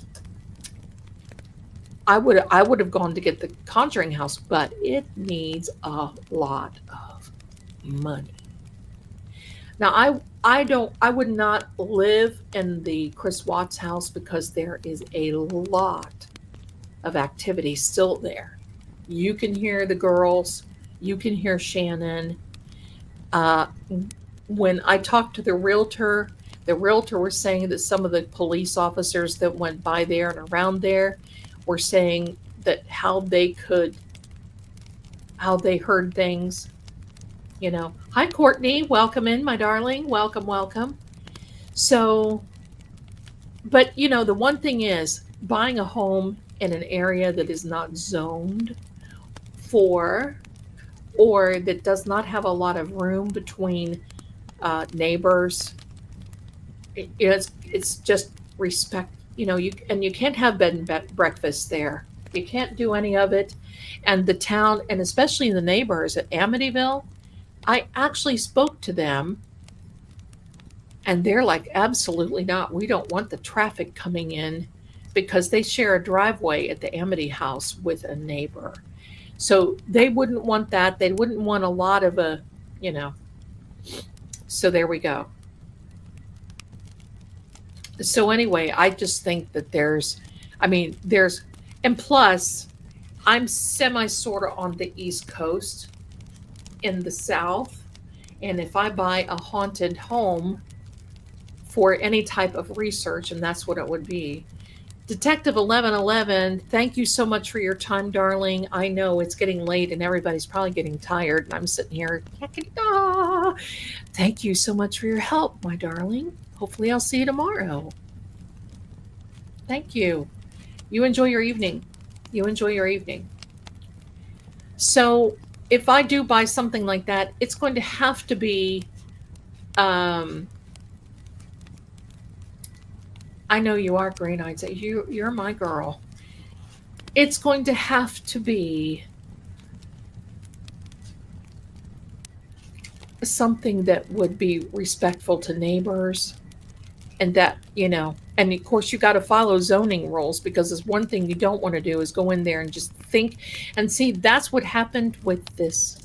I would have gone to get the Conjuring house, but it needs a lot of money. Now, I would not live in the Chris Watts house because there is a lot of activity still there. You can hear the girls, you can hear Shannon. Uh, when I talked to the realtor was saying that some of the police officers that went by there and around there were saying that how they heard things. Hi Courtney, welcome in, my darling. Welcome, welcome. So, but the one thing is buying a home in an area that is not zoned for, or that does not have a lot of room between neighbors. It's just respect. You can't have bed and breakfast there. You can't do any of it. And the town, and especially the neighbors at Amityville, I actually spoke to them, and they're like, absolutely not. We don't want the traffic coming in because they share a driveway at the Amity house with a neighbor. So they wouldn't want that. They wouldn't want a lot of you know. So there we go. So anyway, I just think that and plus, I'm semi sort of on the East Coast in the South. And if I buy a haunted home for any type of research, and that's what it would be. Detective 1111, thank you so much for your time, darling. I know it's getting late and everybody's probably getting tired, and I'm sitting here. Thank you so much for your help, my darling. Hopefully, I'll see you tomorrow. Thank you. You enjoy your evening. You enjoy your evening. So, if I do buy something like that, it's going to have to be. I know you are green eyed. You're my girl. It's going to have to be something that would be respectful to neighbors, and that, and of course you got to follow zoning rules, because there's one thing you don't want to do is go in there and just think and see. That's what happened with this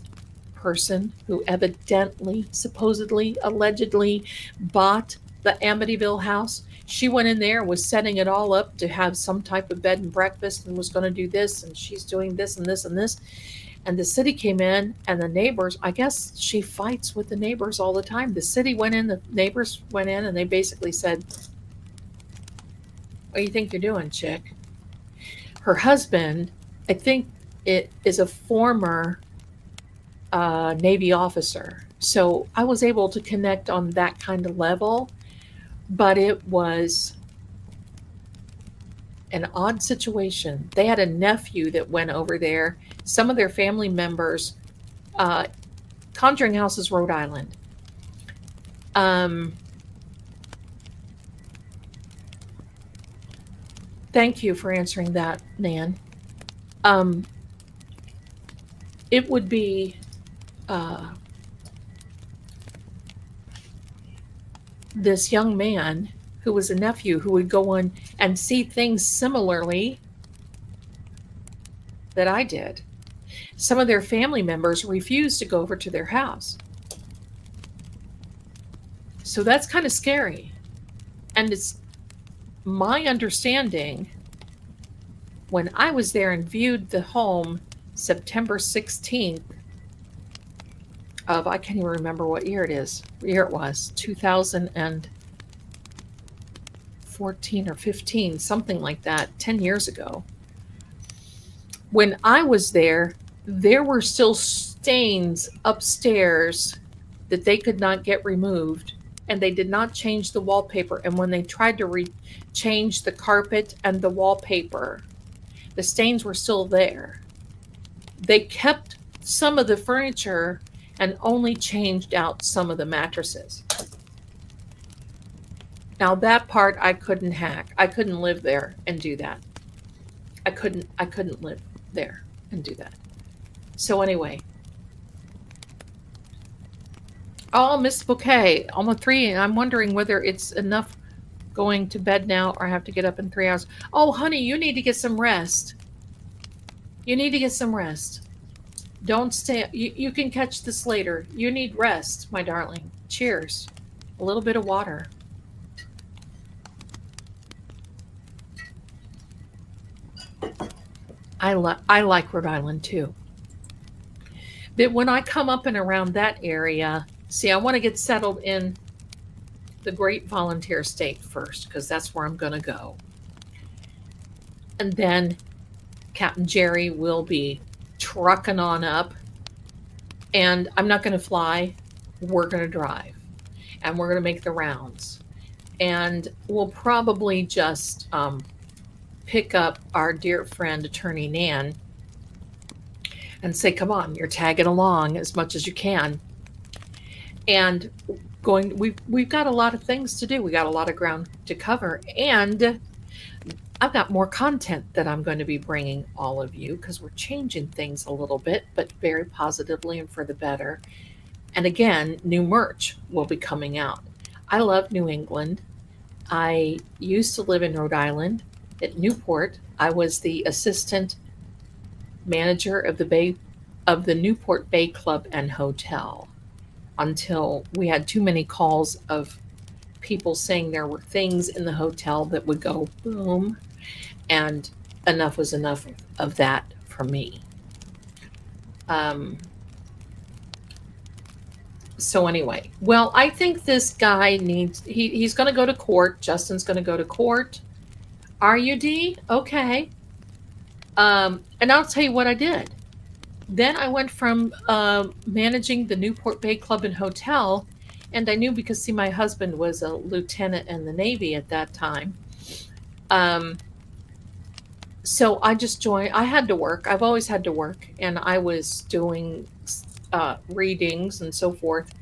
person who evidently, supposedly, allegedly bought the Amityville house. She went in there, was setting it all up to have some type of bed and breakfast, and was going to do this, and she's doing this and this and this. And the city came in, and the neighbors, I guess she fights with the neighbors all the time. The city went in, the neighbors went in, and they basically said, what do you think you're doing, chick? Her husband, I think it is a former Navy officer. So I was able to connect on that kind of level, but it was an odd situation. They had a nephew that went over there. Some of their family members, Conjuring House is Rhode Island. Thank you for answering that, Nan. It would be this young man who was a nephew who would go on and see things similarly that I did. Some of their family members refused to go over to their house. So that's kind of scary. And it's my understanding, when I was there and viewed the home September 16th of, I can't even remember what year it was, 2014 or 15, something like that, 10 years ago. When I was there were still stains upstairs that they could not get removed and they did not change the wallpaper. And when they tried to change the carpet and the wallpaper, the stains were still there. They kept some of the furniture and only changed out some of the mattresses. Now that part I couldn't hack. I couldn't live there and do that. I couldn't live there and do that. So anyway. Oh, Miss Bouquet, almost 3, and I'm wondering whether it's enough going to bed now or I have to get up in 3 hours. Oh, honey, you need to get some rest. You need to get some rest. Don't stay. You can catch this later. You need rest, my darling. Cheers. A little bit of water. I like Rhode Island too. But when I come up and around that area, see, I want to get settled in the Great Volunteer State first, because that's where I'm going to go. And then Captain Jerry will be trucking on up. And I'm not going to fly. We're going to drive. And we're going to make the rounds. And we'll probably just pick up our dear friend, Attorney Nan, and say, come on, you're tagging along as much as you can. And we've got a lot of things to do. We got a lot of ground to cover. And I've got more content that I'm going to be bringing all of you, because we're changing things a little bit, but very positively and for the better. And again, new merch will be coming out. I love New England. I used to live in Rhode Island at Newport. I was the assistant manager of the Newport Bay Club and Hotel until we had too many calls of people saying there were things in the hotel that would go boom, and enough was enough of that for me. So anyway, well, I think this guy he's going to go to court. Justin's going to go to court. Are you, Dee? Okay. And I'll tell you what I did. Then I went from managing the Newport Bay Club and Hotel, and I knew, because, see, my husband was a lieutenant in the Navy at that time. So I just joined. I had to work. I've always had to work, and I was doing readings and so forth.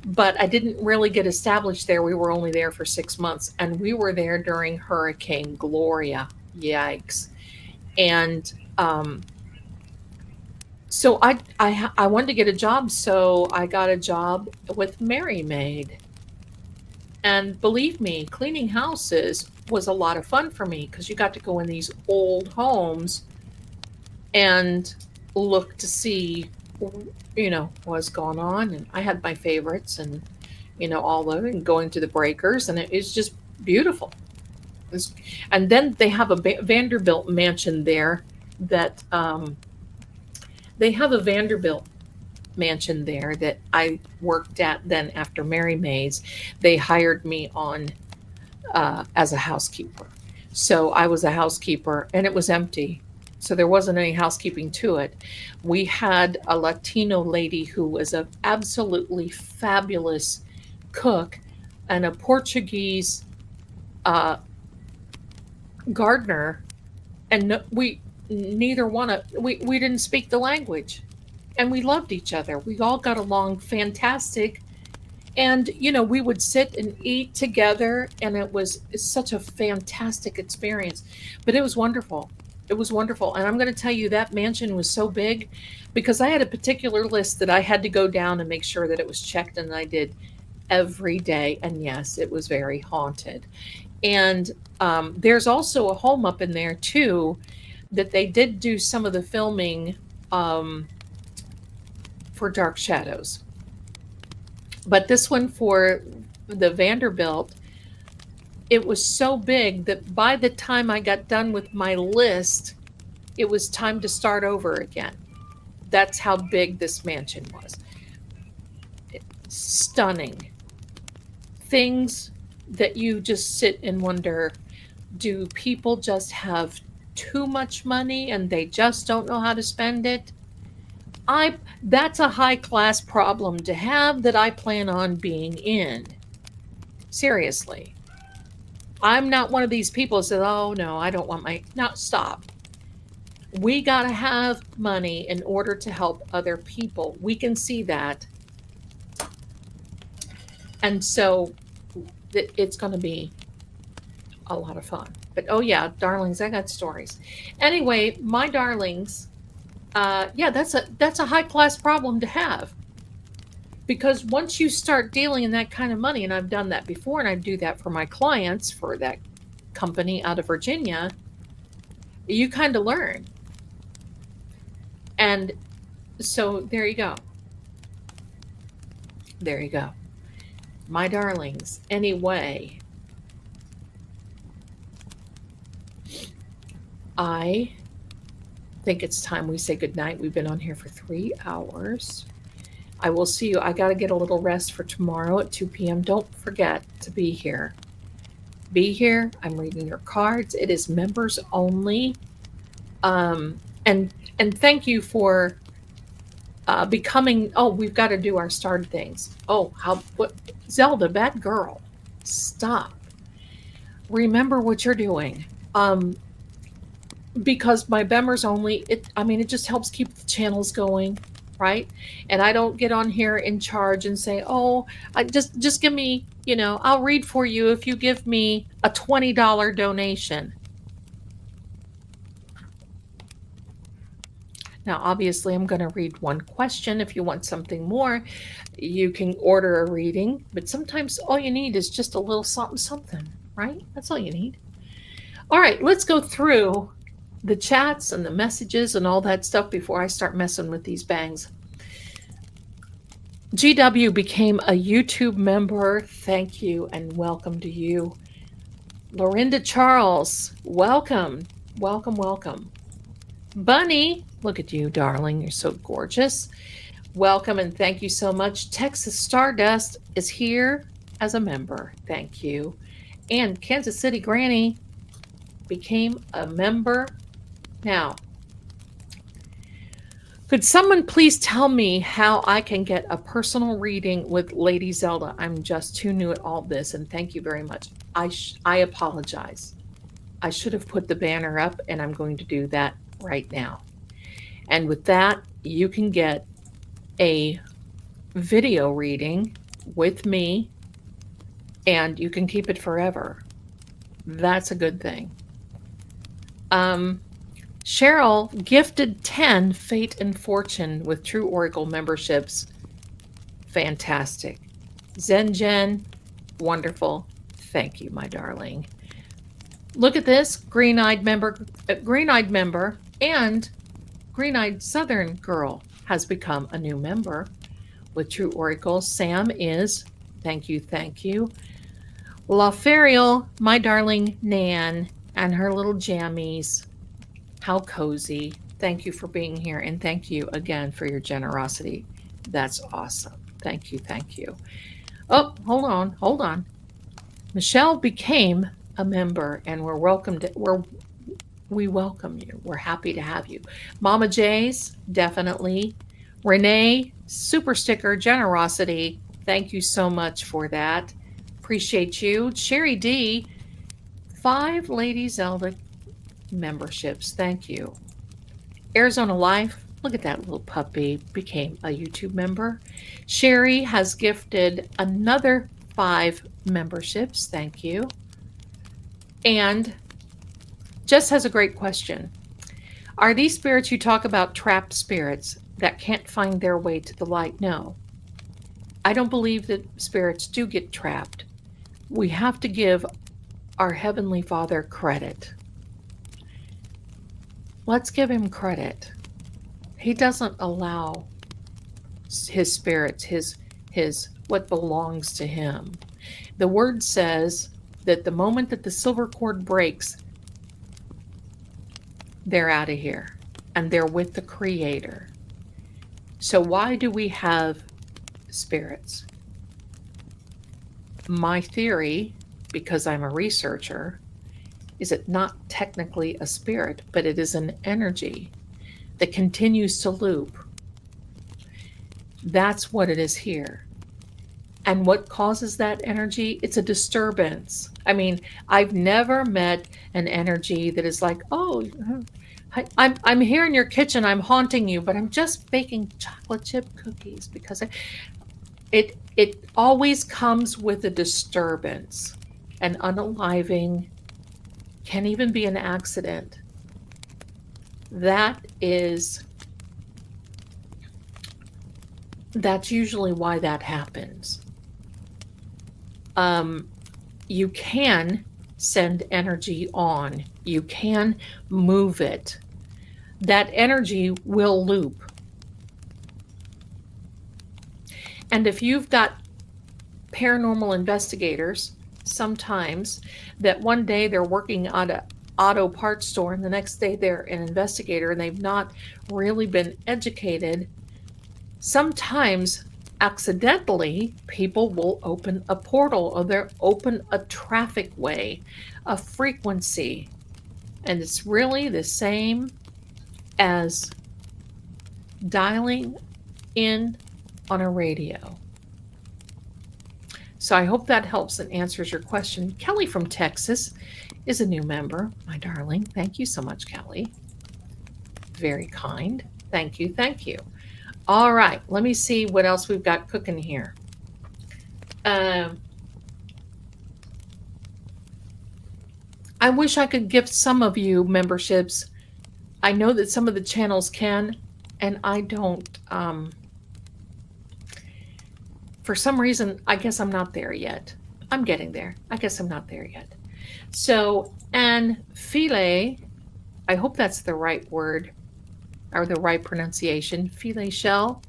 But I didn't really get established there. We were only there for 6 months, and we were there during Hurricane Gloria. Yikes. And so I wanted to get a job, so I got a job with Mary Maid. And believe me, cleaning houses was a lot of fun for me, because you got to go in these old homes and look to see, what's going on. And I had my favorites, and, all of it, and going to the breakers, and it's just beautiful. And then they have a Vanderbilt mansion there that they have a Vanderbilt mansion there that I worked at. Then after Mary Mays, they hired me on as a housekeeper. So I was a housekeeper, and it was empty. So there wasn't any housekeeping to it. We had a Latino lady who was an absolutely fabulous cook, and a Portuguese gardener, and we didn't speak the language, and we loved each other. We all got along fantastic, and we would sit and eat together, and it's such a fantastic experience. But it was wonderful. It was wonderful. And I'm going to tell you, that mansion was so big, because I had a particular list that I had to go down and make sure that it was checked, and I did every day. And yes, it was very haunted. And there's also a home up in there too that they did do some of the filming for Dark Shadows. But this one for the Vanderbilt, it was so big that by the time I got done with my list, it was time to start over again. That's how big this mansion was. Stunning. Things that you just sit and wonder, do people just have too much money and they just don't know how to spend it? That's a high class problem to have that I plan on being in. Seriously. I'm not one of these people that says, oh no, I don't want my, no, stop. We got to have money in order to help other people. We can see that. And so it's going to be a lot of fun. But oh yeah, darlings, I got stories. Anyway, my darlings, yeah, that's a high class problem to have. Because once you start dealing in that kind of money, and I've done that before, and I do that for my clients for that company out of Virginia, you kind of learn. And so there you go. There you go. My darlings. Anyway, I think it's time we say goodnight. We've been on here for 3 hours. I will see you. I got to get a little rest for tomorrow at 2 p.m. Don't forget to be here. Be here. I'm reading your cards. It is members only. And thank you for becoming. Oh, we've got to do our started things. Oh, what Zelda, bad girl. Stop. Remember what you're doing. Because my members only, it just helps keep the channels going, right? And I don't get on here in charge and say, oh, just give me, I'll read for you if you give me a $20 donation. Now, obviously, I'm going to read one question. If you want something more, you can order a reading. But sometimes all you need is just a little something, right? That's all you need. All right, let's go through the chats and the messages and all that stuff before I start messing with these bangs. GW became a YouTube member. Thank you and welcome to you. Lorinda Charles, welcome. Welcome, welcome. Bunny, look at you, darling. You're so gorgeous. Welcome and thank you so much. Texas Stardust is here as a member. Thank you. And Kansas City Granny became a member. Now, could someone please tell me how I can get a personal reading with Lady Zelda? I'm just too new at all this, and thank you very much. I apologize. I should have put the banner up, and I'm going to do that right now. And with that, you can get a video reading with me, and you can keep it forever. That's a good thing. Cheryl gifted 10 Fate and Fortune with True Oracle memberships. Fantastic. Zen Jen, wonderful. Thank you, my darling. Look at this, green-eyed member, and green-eyed Southern girl has become a new member with True Oracle. Sam is, thank you. La Ferial, my darling Nan, and her little jammies. How cozy. Thank you for being here, and thank you again for your generosity. That's awesome. Thank you. Oh, hold on. Michelle became a member, and we welcome you. We're happy to have you. Mama J's, definitely. Renee, super sticker, generosity. Thank you so much for that. Appreciate you. Sherry D, 5 Lady Zelda memberships. Thank you. Arizona Life, look at that little puppy, became a YouTube member. Sherry has gifted another 5 memberships. Thank you. And Jess has a great question. Are these spirits you talk about trapped spirits that can't find their way to the light? No. I don't believe that spirits do get trapped. We have to give our Heavenly Father credit. Let's give him credit. He doesn't allow his spirits, his what belongs to him. The word says that the moment that the silver cord breaks, they're out of here and they're with the Creator. So why do we have spirits? My theory, because I'm a researcher, is it not technically a spirit, but it is an energy that continues to loop. That's what it is here. And what causes that energy? It's a disturbance. I mean, I've never met an energy that is like, oh, I'm here in your kitchen, I'm haunting you, but I'm just baking chocolate chip cookies because it always comes with a disturbance. An unaliving can even be an accident. That's usually why that happens. You can send energy on. You can move it. That energy will loop. And if you've got paranormal investigators, sometimes that one day they're working on an auto parts store and the next day they're an investigator and they've not really been educated, sometimes accidentally people will open a portal or they'll open a traffic way, a frequency, and it's really the same as dialing in on a radio. So I hope that helps and answers your question. Kelly from Texas is a new member, my darling. Thank you so much, Kelly. Very kind. Thank you. Thank you. All right, let me see what else we've got cooking here. I wish I could gift some of you memberships. I know that some of the channels can, and I don't. For some reason, I guess I'm not there yet. I'm getting there. I guess I'm not there yet. So, and filet, I hope that's the right word or the right pronunciation. Filet shell.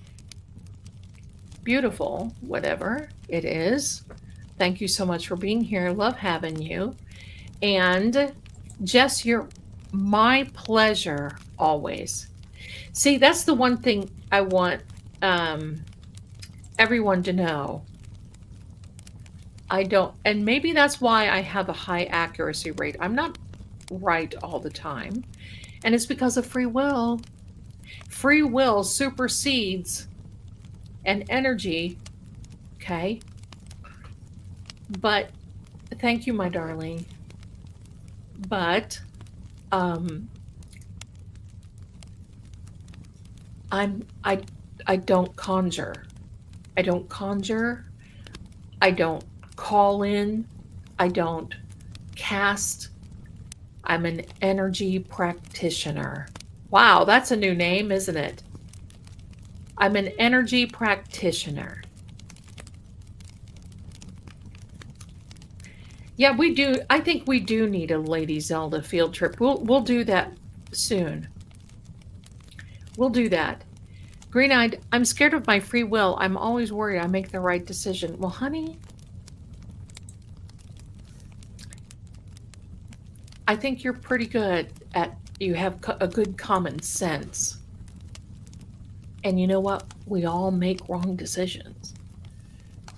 Beautiful, whatever it is. Thank you so much for being here. Love having you. And Jess, you're my pleasure always. See, that's the one thing I want everyone to know. I don't, and maybe that's why I have a high accuracy rate. I'm not right all the time. And it's because of free will. Free will supersedes an energy. Okay. But thank you, my darling. But I don't conjure. I don't conjure. I don't call in. I don't cast. I'm an energy practitioner. Wow, that's a new name, isn't it? I'm an energy practitioner. Yeah, we do. I think we do need a Lady Zelda field trip. We'll do that soon. We'll do that. Green-eyed, I'm scared of my free will. I'm always worried I make the right decision. Well, honey, I think you're pretty good at, you have a good common sense. And you know what? We all make wrong decisions.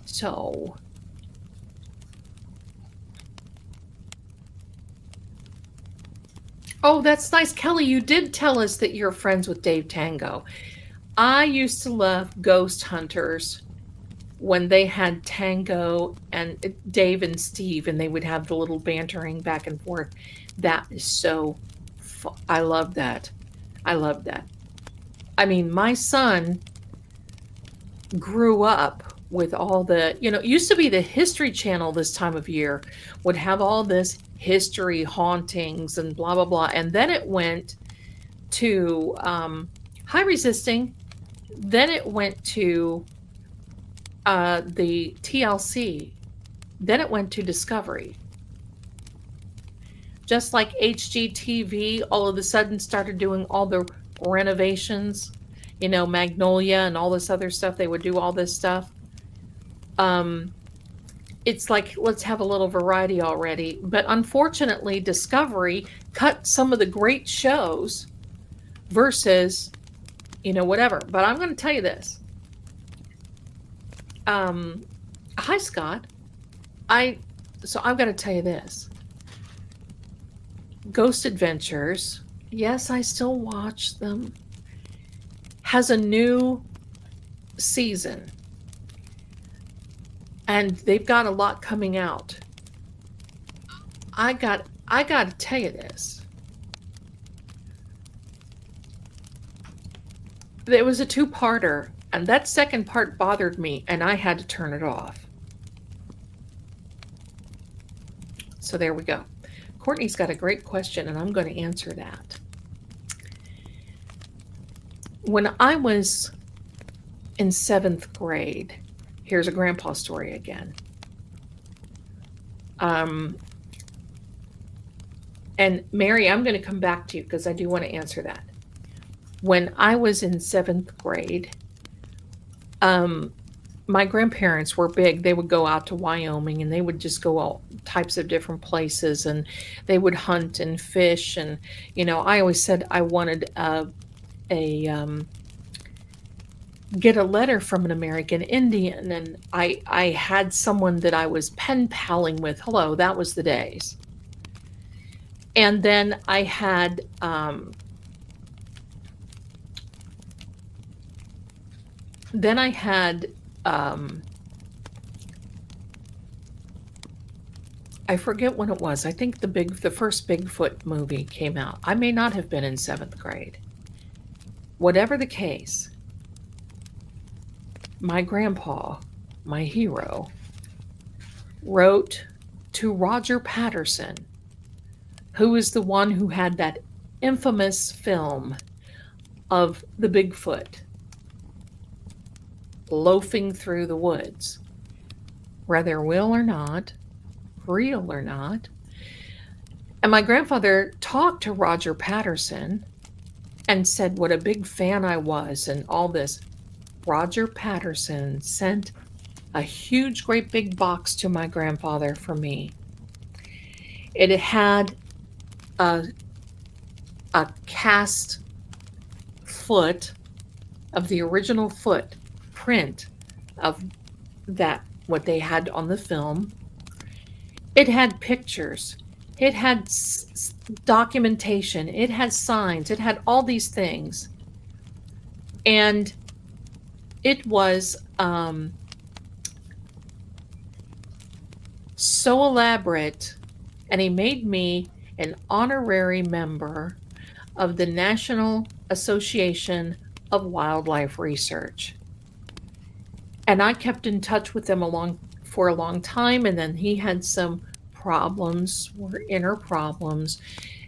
So, oh, that's nice. Kelly, you did tell us that you're friends with Dave Tango. I used to love Ghost Hunters when they had Tango and Dave and Steve, and they would have the little bantering back and forth. That is so fun. I love that. I love that. I mean, my son grew up with all the, it used to be the History Channel this time of year would have all this history hauntings and blah, blah, blah. And then it went to High Resisting. Then it went to the TLC. Then it went to Discovery. Just like HGTV all of a sudden started doing all the renovations, Magnolia and all this other stuff. They would do all this stuff. It's like, let's have a little variety already. But unfortunately, Discovery cut some of the great shows versus, whatever. But I'm going to tell you this. Hi, Scott. I've got to tell you this. Ghost Adventures, yes, I still watch them, has a new season. and they've got a lot coming out. I got to tell you this. It was a two-parter, and that second part bothered me, and I had to turn it off. So there we go. Courtney's got a great question, and I'm going to answer that. When I was in 7th grade, here's a grandpa story again. And Mary, I'm going to come back to you because I do want to answer that. When I was in 7th grade, my grandparents were big. They would go out to Wyoming and they would just go all types of different places, and they would hunt and fish. And, I always said I wanted get a letter from an American Indian, and I had someone that I was pen paling with. Hello, that was the days. And then I had I forget when it was. I think the first Bigfoot movie came out. I may not have been in 7th grade. Whatever the case, my grandpa, my hero, wrote to Roger Patterson, who is the one who had that infamous film of the Bigfoot loafing through the woods, whether real or not. And my grandfather talked to Roger Patterson and said what a big fan I was and all this. Roger Patterson sent a huge, great big box to my grandfather for me. It had a cast foot of the original footprint of that, what they had on the film. It had pictures. It had documentation. It had signs. It had all these things. And it was so elaborate, and he made me an honorary member of the National Association of Wildlife Research. And I kept in touch with them for a long time, and then he had some problems, or inner problems,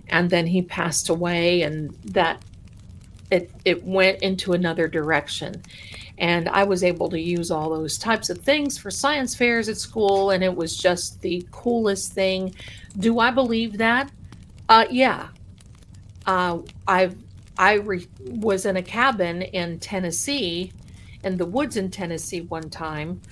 and then he passed away, and that it went into another direction. And I was able to use all those types of things for science fairs at school, and it was just the coolest thing. Do I believe that? Yeah. Was in a cabin in Tennessee, in the woods in Tennessee one time.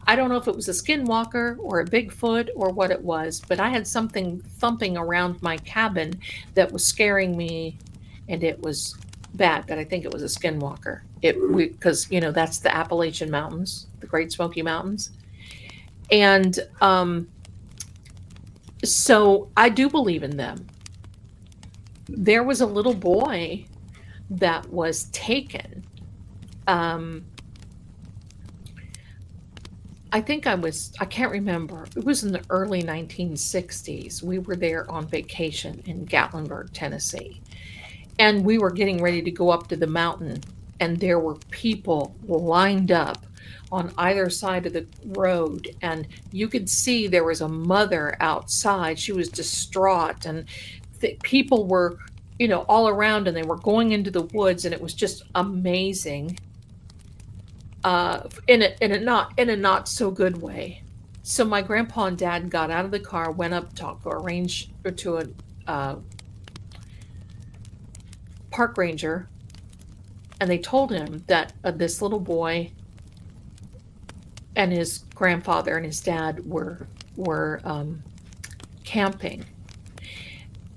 I don't know if it was a skinwalker or a Bigfoot or what it was, but I had something thumping around my cabin that was scaring me, and it was bad, but I think it was a skinwalker. Because, that's the Appalachian Mountains, the Great Smoky Mountains. And so I do believe in them. There was a little boy that was taken. I can't remember. It was in the early 1960s. We were there on vacation in Gatlinburg, Tennessee. And we were getting ready to go up to the mountain, and there were people lined up on either side of the road. And you could see there was a mother outside. She was distraught, and people were, all around, and they were going into the woods, and it was just amazing. In a not so good way. So my grandpa and dad got out of the car, went up to arrange to a park ranger, and they told him that this little boy and his grandfather and his dad were camping.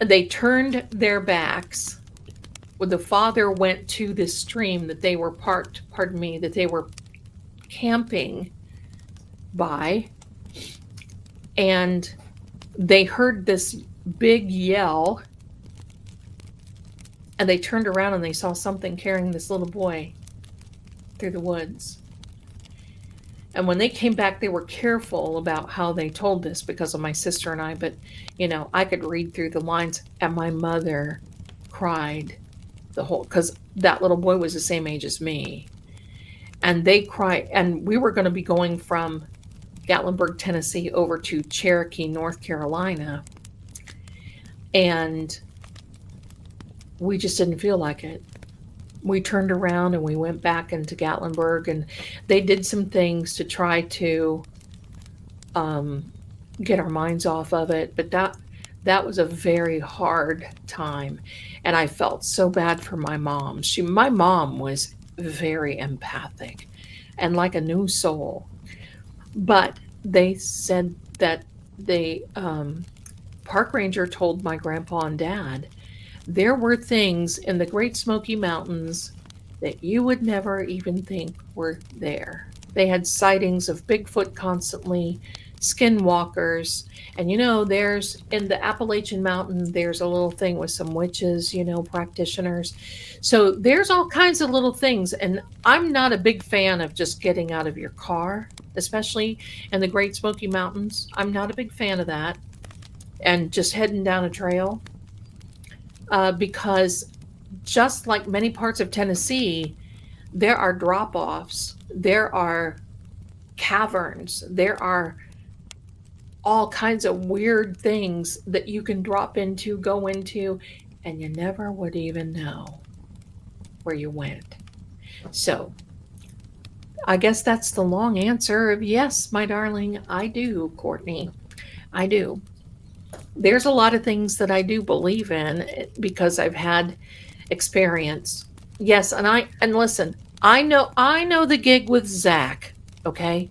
And they turned their backs. When the father went to this stream that they were that they were camping by, and they heard this big yell, and they turned around and they saw something carrying this little boy through the woods. And when they came back, they were careful about how they told this because of my sister and I. But, I could read through the lines, and my mother cried the whole, because that little boy was the same age as me. And they cried. And we were going to be going from Gatlinburg, Tennessee over to Cherokee, North Carolina. And we just didn't feel like it. We turned around and we went back into Gatlinburg, and they did some things to try to get our minds off of it. But that was a very hard time, and I felt so bad for my mom. My mom was very empathic and like a new soul. But they said that they park ranger told my grandpa and dad there were things in the Great Smoky Mountains that you would never even think were there. They had sightings of Bigfoot constantly, skinwalkers, and there's in the Appalachian Mountain, there's a little thing with some witches, practitioners. So there's all kinds of little things, and I'm not a big fan of just getting out of your car, especially in the Great Smoky Mountains. I'm not a big fan of that, and just heading down a trail. Because just like many parts of Tennessee, there are drop-offs, there are caverns, there are all kinds of weird things that you can drop into, go into, and you never would even know where you went. So I guess that's the long answer of yes, my darling, I do, Courtney. I do. There's a lot of things that I do believe in because I've had experience. Yes, and listen, I know the gig with Zach, okay?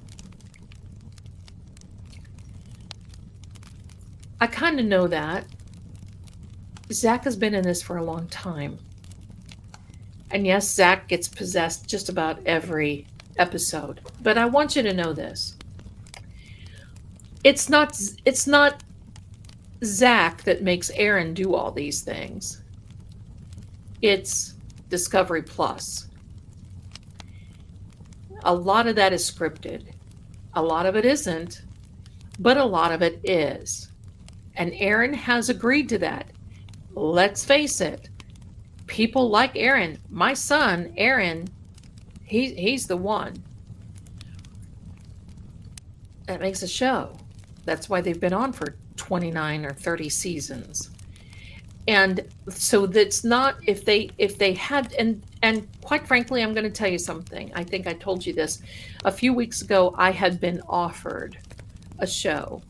I kind of know that. Zach has been in this for a long time. And yes, Zach gets possessed just about every episode. But I want you to know this. It's not Zach that makes Aaron do all these things. It's Discovery Plus. A lot of that is scripted. A lot of it isn't, but a lot of it is. And Aaron has agreed to that. Let's face it. People like Aaron. My son, Aaron, he's the one that makes a show. That's why they've been on for 29 or 30 seasons. And so that's not, if they had, and quite frankly, I'm going to tell you something. I think I told you this a few weeks ago. I had been offered a show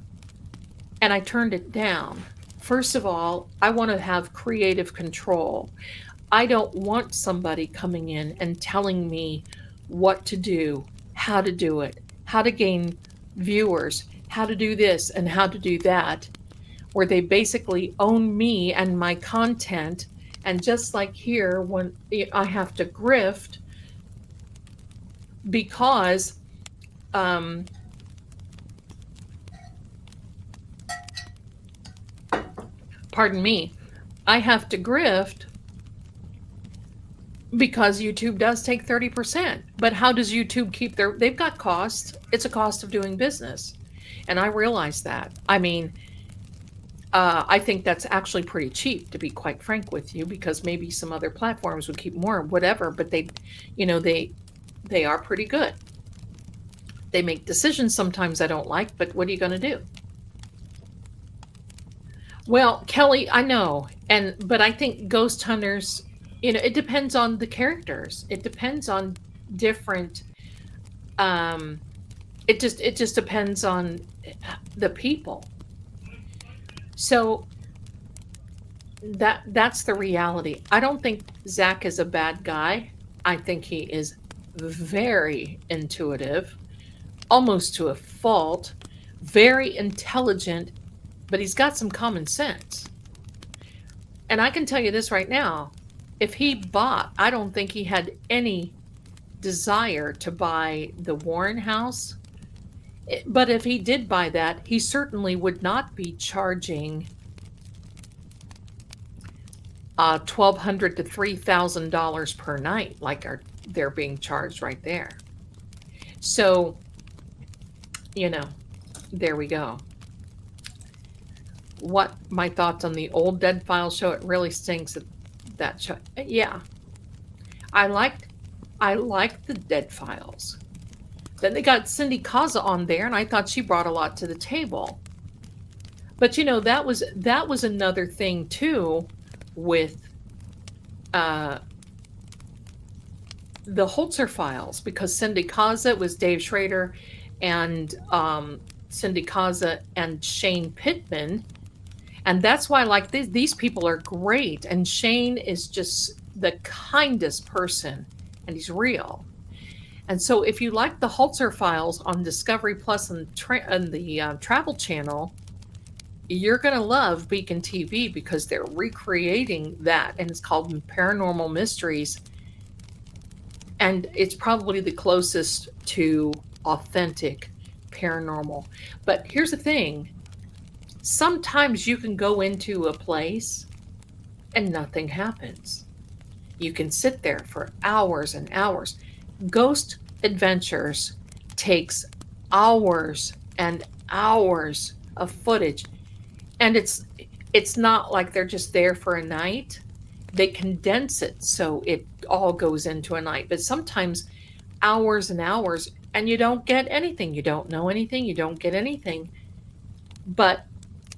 and I turned it down. First of all, I want to have creative control. I don't want somebody coming in and telling me what to do, how to do it, how to gain viewers, how to do this and how to do that, where they basically own me and my content. And just like here, when I have to grift because pardon me, I have to grift because YouTube does take 30%. But how does YouTube keep they've got costs. It's a cost of doing business. And I realize that. I mean, I think that's actually pretty cheap, to be quite frank with you, because maybe some other platforms would keep more, whatever, but they are pretty good. They make decisions sometimes I don't like, but what are you going to do? Well, Kelly, I know, but I think Ghost Hunters, it depends on the characters. It depends on different. It just depends on the people. So that's the reality. I don't think Zach is a bad guy. I think he is very intuitive, almost to a fault, very intelligent, but he's got some common sense. And I can tell you this right now, if he bought, I don't think he had any desire to buy the Warren house. But if he did buy that, he certainly would not be charging $1,200 to $3,000 per night like they're being charged right there. So you know, there we go. What my thoughts on the old Dead Files show? It really stinks that show. Yeah, I liked the Dead Files. Then they got Cindy Kaza on there, and I thought she brought a lot to the table. But that was another thing too, with the Holzer Files, because Cindy Kaza was Dave Schrader, and Cindy Kaza and Shane Pittman, and that's why, like, these people are great, and Shane is just the kindest person, and he's real. And so if you like the Holzer Files on Discovery Plus and the Travel Channel, you're going to love Beacon TV, because they're recreating that, and it's called Paranormal Mysteries. And it's probably the closest to authentic paranormal. But here's the thing. Sometimes you can go into a place and nothing happens. You can sit there for hours and hours. Ghost Adventures takes hours and hours of footage. And it's not like they're just there for a night. They condense it so it all goes into a night. But sometimes hours and hours, and you don't get anything. You don't know anything. You don't get anything. But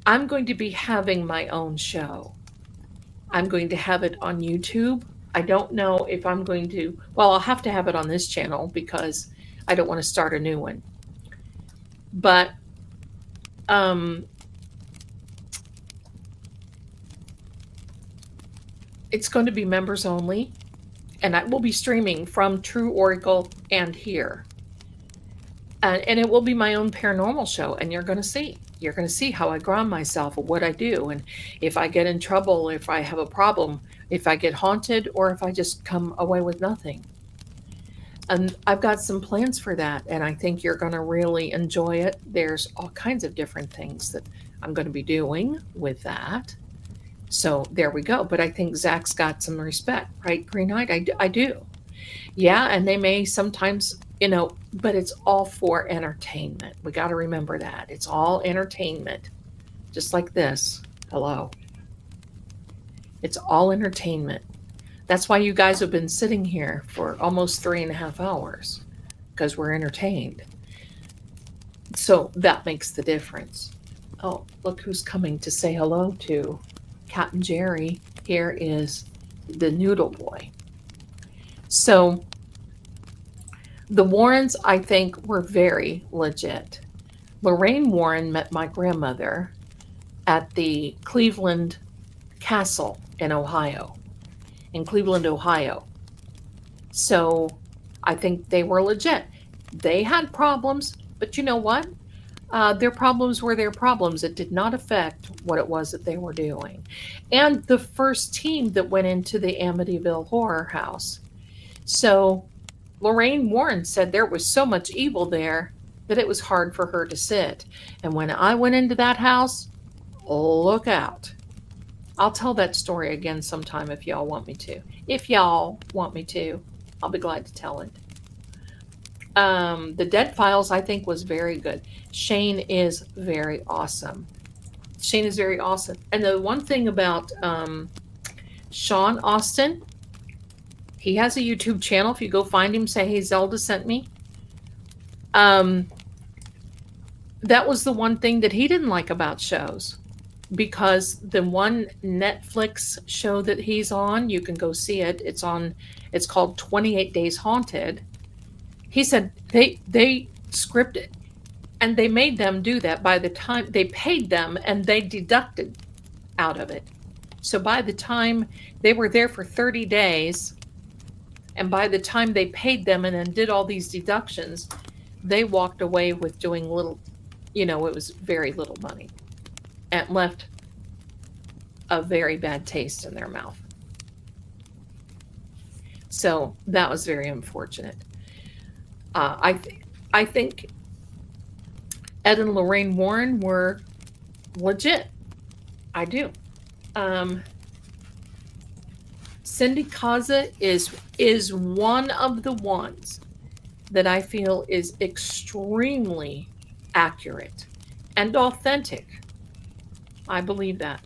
I'm going to be having my own show. I'm going to have it on YouTube. I don't know if I'm going to, well, I'll have to have it on this channel because I don't want to start a new one. But it's going to be members only, and I will be streaming from True Oracle and here. And it will be my own paranormal show, and you're going to see. You're going to see how I ground myself, what I do, and if I get in trouble, if I have a problem, if I get haunted, or if I just come away with nothing. And I've got some plans for that, and I think you're going to really enjoy it. There's all kinds of different things that I'm going to be doing with that. So there we go. But I think Zach's got some respect, right, Green Knight? I do. Yeah, and they may sometimes, but it's all for entertainment. We got to remember that. It's all entertainment. Just like this. Hello. It's all entertainment. That's why you guys have been sitting here for almost 3.5 hours, because we're entertained. So that makes the difference. Oh, look who's coming to say hello to Captain Jerry. Here is the Noodle Boy. So the Warrens, I think, were very legit. Lorraine Warren met my grandmother at the Cleveland Castle in Cleveland, Ohio. So I think they were legit. They had problems, but you know what? Their problems were their problems. It did not affect what it was that they were doing. And the first team that went into the Amityville Horror House. So Lorraine Warren said there was so much evil there that it was hard for her to sit. And when I went into that house, look out. I'll tell that story again sometime if y'all want me to. If y'all want me to, I'll be glad to tell it. The Dead Files, I think, was very good. Shane is very awesome. Shane is very awesome. And the one thing about Sean Austin, he has a YouTube channel. If you go find him, say, hey, Zelda sent me. That was the one thing that he didn't like about shows. Because the one Netflix show that he's on, you can go see it. It's called 28 Days Haunted. He said they scripted and they made them do that. By the time they paid them, and they deducted out of it. So by the time they were there for 30 days, and by the time they paid them and then did all these deductions, they walked away with doing little, it was very little money, and left a very bad taste in their mouth. So that was very unfortunate. I think Ed and Lorraine Warren were legit. I do. Cindy Kaza is one of the ones that I feel is extremely accurate and authentic. I believe that.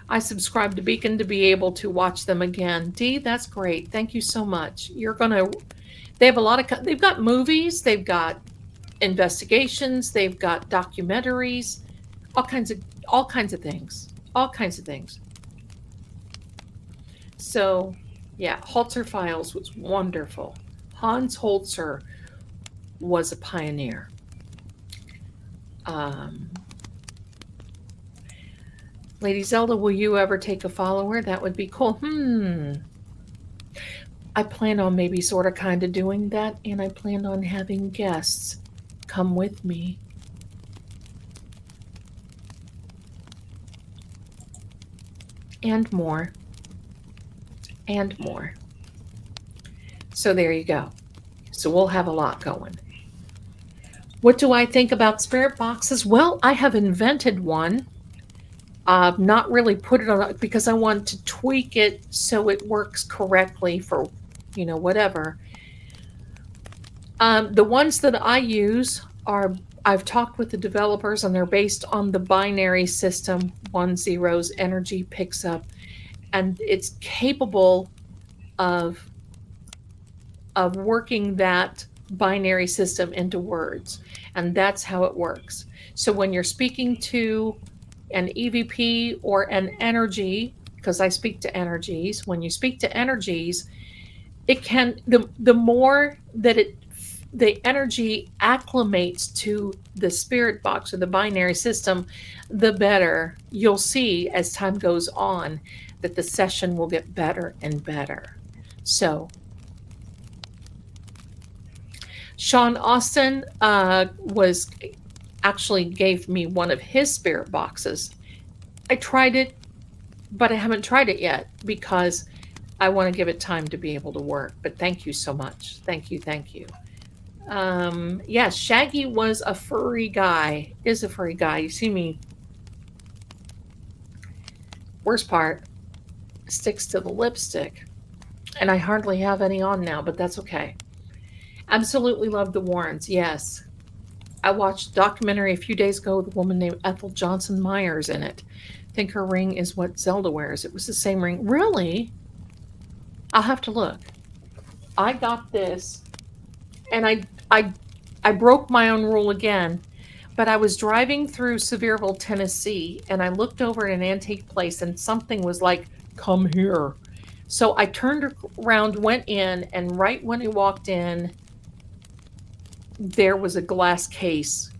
I subscribe to Beacon to be able to watch them again. Dee, that's great. Thank you so much. They have a lot of, they've got movies, they've got investigations, they've got documentaries, all kinds of things. All kinds of things. So, yeah, Holzer Files was wonderful. Hans Holzer was a pioneer. Lady Zelda, will you ever take a follower? That would be cool. I plan on maybe sort of kind of doing that, and I plan on having guests come with me. And more. And more. So there you go. So we'll have a lot going. What do I think about spirit boxes? Well, I have invented one. Not really put it on because I want to tweak it so it works correctly for, whatever. The ones that I use I've talked with the developers, and they're based on the binary system. 1-0's energy picks up, and it's capable of working that binary system into words, and that's how it works. So when you're speaking to an EVP or an energy, because I speak to energies, when you speak to energies, it can, the more that the energy acclimates to the spirit box or the binary system, the better you'll see as time goes on that the session will get better and better. So Sean Austin actually gave me one of his spirit boxes. I tried it, but I haven't tried it yet because I want to give it time to be able to work. But thank you so much. Thank you. Yes, Shaggy was a furry guy, is a furry guy. You see me. Worst part, sticks to the lipstick. And I hardly have any on now, but that's okay. Absolutely love the Warrens, yes. I watched a documentary a few days ago with a woman named Ethel Johnson Myers in it. I think her ring is what Zelda wears. It was the same ring. Really? I'll have to look. I got this, and I broke my own rule again, but I was driving through Sevierville, Tennessee, and I looked over at an antique place, and something was like, come here. So I turned around, went in, and right when I walked in, there was a glass case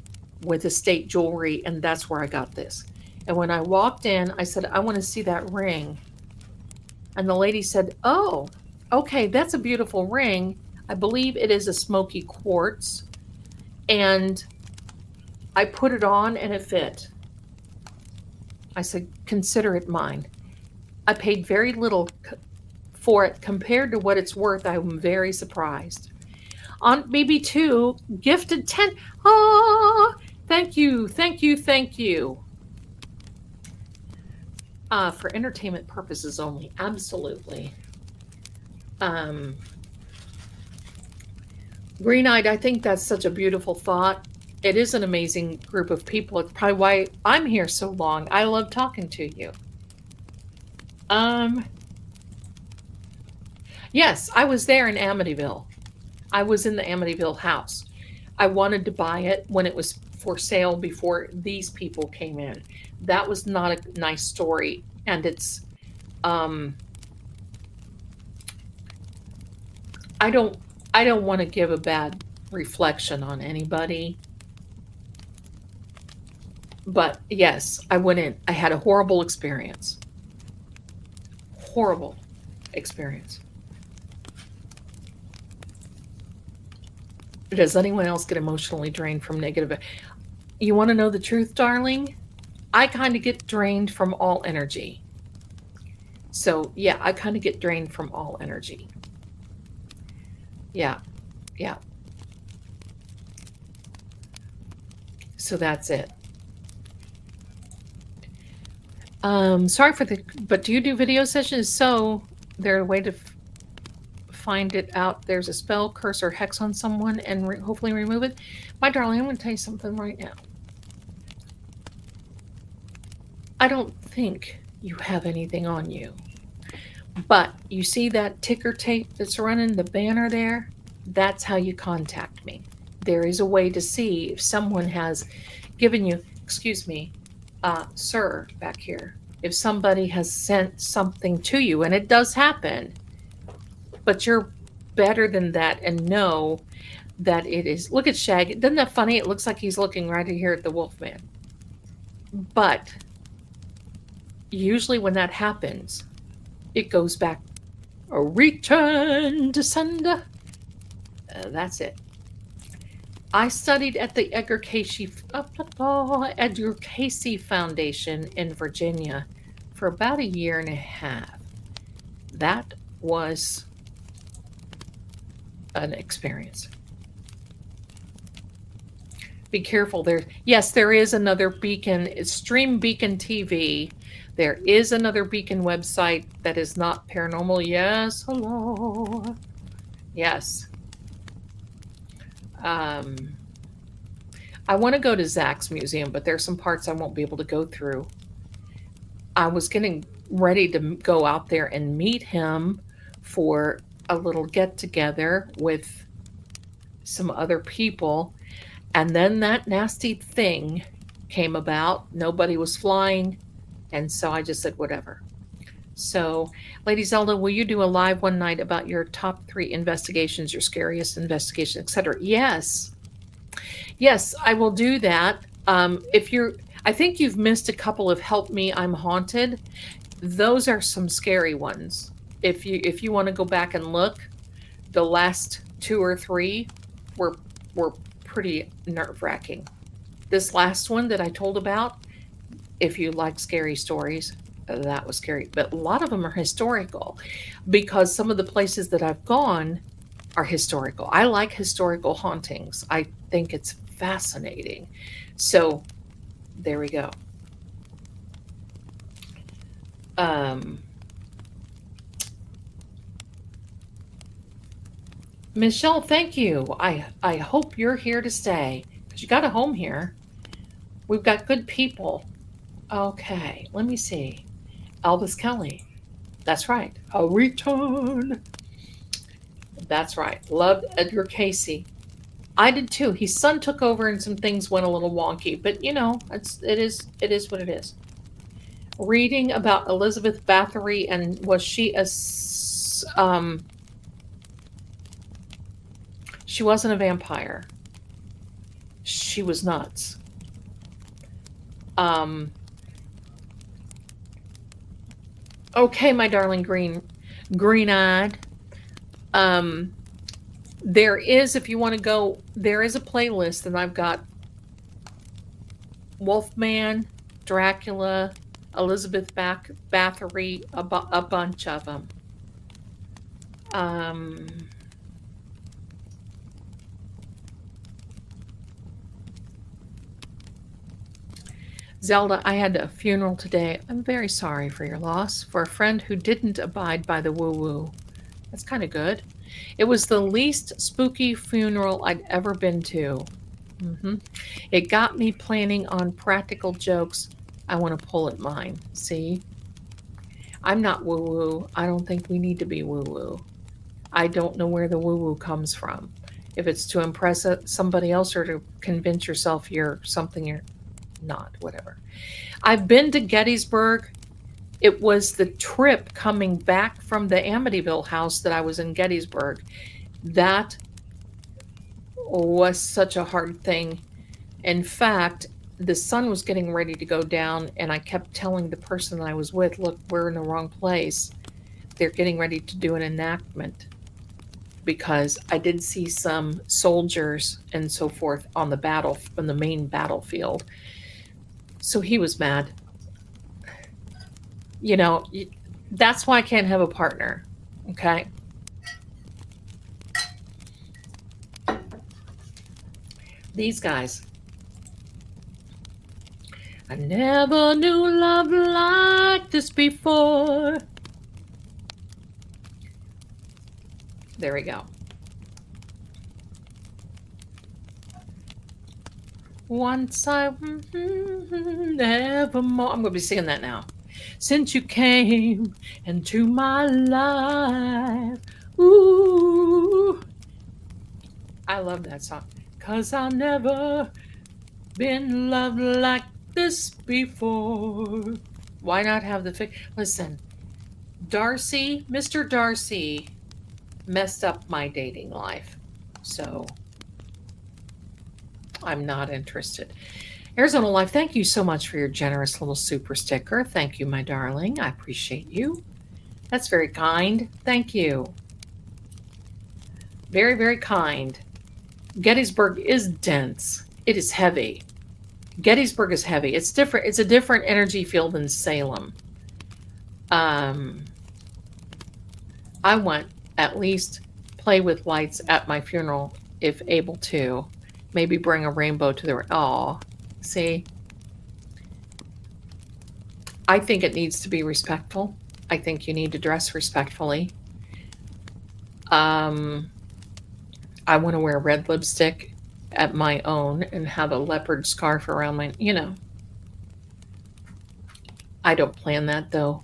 with estate jewelry, and that's where I got this. And when I walked in, I said, I want to see that ring. And the lady said, oh, okay, that's a beautiful ring. I believe it is a smoky quartz. And I put it on and it fit. I said, consider it mine. I paid very little for it compared to what it's worth. I'm very surprised. On BB2, gifted 10. Ah, thank you. For entertainment purposes only, absolutely. Green-eyed, I think that's such a beautiful thought. It is an amazing group of people. It's probably why I'm here so long. I love talking to you. Yes, I was there in Amityville. I was in the Amityville house. I wanted to buy it when it was for sale before these people came in. That was not a nice story, and it's I don't want to give a bad reflection on anybody. But yes, I went in. I had a horrible experience. Horrible experience. Does anyone else get emotionally drained from negative? You want to know the truth, darling? I kind of get drained from all energy. So yeah, I kind of get drained from all energy. Yeah. So that's it. Sorry but do you do video sessions? So they're a way to find it out, there's a spell, curse, or hex on someone and hopefully remove it. My darling, I'm going to tell you something right now. I don't think you have anything on you. But you see that ticker tape that's running, the banner there? That's how you contact me. There is a way to see if someone has given you, excuse me, sir, back here, if somebody has sent something to you, and it does happen, but you're better than that and know that it is. Look at Shag. Isn't that funny? It looks like he's looking right here at the Wolfman. But usually when that happens, it goes back, a return to sender. That's it. I studied at the Edgar Cayce Foundation in Virginia for about 1.5 years. That was an experience. Be careful there. Yes, there is another Beacon. It's Stream Beacon TV. There is another Beacon website that is not paranormal. Yes, hello. Yes. I want to go to Zach's museum, but there's some parts I won't be able to go through. I was getting ready to go out there and meet him for a little get-together with some other people, and then that nasty thing came about. Nobody was flying, and so I just said, whatever. So, Lady Zelda, will you do a live one night about your top 3 investigations, your scariest investigation, etc.? Yes. Yes, I will do that. I think you've missed a couple of Help Me, I'm Haunted. Those are some scary ones. If you want to go back and look, the last 2 or 3 were pretty nerve-wracking. This last one that I told about, if you like scary stories, that was scary. But a lot of them are historical because some of the places that I've gone are historical. I like historical hauntings. I think it's fascinating. So there we go. Michelle, thank you. I hope you're here to stay because you got a home here. We've got good people. Okay, let me see. Elvis Kelly. That's right. A return. That's right. Loved Edgar Cayce. I did too. His son took over and some things went a little wonky, but you know, it is what it is. Reading about Elizabeth Bathory, and was she she wasn't a vampire. She was nuts. Okay, my darling green-eyed. There is, if you want to go, there is a playlist, and I've got Wolfman, Dracula, Elizabeth Bathory, a bunch of them. Zelda, I had a funeral today. I'm very sorry for your loss. For a friend who didn't abide by the woo-woo. That's kind of good. It was the least spooky funeral I'd ever been to. It got me planning on practical jokes I want to pull at mine. See? I'm not woo-woo. I don't think we need to be woo-woo. I don't know where the woo-woo comes from. If it's to impress somebody else or to convince yourself you're something you're not, whatever. I've been to Gettysburg. It was the trip coming back from the Amityville house that I was in Gettysburg. That was such a hard thing. In fact, the sun was getting ready to go down, and I kept telling the person I was with, look, we're in the wrong place. They're getting ready to do an enactment, because I did see some soldiers and so forth on the main battlefield. So he was mad. You know, that's why I can't have a partner. Okay. These guys. I never knew love like this before. There we go. Once I nevermore. I'm going to be singing that now. Since you came into my life. Ooh. I love that song. 'Cause I've never been loved like this before. Why not have the listen, Darcy, Mr. Darcy messed up my dating life. So I'm not interested. Arizona Life, thank you so much for your generous little super sticker. Thank you, my darling. I appreciate you. That's very kind. Thank you. Very, very kind. Gettysburg is dense. It is heavy. Gettysburg is heavy. It's different. It's a different energy field than Salem. I want at least play with lights at my funeral if able to. Maybe bring a rainbow to the... Aw, see? I think it needs to be respectful. I think you need to dress respectfully. I want to wear red lipstick at my own and have a leopard scarf around my, I don't plan that though.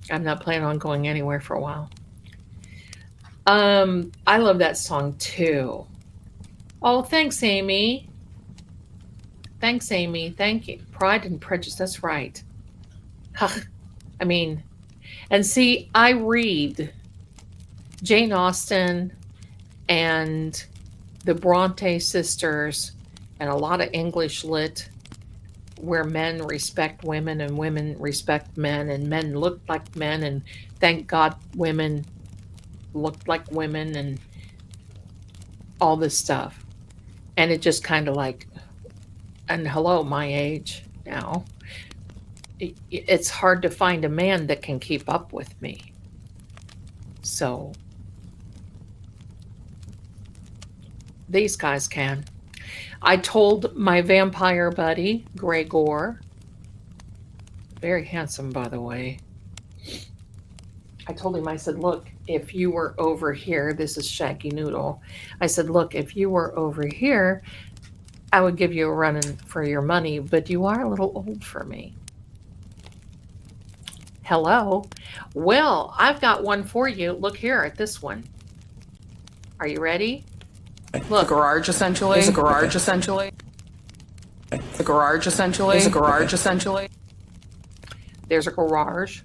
I'm not planning on going anywhere for a while. I love that song too. Oh, thanks, Amy. Thanks, Amy. Thank you. Pride and Prejudice. That's right. I mean, and see, I read Jane Austen and the Bronte sisters and a lot of English lit where men respect women and women respect men and men look like men and thank God women looked like women and all this stuff. And it just kind of like, and hello, my age now, it's hard to find a man that can keep up with me. So these guys can. I told my vampire buddy, Gregor, very handsome, by the way. I told him, I said, look, if you were over here, this is Shaggy Noodle. I said, look, if you were over here, I would give you a run for your money, but you are a little old for me. Hello. Well, I've got one for you. Look here at this one. Are you ready? Look. The garage, essentially. Is a garage, essentially. The garage, essentially. Is a garage, essentially. There's a garage.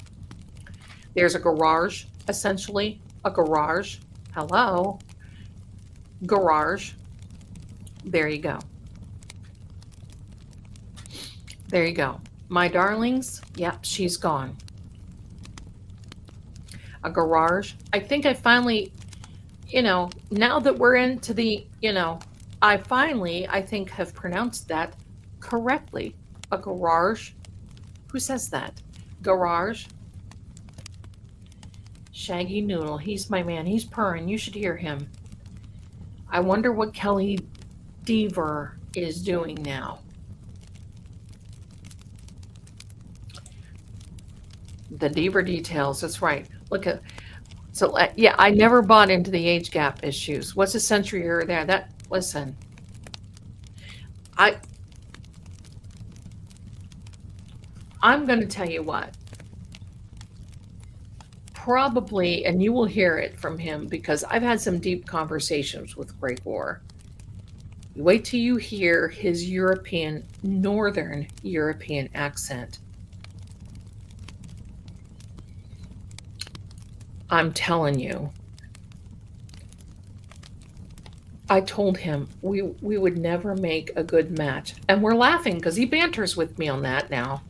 There's a garage, essentially. A garage. Hello. Garage. There you go. There you go. My darlings, yep, she's gone. A garage. I think I finally, now that we're into the, I think have pronounced that correctly. A garage. Who says that? Garage. Shaggy Noodle. He's my man. He's purring. You should hear him. I wonder what Kelly Deaver is doing now. The Deaver details. That's right. Look at. So yeah, I never bought into the age gap issues. What's a century here or there? Listen. I'm going to tell you what. Probably, and you will hear it from him because I've had some deep conversations with Gregor. Wait till you hear his Northern European accent. I'm telling you. I told him we would never make a good match. And we're laughing because he banters with me on that now.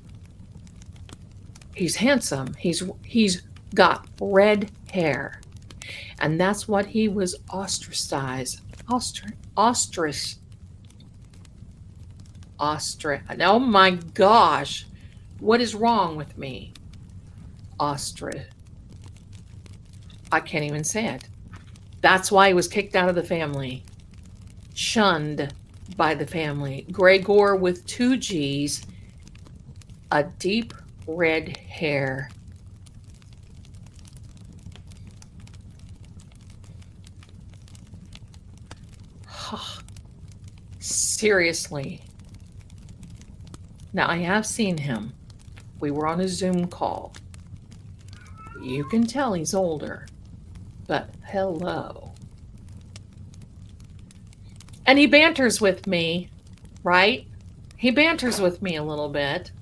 He's handsome. He's got red hair. And that's what he was ostracized. Oh my gosh. What is wrong with me? I can't even say it. That's why he was kicked out of the family. Shunned by the family. Gregor with 2 G's. A deep red hair. Seriously. Now, I have seen him. We were on a Zoom call. You can tell he's older, but hello. And he banters with me, right? He banters with me a little bit.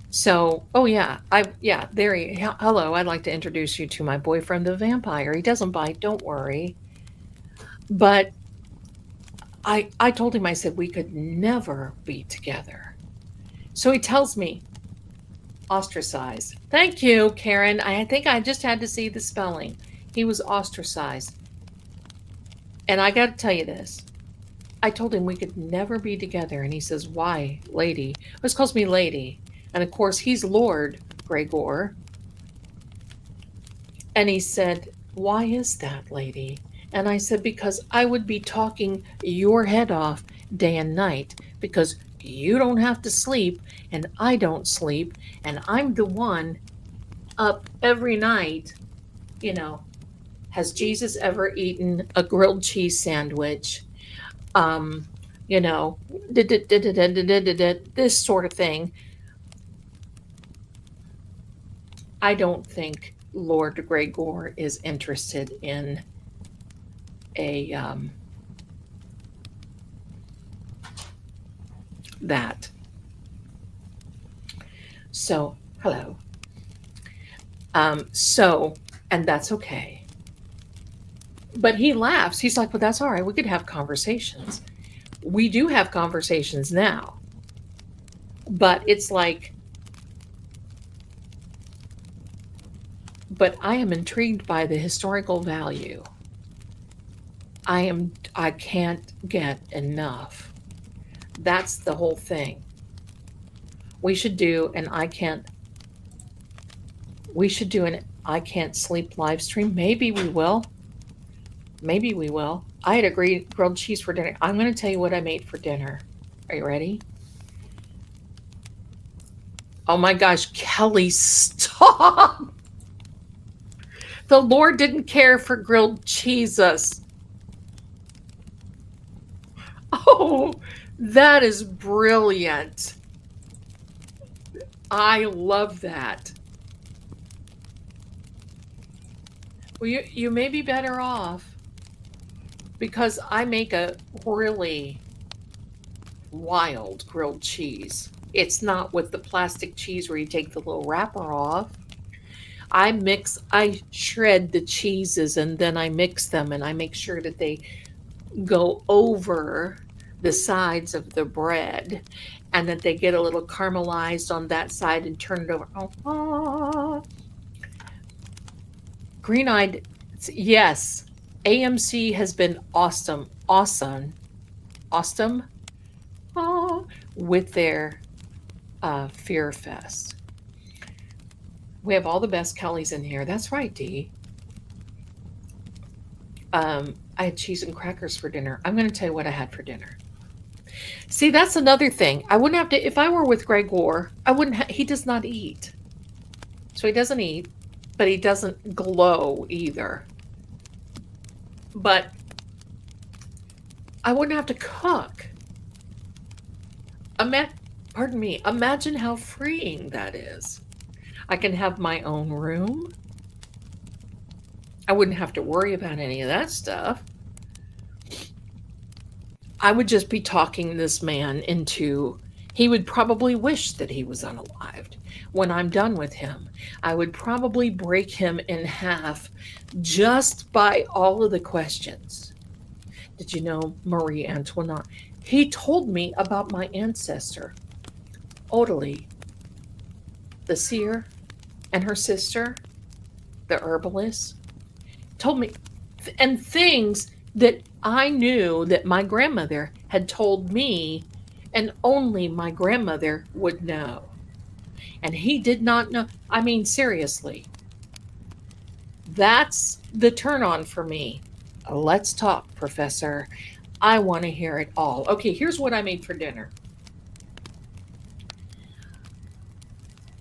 So, oh yeah, hello, I'd like to introduce you to my boyfriend, the vampire. He doesn't bite, don't worry. But I told him, I said, we could never be together. So he tells me, ostracized. Thank you, Karen. I think I just had to see the spelling. He was ostracized. And I got to tell you this. I told him we could never be together. And he says, why, lady? He always calls me lady. And of course, he's Lord Gregor. And he said, why is that, lady? And I said, because I would be talking your head off day and night, because you don't have to sleep and I don't sleep. And I'm the one up every night. You know, has Jesus ever eaten a grilled cheese sandwich? You know, this sort of thing. I don't think Lord Gregor is interested in a that. So, hello. And that's okay. But he laughs. He's like, well, that's all right. We could have conversations. We do have conversations now. But it's like, but I am intrigued by the historical value. I can't get enough. That's the whole thing. We should do an I can't sleep live stream. Maybe we will. Maybe we will. I had grilled cheese for dinner. I'm going to tell you what I made for dinner. Are you ready? Oh my gosh, Kelly, stop. The Lord didn't care for grilled cheeses. Oh, that is brilliant. I love that. Well, you may be better off, because I make a really wild grilled cheese. It's not with the plastic cheese where you take the little wrapper off. I shred the cheeses and then I mix them, and I make sure that they go over the sides of the bread and that they get a little caramelized on that side and turn it over. Oh, green-eyed, yes. AMC has been awesome with their Fear Fest. We have all the best Kellys in here. That's right, Dee. I had cheese and crackers for dinner. I'm going to tell you what I had for dinner. See, that's another thing. I wouldn't have to, if I were with Gregor, he does not eat. So he doesn't eat, but he doesn't glow either. But I wouldn't have to cook. Pardon me. Imagine how freeing that is. I can have my own room. I wouldn't have to worry about any of that stuff. I would just be talking this man into, he would probably wish that he was unalived. When I'm done with him, I would probably break him in half just by all of the questions. Did you know Marie Antoinette? He told me about my ancestor, Odalie, the seer, and her sister, the herbalist. Told me, and things that I knew that my grandmother had told me, and only my grandmother would know. And he did not know. I mean, seriously. That's the turn on for me. Let's talk, Professor. I want to hear it all. Okay, here's what I made for dinner.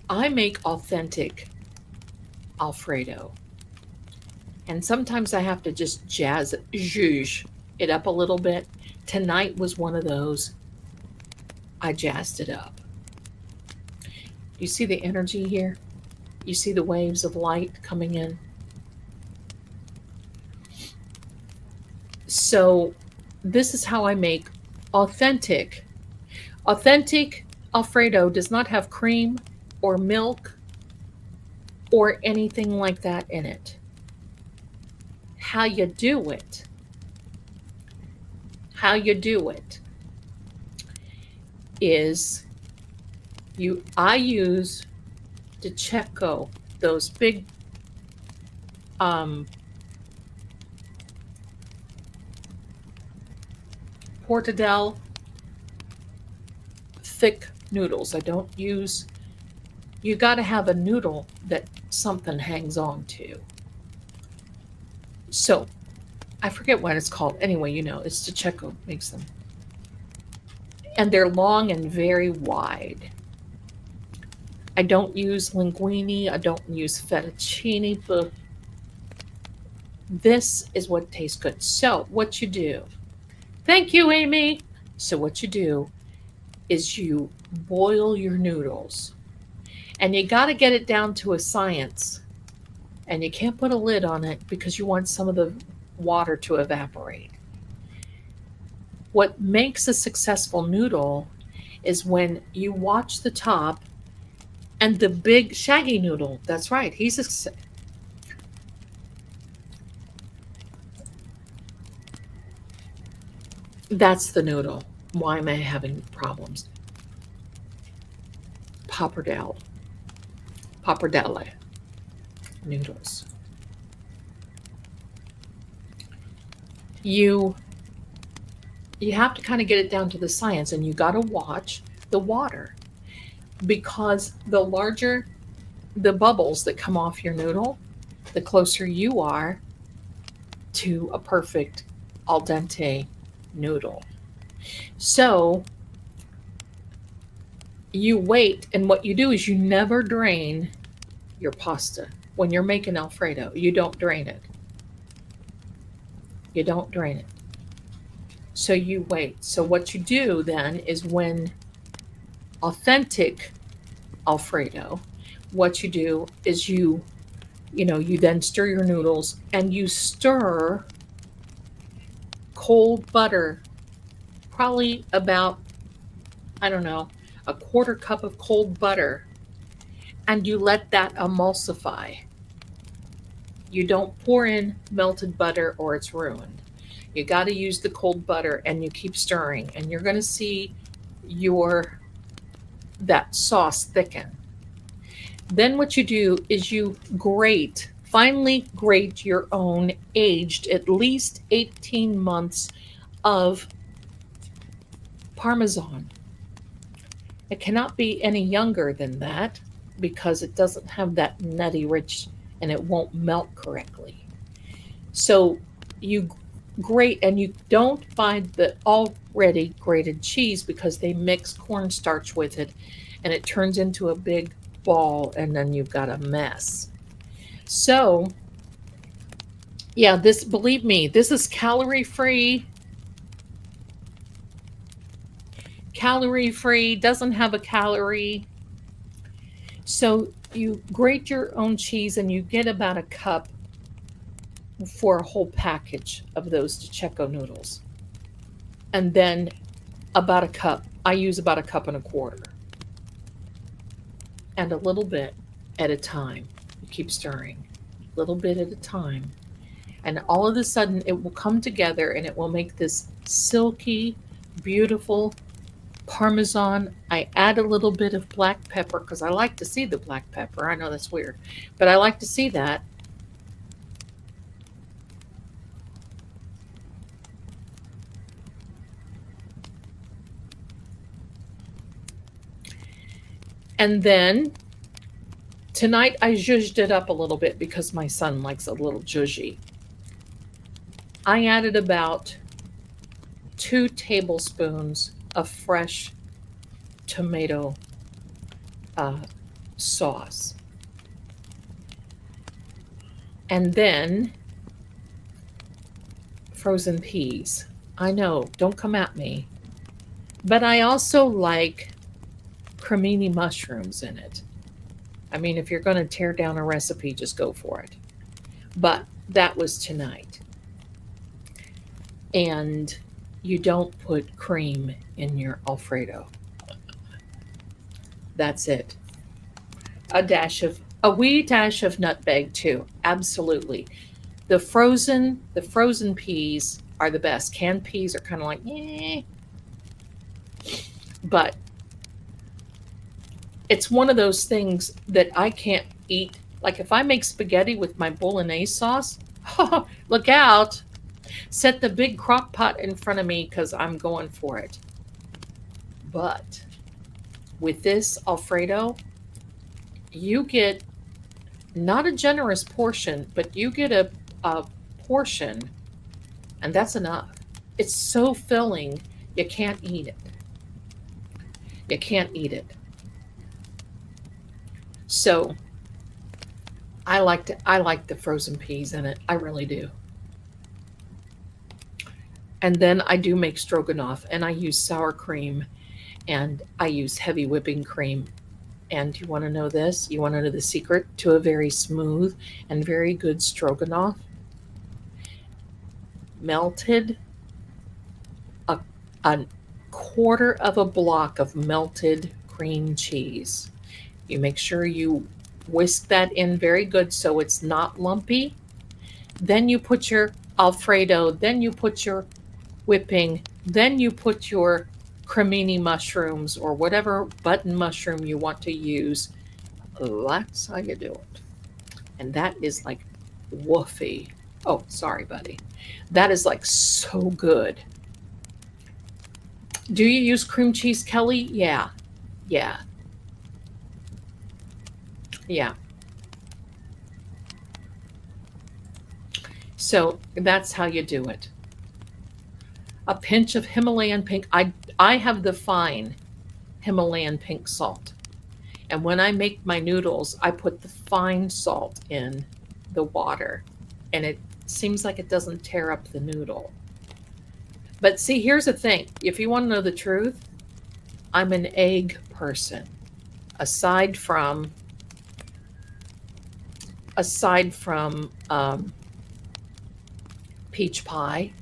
I make authentic Alfredo. And sometimes I have to just zhuzh it up a little bit. Tonight was one of those. I jazzed it up. You see the energy here? You see the waves of light coming in? So this is how I make authentic. Authentic Alfredo does not have cream or milk or anything like that in it. How you do it is I use DiCecco, those big Portadell thick noodles. I don't use, you got to have a noodle that something hangs on to. So I forget what it's called. Anyway, it's DiCecco makes them. And they're long and very wide. I don't use linguine. I don't use fettuccine, but this is what tastes good. So what you do, thank you, Amy. So what you do is you boil your noodles, and you got to get it down to a science, and you can't put a lid on it because you want some of the water to evaporate. What makes a successful noodle is when you watch the top and the big shaggy noodle. That's right. That's the noodle. Why am I having problems? Pappardelle noodles. You have to kind of get it down to the science, and you got to watch the water, because the larger the bubbles that come off your noodle, the closer you are to a perfect al dente noodle. So you wait, and what you do is you never drain your pasta. When you're making Alfredo, you don't drain it. You don't drain it. So you wait. So what you do then is, when authentic Alfredo, what you do is you then stir your noodles, and you stir cold butter, probably about, I don't know, a quarter cup of cold butter, and you let that emulsify. You don't pour in melted butter or it's ruined. You got to use the cold butter, and you keep stirring, and you're going to see that sauce thicken. Then what you do is you finally grate your own aged at least 18 months of Parmesan. It cannot be any younger than that, because it doesn't have that nutty rich, and it won't melt correctly. So you grate, and you don't buy the already grated cheese, because they mix cornstarch with it, and it turns into a big ball, and then you've got a mess. So yeah, believe me, this is calorie free, doesn't have a calorie. So you grate your own cheese, and you get about a cup for a whole package of those DiCecco noodles. And then about a cup, I use about a cup and a quarter. And a little bit at a time. You keep stirring, a little bit at a time. And all of a sudden, it will come together, and it will make this silky, beautiful Parmesan. I add a little bit of black pepper, because I like to see the black pepper. I know that's weird, but I like to see that. And then tonight I zhuzhed it up a little bit, because my son likes a little zhuzhy. I added about 2 tablespoons of fresh tomato sauce. And then frozen peas. I know, don't come at me. But I also like cremini mushrooms in it. I mean, if you're going to tear down a recipe, just go for it. But that was tonight. And you don't put cream in your Alfredo. That's it. A wee dash of nutmeg too. Absolutely. The frozen peas are the best. Canned peas are kind of like, eh. But it's one of those things that I can't eat. Like if I make spaghetti with my bolognese sauce, look out. Set the big crock pot in front of me because I'm going for it. But with this Alfredo, you get not a generous portion, but you get a portion, and that's enough. It's so filling, you can't eat it. You can't eat it. So I like the frozen peas in it. I really do. And then I do make stroganoff, and I use sour cream, and I use heavy whipping cream. And you want to know this? You want to know the secret to a very smooth and very good stroganoff? Melted a, a quarter of a block of melted cream cheese. You make sure you whisk that in very good so it's not lumpy. Then you put your Alfredo, then you put your whipping, then you put your cremini mushrooms or whatever button mushroom you want to use. That's how you do it. And that is like woofy. Oh, sorry, buddy. That is like so good. Do you use cream cheese, Kelly? Yeah. Yeah. Yeah. So that's how you do it. A pinch of Himalayan pink. I have the fine Himalayan pink salt. And when I make my noodles, I put the fine salt in the water. And it seems like it doesn't tear up the noodle. But see, here's the thing. If you want to know the truth, I'm an egg person. Aside from peach pie,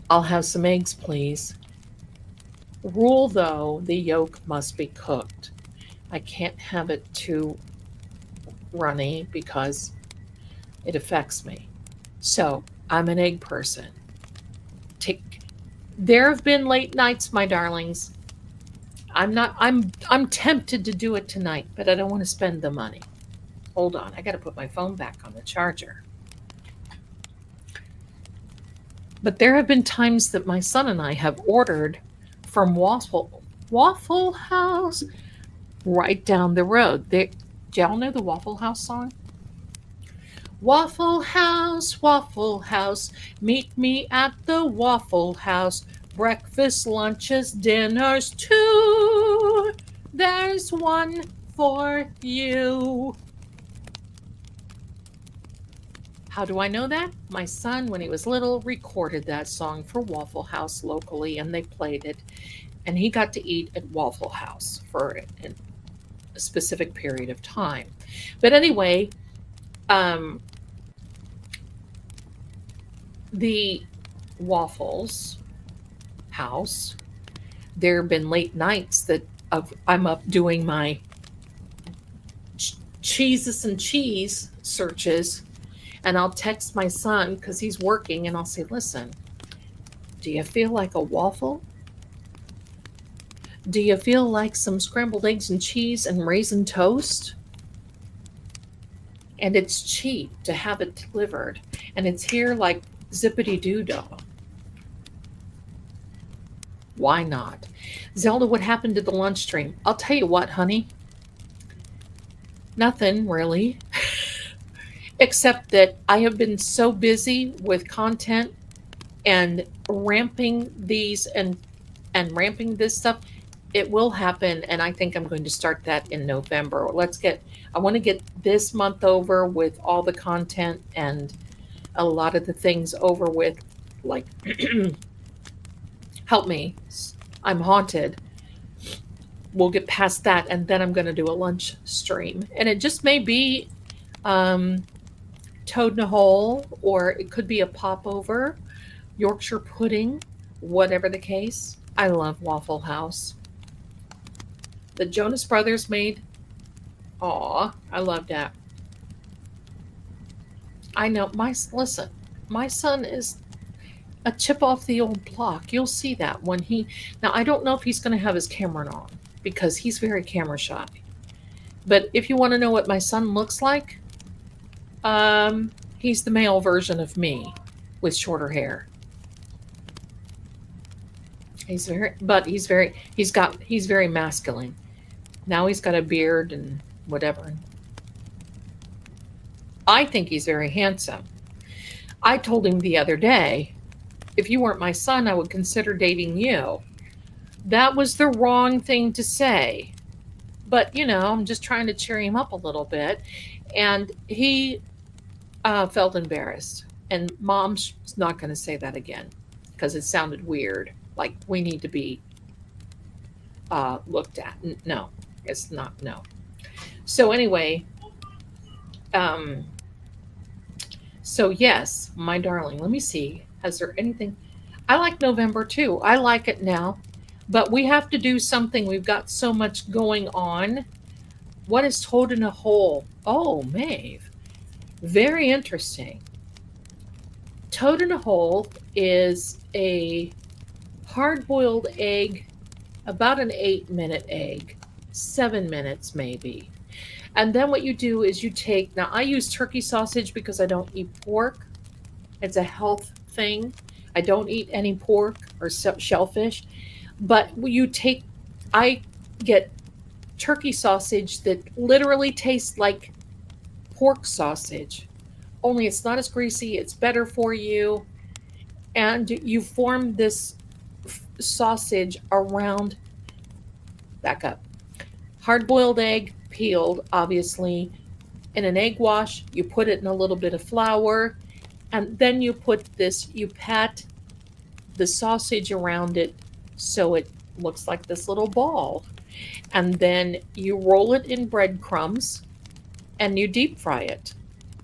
I'll have some eggs, please. Rule though, the yolk must be cooked. I can't have it too runny because it affects me. So I'm an egg person. There have been late nights, my darlings. I'm tempted to do it tonight, but I don't want to spend the money. Hold on, I got to put my phone back on the charger. But there have been times that my son and I have ordered from Waffle House right down the road. Do y'all know the Waffle House song? Waffle House, meet me at the Waffle House. Breakfast, lunches, dinners too. There's one for you. How do I know that? My son, when he was little, recorded that song for Waffle House locally, and they played it. And he got to eat at Waffle House for a specific period of time. But anyway, the Waffles House, there have been late nights that I'm up doing my cheeses and cheese searches. And I'll text my son because he's working and I'll say, listen, do you feel like a waffle? Do you feel like some scrambled eggs and cheese and raisin toast? And it's cheap to have it delivered. And it's here like zippity doo dah. Why not? Zelda, what happened to the lunch stream? I'll tell you what, honey. Nothing really. Except that I have been so busy with content and ramping these and ramping this stuff. It will happen, and I think I'm going to start that in November. I want to get this month over with all the content and a lot of the things over with, like Help me. I'm haunted. We'll get past that, and then I'm going to do a lunch stream. And it just may be toad in a hole, or it could be a popover, Yorkshire pudding, whatever the case. I love Waffle House. The Jonas Brothers made. Aw, I love that. I know. Listen, my son is a chip off the old block. You'll see that when he. Now, I don't know if he's going to have his camera on because he's very camera shy. But if you want to know what my son looks like, he's the male version of me with shorter hair. He's very masculine. Now he's got a beard and whatever. I think he's very handsome. I told him the other day, if you weren't my son, I would consider dating you. That was the wrong thing to say. But, I'm just trying to cheer him up a little bit. And he felt embarrassed. And Mom's not going to say that again because it sounded weird. Like we need to be looked at. No, it's not. No. So anyway, so yes, my darling, let me see. Has there anything? I like November too. I like it now, but we have to do something. We've got so much going on. What is toad in a hole? Oh, Maeve. Very interesting. Toad in a hole is a hard-boiled egg, about an 8-minute egg, 7 minutes maybe. And then what you do is you take, now I use turkey sausage because I don't eat pork. It's a health thing. I don't eat any pork or shellfish. But I get turkey sausage that literally tastes like pork sausage. Only it's not as greasy, it's better for you. And you form this sausage around, back up, hard-boiled egg, peeled, obviously, in an egg wash. You put it in a little bit of flour, and then you pat the sausage around it so it looks like this little ball. And then you roll it in breadcrumbs and you deep fry it.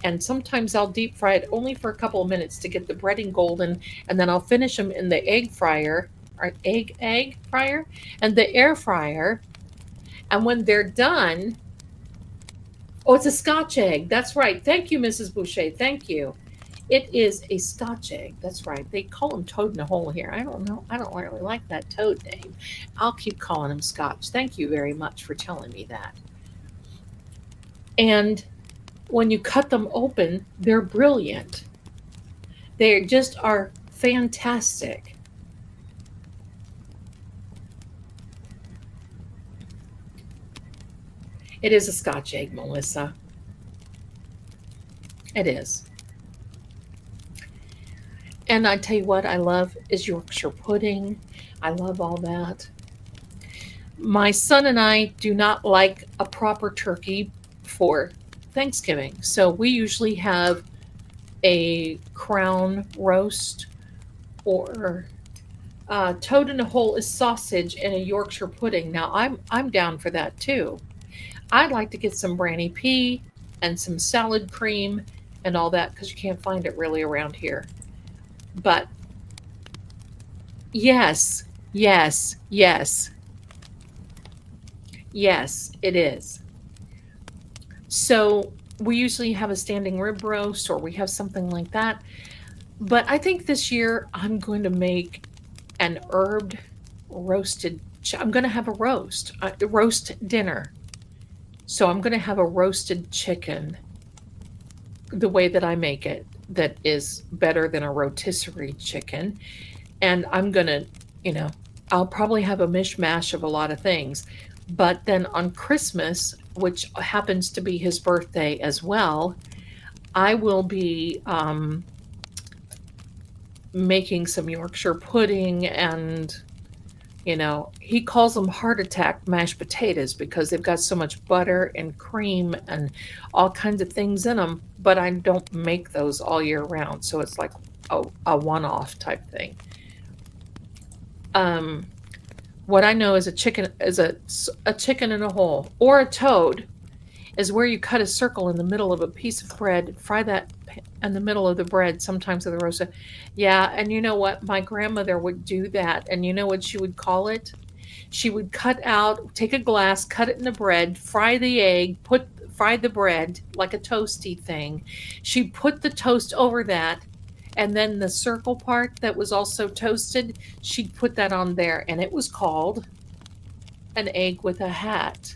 And sometimes I'll deep fry it only for a couple of minutes to get the breading golden, and then I'll finish them in the egg fryer, or egg fryer, and the air fryer. And when they're done, oh, it's a Scotch egg. That's right. Thank you, Mrs. Boucher. Thank you. It is a Scotch egg. That's right. They call them toad in a hole here. I don't know. I don't really like that toad name. I'll keep calling them Scotch. Thank you very much for telling me that. And when you cut them open, they're brilliant. They just are fantastic. It is a Scotch egg, Melissa. It is. And I tell you what I love is Yorkshire pudding. I love all that. My son and I do not like a proper turkey for Thanksgiving. So we usually have a crown roast, or toad in a hole is sausage and a Yorkshire pudding. Now I'm down for that too. I'd like to get some brandy pea and some salad cream and all that because you can't find it really around here. But yes, yes, yes. Yes, it is. So we usually have a standing rib roast or we have something like that. But I think this year I'm going to make an herbed roasted. I'm going to have a roast dinner. So I'm going to have a roasted chicken the way that I make it, that is better than a rotisserie chicken. And I'm going to, I'll probably have a mishmash of a lot of things. But then on Christmas, which happens to be his birthday as well, I will be making some Yorkshire pudding and, he calls them heart attack mashed potatoes because they've got so much butter and cream and all kinds of things in them, but I don't make those all year round. So it's like a one-off type thing. Um, what I know is a chicken is a chicken in a hole, or a toad is where you cut a circle in the middle of a piece of bread, fry that in the middle of the bread, sometimes with a roast. Yeah, and you know what? My grandmother would do that, and you know what she would call it? She would take a glass, cut it in the bread, fry the egg, fry the bread like a toasty thing. She'd put the toast over that, and then the circle part that was also toasted, she'd put that on there, and it was called an egg with a hat.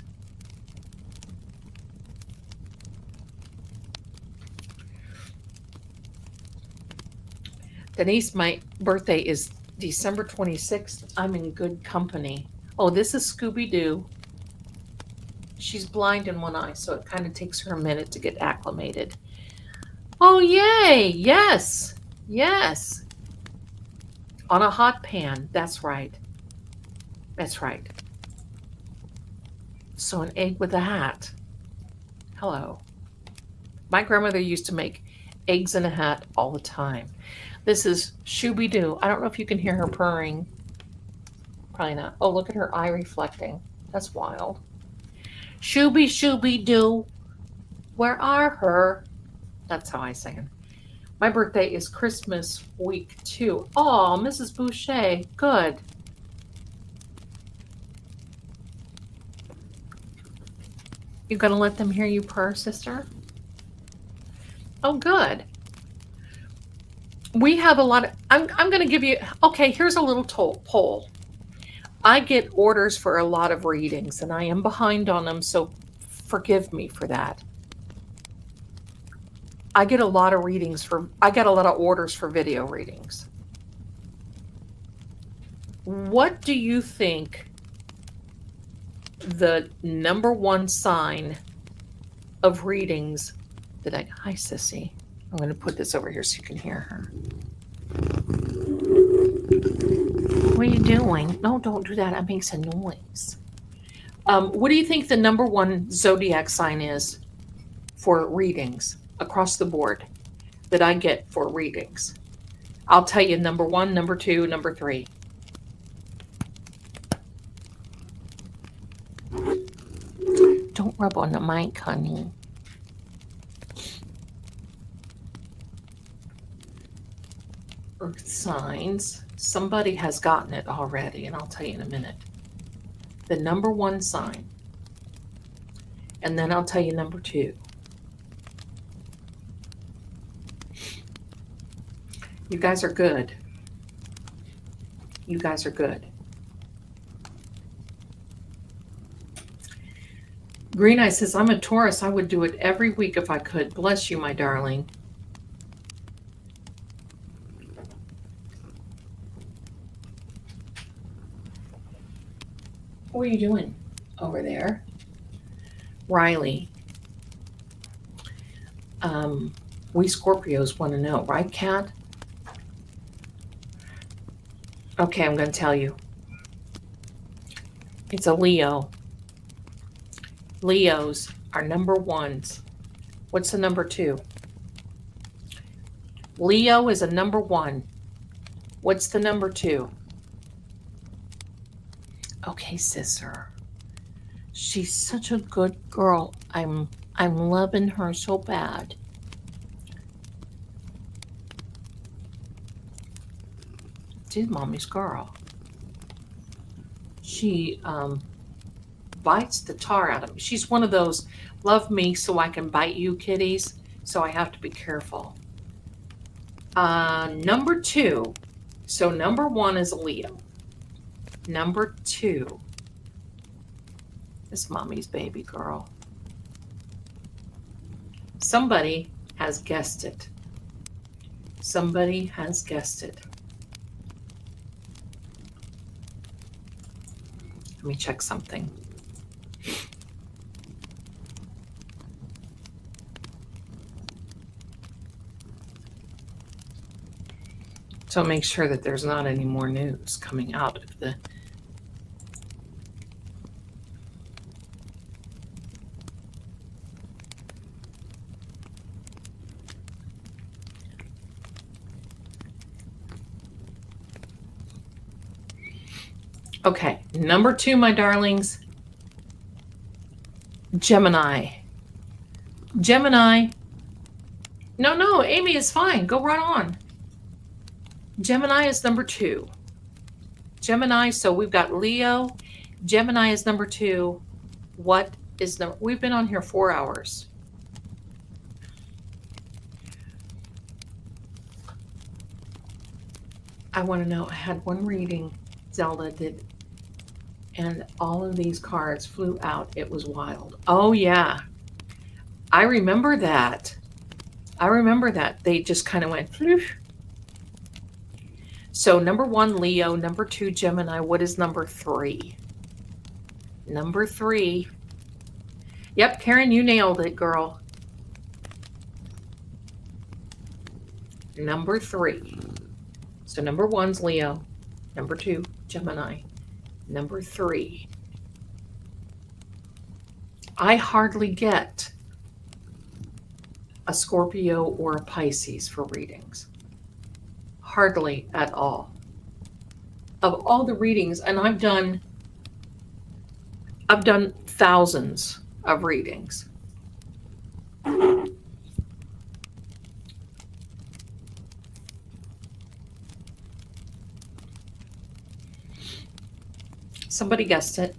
Denise, my birthday is December 26th. I'm in good company. Oh, this is Scooby Doo. She's blind in one eye, so it kind of takes her a minute to get acclimated. Oh, yay! Yes! Yes! On a hot pan. That's right. That's right. So, an egg with a hat. Hello. My grandmother used to make eggs in a hat all the time. This is Shooby Doo. I don't know if you can hear her purring. Probably not. Oh, look at her eye reflecting. That's wild. Shooby Shooby Doo. Where are her? That's how I sing. My birthday is Christmas week 2. Oh, Mrs. Boucher. Good. You gonna let them hear you purr, sister? Oh, good. We have a lot of, I'm gonna give you, okay, here's a little poll. I get orders for a lot of readings and I am behind on them, so forgive me for that. I get a lot of orders for video readings. What do you think the number one sign of readings hi, Sissy. I'm going to put this over here so you can hear her. What are you doing? No, don't do that. It makes a noise. What do you think the number one zodiac sign is for readings across the board that I get for readings? I'll tell you number 1, number 2, number 3. Don't rub on the mic, honey. Earth signs. Somebody has gotten it already, and I'll tell you in a minute. The number 1 sign. And then I'll tell you number 2. You guys are good. You guys are good. Green Eye says, I'm a Taurus. I would do it every week if I could. Bless you, my darling. What are you doing over there? Riley. We Scorpios want to know, right, Kat? Okay, I'm going to tell you. It's a Leo. Leos are number 1s. What's the number 2? Leo is a number 1. What's the number 2? Okay, sister. She's such a good girl. I'm loving her so bad. She's mommy's girl. She bites the tar out of me. She's one of those love me so I can bite you kitties, so I have to be careful. Number 2. So number 1 is a Leo. Number 2 is mommy's baby girl. Somebody has guessed it. Somebody has guessed it. Let me check something. So make sure that there's not any more news coming out of the Okay, number 2, my darlings. Gemini. Gemini. No, Amy is fine. Go right on. Gemini is number 2. Gemini, so we've got Leo. Gemini is number 2. What is number? We've been on here 4 hours. I want to know, I had one reading Zelda did, and all of these cards flew out. It was wild. Oh, yeah. I remember that. They just kind of went, floof. So number 1, Leo. Number 2, Gemini. What is number 3? Number 3. Yep, Karen, you nailed it, girl. Number 3. So number 1's Leo. Number 2, Gemini. Number 3. I hardly get a Scorpio or a Pisces for readings. Hardly at all. Of all the readings, and I've done thousands of readings. Somebody guessed it.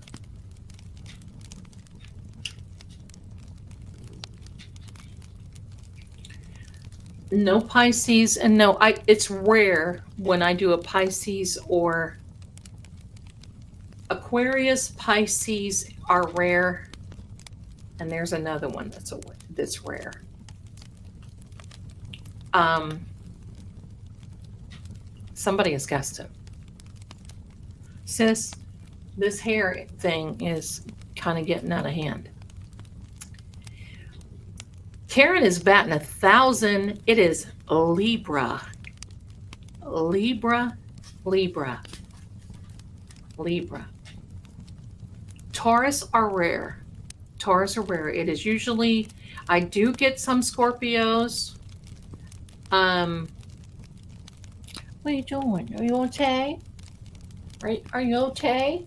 No Pisces, and no, it's rare when I do a Pisces or Aquarius. Pisces are rare, and there's another one that's rare. Somebody has guessed it. Sis, this hair thing is kind of getting out of hand. Karen is batting 1,000. It is Libra. Libra. Taurus are rare. It is usually, I do get some Scorpios. What are you doing? Are you okay? Are you okay?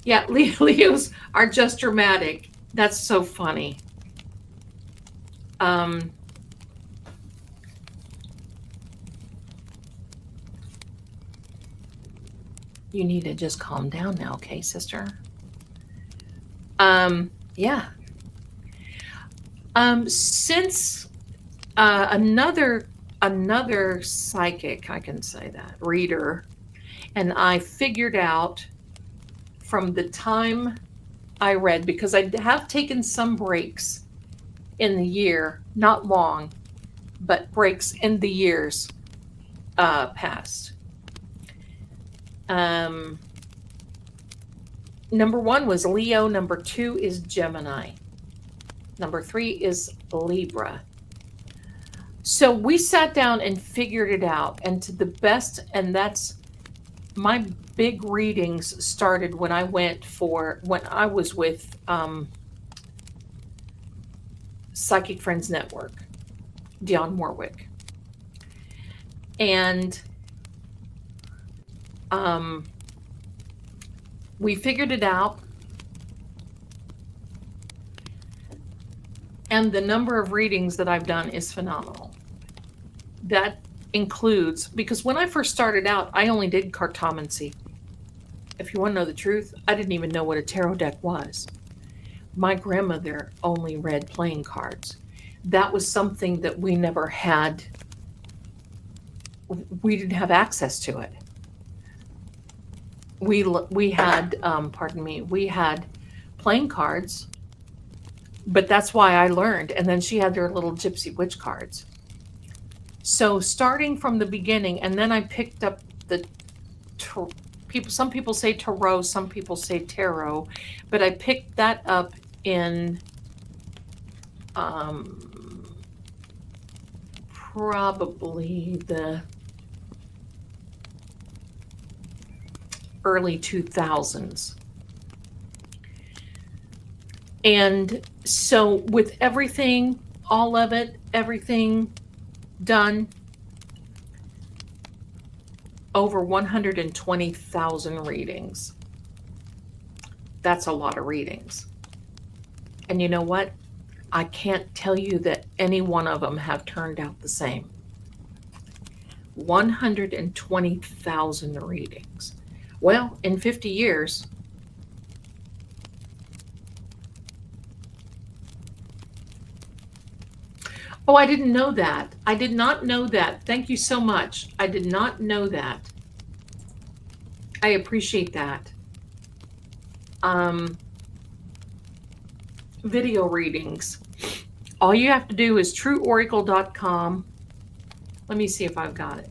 Yeah, Leos are just dramatic. That's so funny. You need to just calm down now, okay, sister? Yeah. Since another psychic, I can say that, reader, and I figured out from the time I read, because I have taken some breaks in the year, not long, but breaks in the years past. Number 1 was Leo. Number 2 is Gemini. Number 3 is Libra. So we sat down and figured it out, and to the best, and that's my big readings started when I was with Psychic Friends Network, Dionne Warwick. And we figured it out. And the number of readings that I've done is phenomenal. That includes, because when I first started out, I only did Cartomancy. If you want to know the truth, I didn't even know what a tarot deck was. My grandmother only read playing cards. That was something that we never had. We didn't have access to it. We had, we had playing cards, but that's why I learned. And then she had their little gypsy witch cards. So starting from the beginning, and then I picked up the people. Some people say tarot, some people say tarot, but I picked that up in probably the early 2000s. And so with everything, all of it, everything done, over 120,000 readings. That's a lot of readings. And you know what? I can't tell you that any one of them have turned out the same. 120,000 readings. Well, in 50 years, oh, I didn't know that. I did not know that. Thank you so much. I did not know that. I appreciate that. Video readings. All you have to do is trueoracle.com. Let me see if I've got it.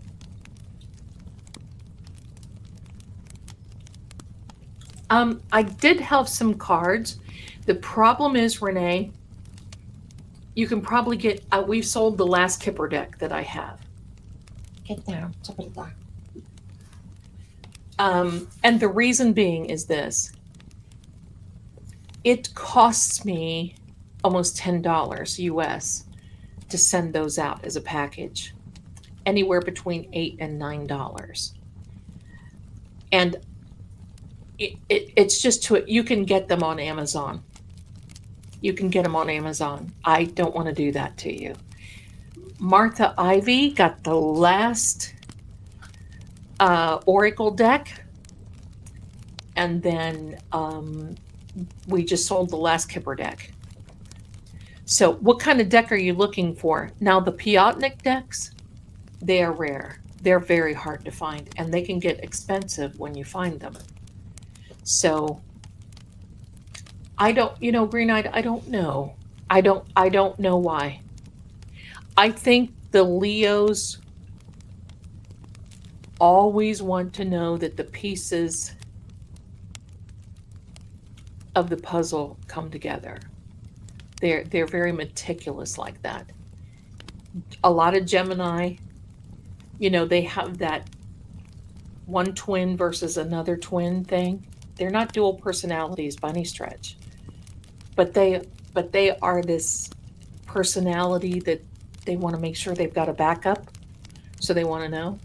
I did have some cards. The problem is, Renee, you can probably get, we've sold the last Kipper deck that I have. Get down. And the reason being is this. It costs me almost $10 US to send those out as a package. Anywhere between $8 and $9. And it's just you can get them on Amazon. You can get them on Amazon. I don't want to do that to you. Martha Ivy got the last Oracle deck. And then we just sold the last Kipper deck. So what kind of deck are you looking for? Now the Piotnik decks, they are rare. They're very hard to find, and they can get expensive when you find them. So I don't, Green Eyed, I don't know. I don't know why. I think the Leos always want to know that the pieces of the puzzle come together. They're very meticulous like that. A lot of Gemini, they have that one twin versus another twin thing. They're not dual personalities by any stretch. But they are this personality that they want to make sure they've got a backup. So they want to know.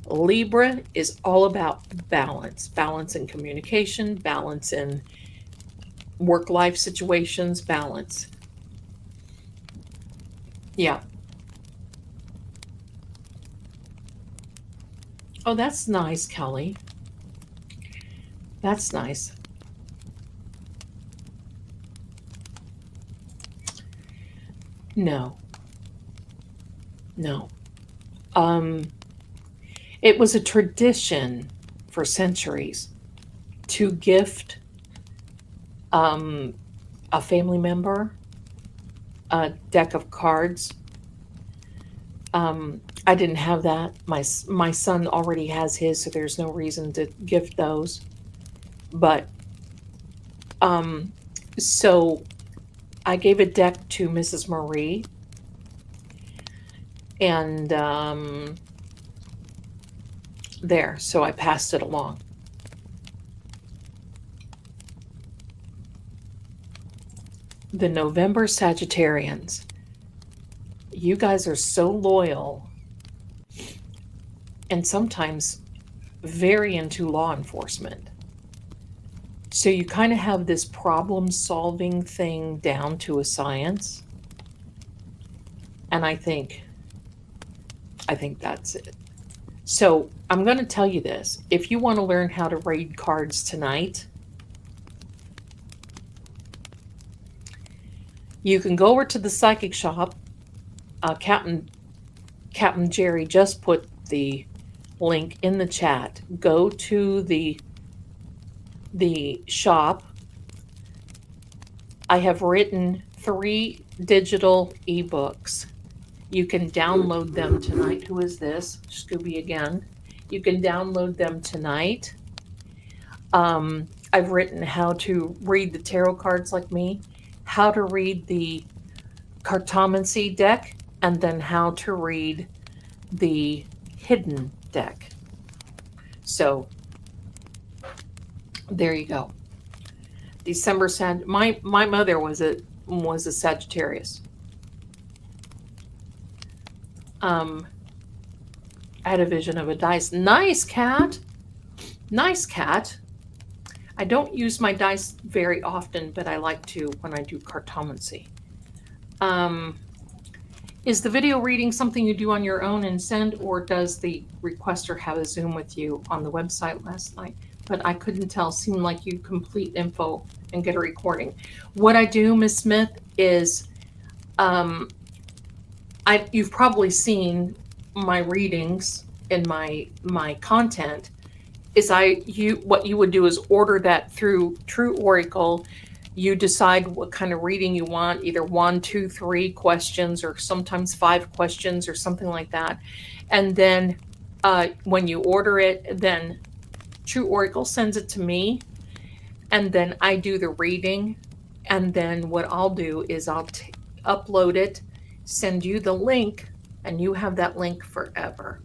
Libra is all about balance. Balance in communication, balance in work-life situations, balance. Yeah. Oh, that's nice, Kelly. That's nice. No. It was a tradition for centuries to gift a family member a deck of cards. I didn't have that. My son already has his, so there's no reason to gift those. But so I gave a deck to Mrs. Marie, and there, so I passed it along. The November Sagittarians. You guys are so loyal and sometimes very into law enforcement. So you kind of have this problem-solving thing down to a science. And I think that's it. So I'm going to tell you this. If you want to learn how to read cards tonight, you can go over to the psychic shop. Captain Jerry just put the link in the chat. Go to the shop. I have written 3 digital ebooks. You can download them tonight. Who is this? Scooby again. You can download them tonight. I've written how to read the tarot cards like me, how to read the Cartomancy deck, and then how to read the hidden deck. So there you go. December my mother was a Sagittarius. I had a vision of a dice. Nice, cat. Nice, cat. I don't use my dice very often, but I like to when I do cartomancy. Is the video reading something you do on your own and send, or does the requester have a Zoom with you on the website last night? But I couldn't tell. Seemed like you complete info and get a recording. What I do, Miss Smith, is you've probably seen my readings in my content. What you would do is order that through True Oracle. You decide what kind of reading you want, either 1, 2, 3 questions, or sometimes 5 questions, or something like that. And then when you order it, then True Oracle sends it to me, and then I do the reading. And then what I'll do is I'll upload it, send you the link, and you have that link forever.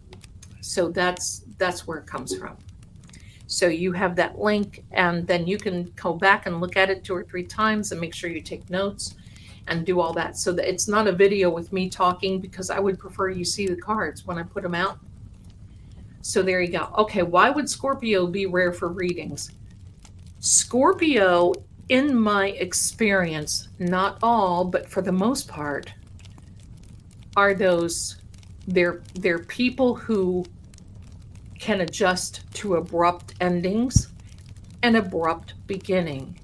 So that's where it comes from. So you have that link, and then you can go back and look at it 2 or 3 times and make sure you take notes and do all that, so that it's not a video with me talking, because I would prefer you see the cards when I put them out. So there you go. Okay, why would Scorpio be rare for readings? Scorpio, in my experience, not all, but for the most part, are they're people who can adjust to abrupt endings and abrupt beginning.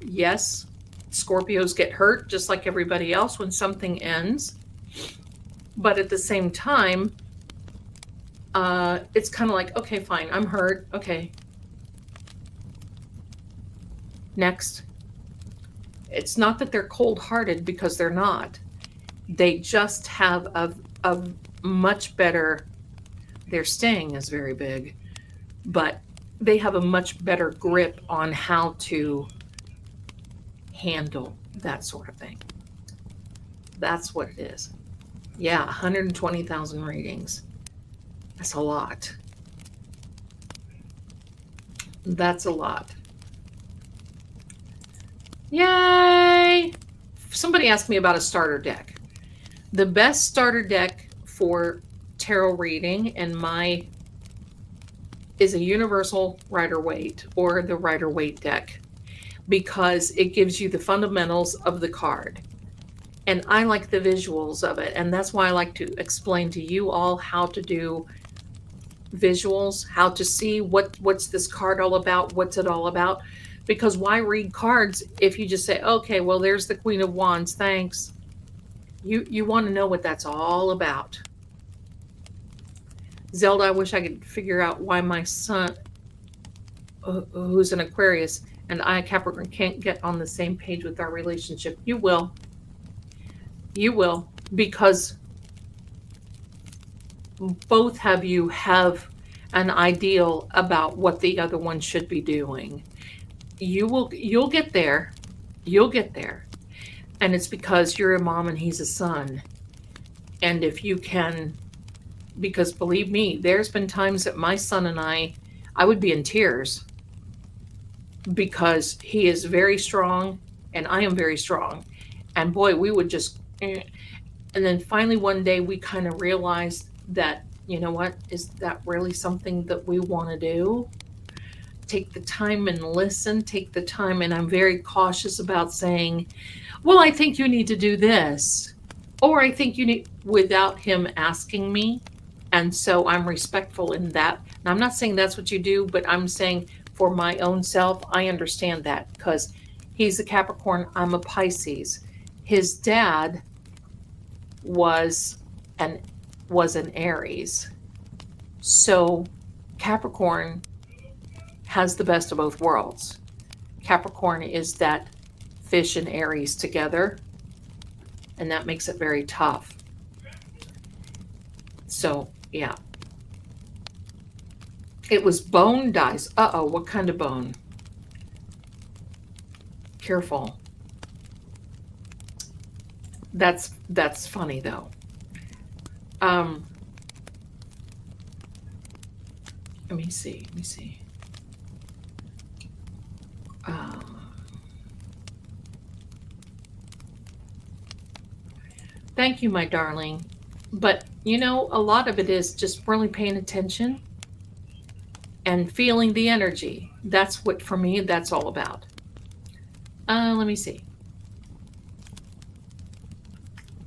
Yes, Scorpios get hurt just like everybody else when something ends, but at the same time, it's kind of like, okay, fine, I'm hurt. Okay, next. It's not that they're cold-hearted, because they're not. They just have a much better, their staying is very big, but they have a much better grip on how to handle that sort of thing. That's what it is. Yeah, 120,000 readings. That's a lot. That's a lot. Yay! Somebody asked me about a starter deck. The best starter deck for tarot reading is a Universal Rider-Waite, or the Rider-Waite deck, because it gives you the fundamentals of the card. And I like the visuals of it, and that's why I like to explain to you all how to do visuals, how to see what's this card all about, what's it all about. Because why read cards if you just say, okay, well, there's the Queen of Wands, thanks. You want to know what that's all about. Zelda, I wish I could figure out why my son, who's an Aquarius, and I, Capricorn, can't get on the same page with our relationship. You will. You will, because both of you have an ideal about what the other one should be doing. You'll get there. You'll get there. And it's because you're a mom and he's a son. And if you can, because believe me, there's been times that my son and I would be in tears, because he is very strong and I am very strong. And boy, we would just, and then finally one day we kind of realized that, you know what, is that really something that we want to do? Take the time and listen, take the time. And I'm very cautious about saying, well, I think you need to do this, or I think you need, without him asking me. And so I'm respectful in that. And I'm not saying that's what you do, but I'm saying for my own self, I understand that, because he's a Capricorn, I'm a Pisces. His dad was an Aries. So Capricorn has the best of both worlds. Capricorn is that fish and Aries together, and that makes it very tough. So, yeah. It was bone dice. Uh-oh, what kind of bone? Careful. That's funny, though. Let me see. Thank you, my darling. But, a lot of it is just really paying attention and feeling the energy. That's what, for me, that's all about. Let me see.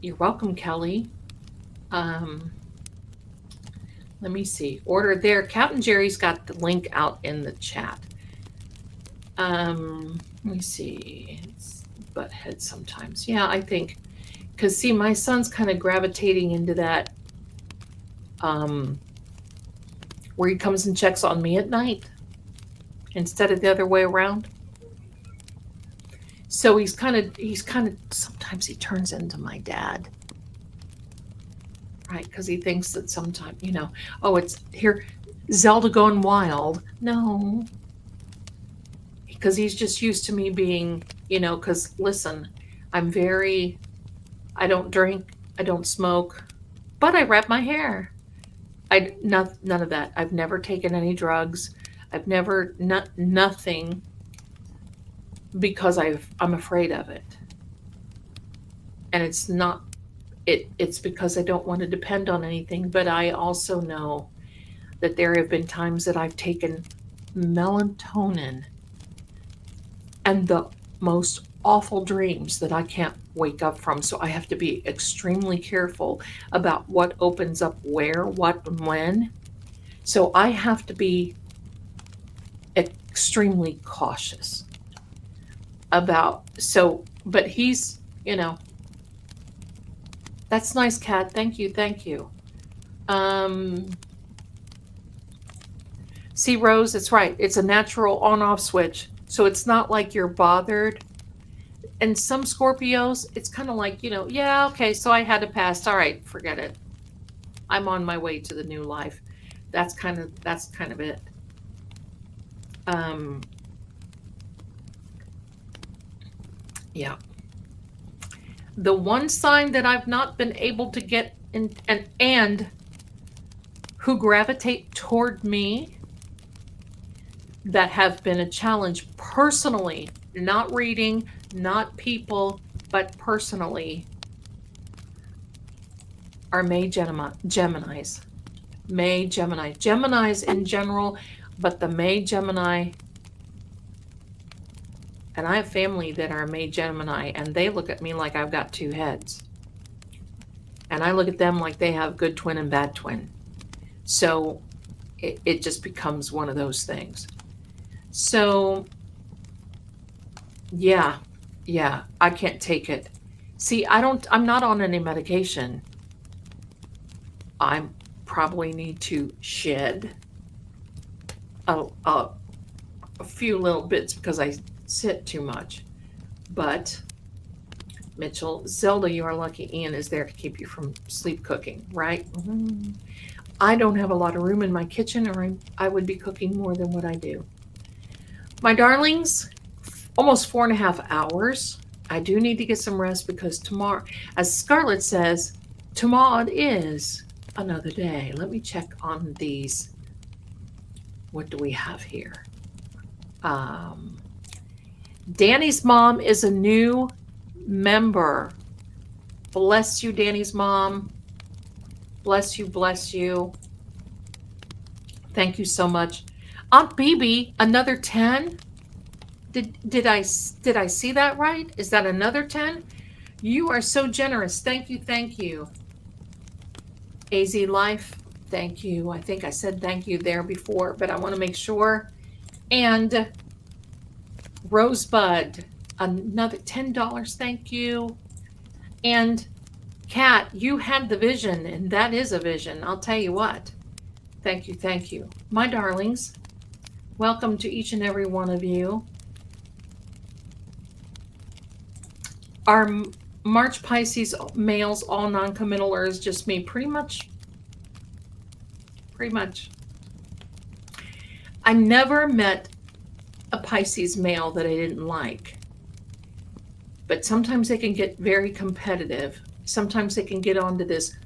You're welcome, Kelly. Let me see. Order there. Captain Jerry's got the link out in the chat. Let me see. It's butthead sometimes. Yeah, I think. Because, see, my son's kind of gravitating into that where he comes and checks on me at night instead of the other way around. So he's kind of, sometimes he turns into my dad. Right, because he thinks that sometimes, oh, it's here, Zelda going wild. No, because he's just used to me being, because listen, I don't drink, I don't smoke, but I wrap my hair. None of that. I've never taken any drugs. I've never, nothing, because I'm afraid of it. And it's not, it's because I don't want to depend on anything, but I also know that there have been times that I've taken melatonin and the most awful dreams that I can't wake up from. So I have to be extremely careful about what opens up where, what, and when. So I have to be extremely cautious about, but he's, that's nice, Kat. Thank you. See, Rose, it's right. It's a natural on-off switch. So it's not like you're bothered. And some Scorpios, it's kind of like, yeah, okay, so I had a past. All right, forget it. I'm on my way to the new life. That's kind of it. Yeah. The one sign that I've not been able to get in, and who gravitate toward me that have been a challenge personally, not reading, not people, but personally, are May Geminis. May Gemini. Geminis in general, but the May Gemini, and I have family that are May Gemini, and they look at me like I've got two heads. And I look at them like they have good twin and bad twin. So it just becomes one of those things. So, yeah, I can't take it. See, I'm not on any medication. I probably need to shed a few little bits because I sit too much. But Mitchell, Zelda, you are lucky Ian is there to keep you from sleep cooking, right? Mm-hmm. I don't have a lot of room in my kitchen, or I would be cooking more than what I do. My darlings, almost 4.5 hours. I do need to get some rest because tomorrow, as Scarlett says, tomorrow is another day. Let me check on these. What do we have here? Danny's mom is a new member. Bless you, Danny's mom. Bless you. Thank you so much. Aunt BB, another 10? Did I see that right? Is that another 10? You are so generous. Thank you. AZ Life, thank you. I think I said thank you there before, but I want to make sure. And Rosebud, another $10. Thank you. And Kat, you had the vision, and that is a vision. I'll tell you what. Thank you. My darlings, welcome to each and every one of you. Our March Pisces males, all non-committal, or is just me? Pretty much. I never met a Pisces male that I didn't like. But sometimes they can get very competitive. Sometimes they can get onto this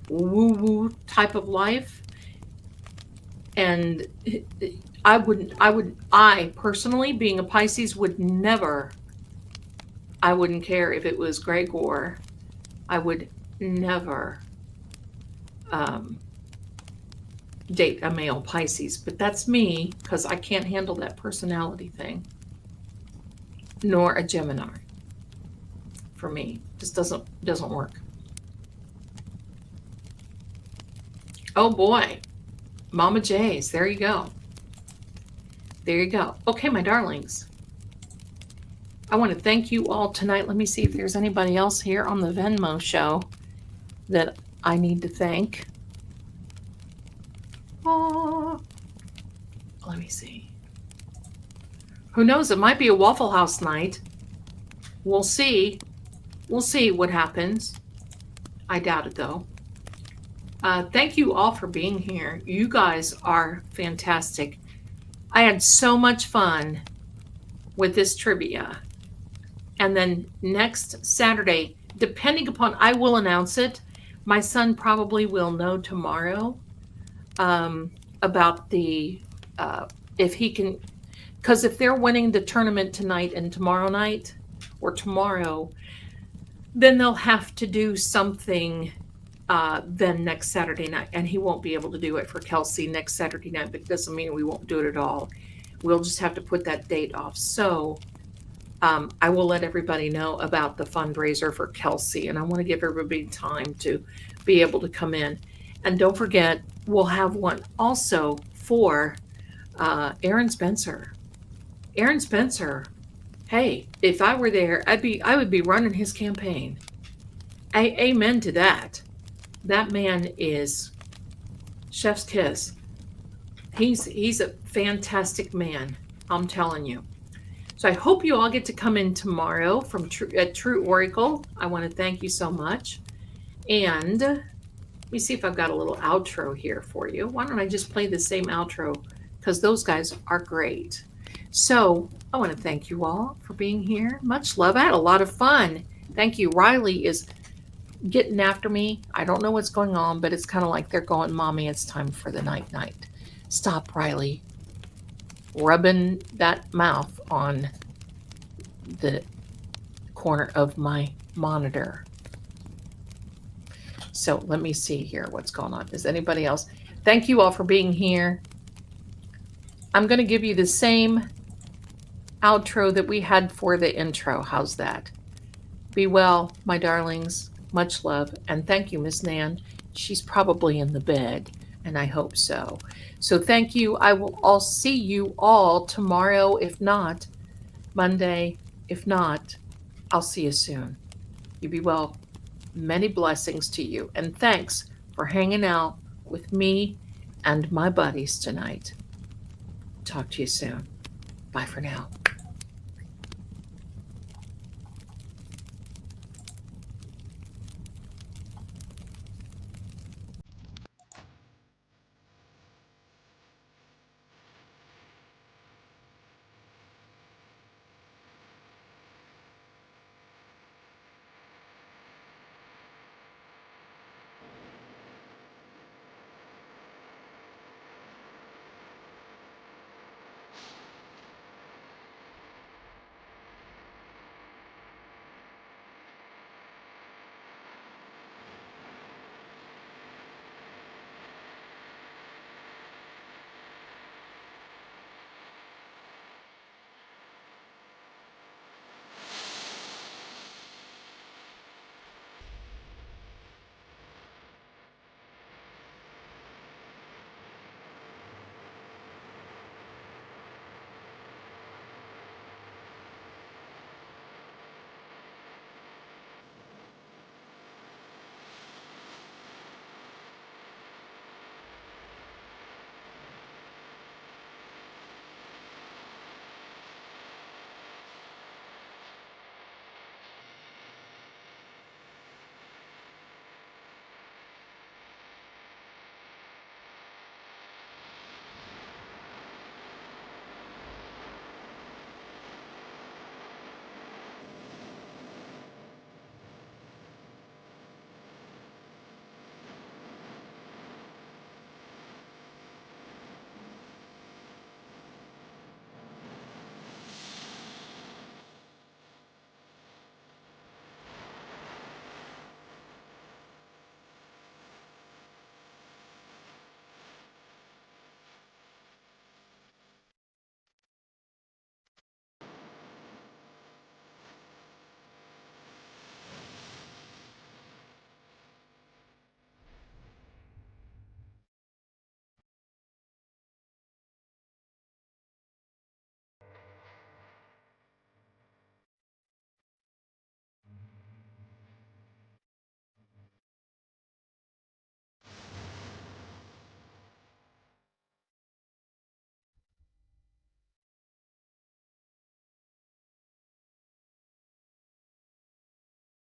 woo-woo type of life. And I personally, being a Pisces, would never, I wouldn't care if it was Gregor. I would never date a male Pisces, but that's me because I can't handle that personality thing. Nor a Gemini. For me, just doesn't work. Oh boy, Mama J's. There you go. There you go. Okay, my darlings. I want to thank you all tonight. Let me see if there's anybody else here on the Venmo show that I need to thank. Oh, let me see. Who knows? It might be a Waffle House night. We'll see. We'll see what happens. I doubt it, though. Thank you all for being here. You guys are fantastic. I had so much fun with this trivia. And then next Saturday, depending upon, I will announce it. My son probably will know tomorrow about the, if he can, because if they're winning the tournament tonight and tomorrow night, or tomorrow, then they'll have to do something then next Saturday night. And he won't be able to do it for Kelsey next Saturday night, but it doesn't mean we won't do it at all. We'll just have to put that date off. So I will let everybody know about the fundraiser for Kelsey. And I want to give everybody time to be able to come in. And don't forget, we'll have one also for Aaron Spencer. Aaron Spencer, hey, if I were there, I would be running his campaign. Amen to that. That man is chef's kiss. He's a fantastic man, I'm telling you. So I hope you all get to come in tomorrow from True Oracle. I want to thank you so much. And let me see if I've got a little outro here for you. Why don't I just play the same outro? Because those guys are great. So I want to thank you all for being here. Much love. I had a lot of fun. Thank you. Riley is getting after me. I don't know what's going on, but it's kind of like they're going, Mommy, it's time for the night. Stop, Riley. Rubbing that mouth on the corner of my monitor. So let me see here what's going on. Is anybody else? Thank you all for being here. I'm going to give you the same outro that we had for the intro. How's that? Be well, my darlings. Much love. And thank you, Miss Nan. She's probably in the bed, and I hope so. So thank you. I'll see you all tomorrow. If not, Monday. If not, I'll see you soon. You be well. Many blessings to you. And thanks for hanging out with me and my buddies tonight. Talk to you soon. Bye for now.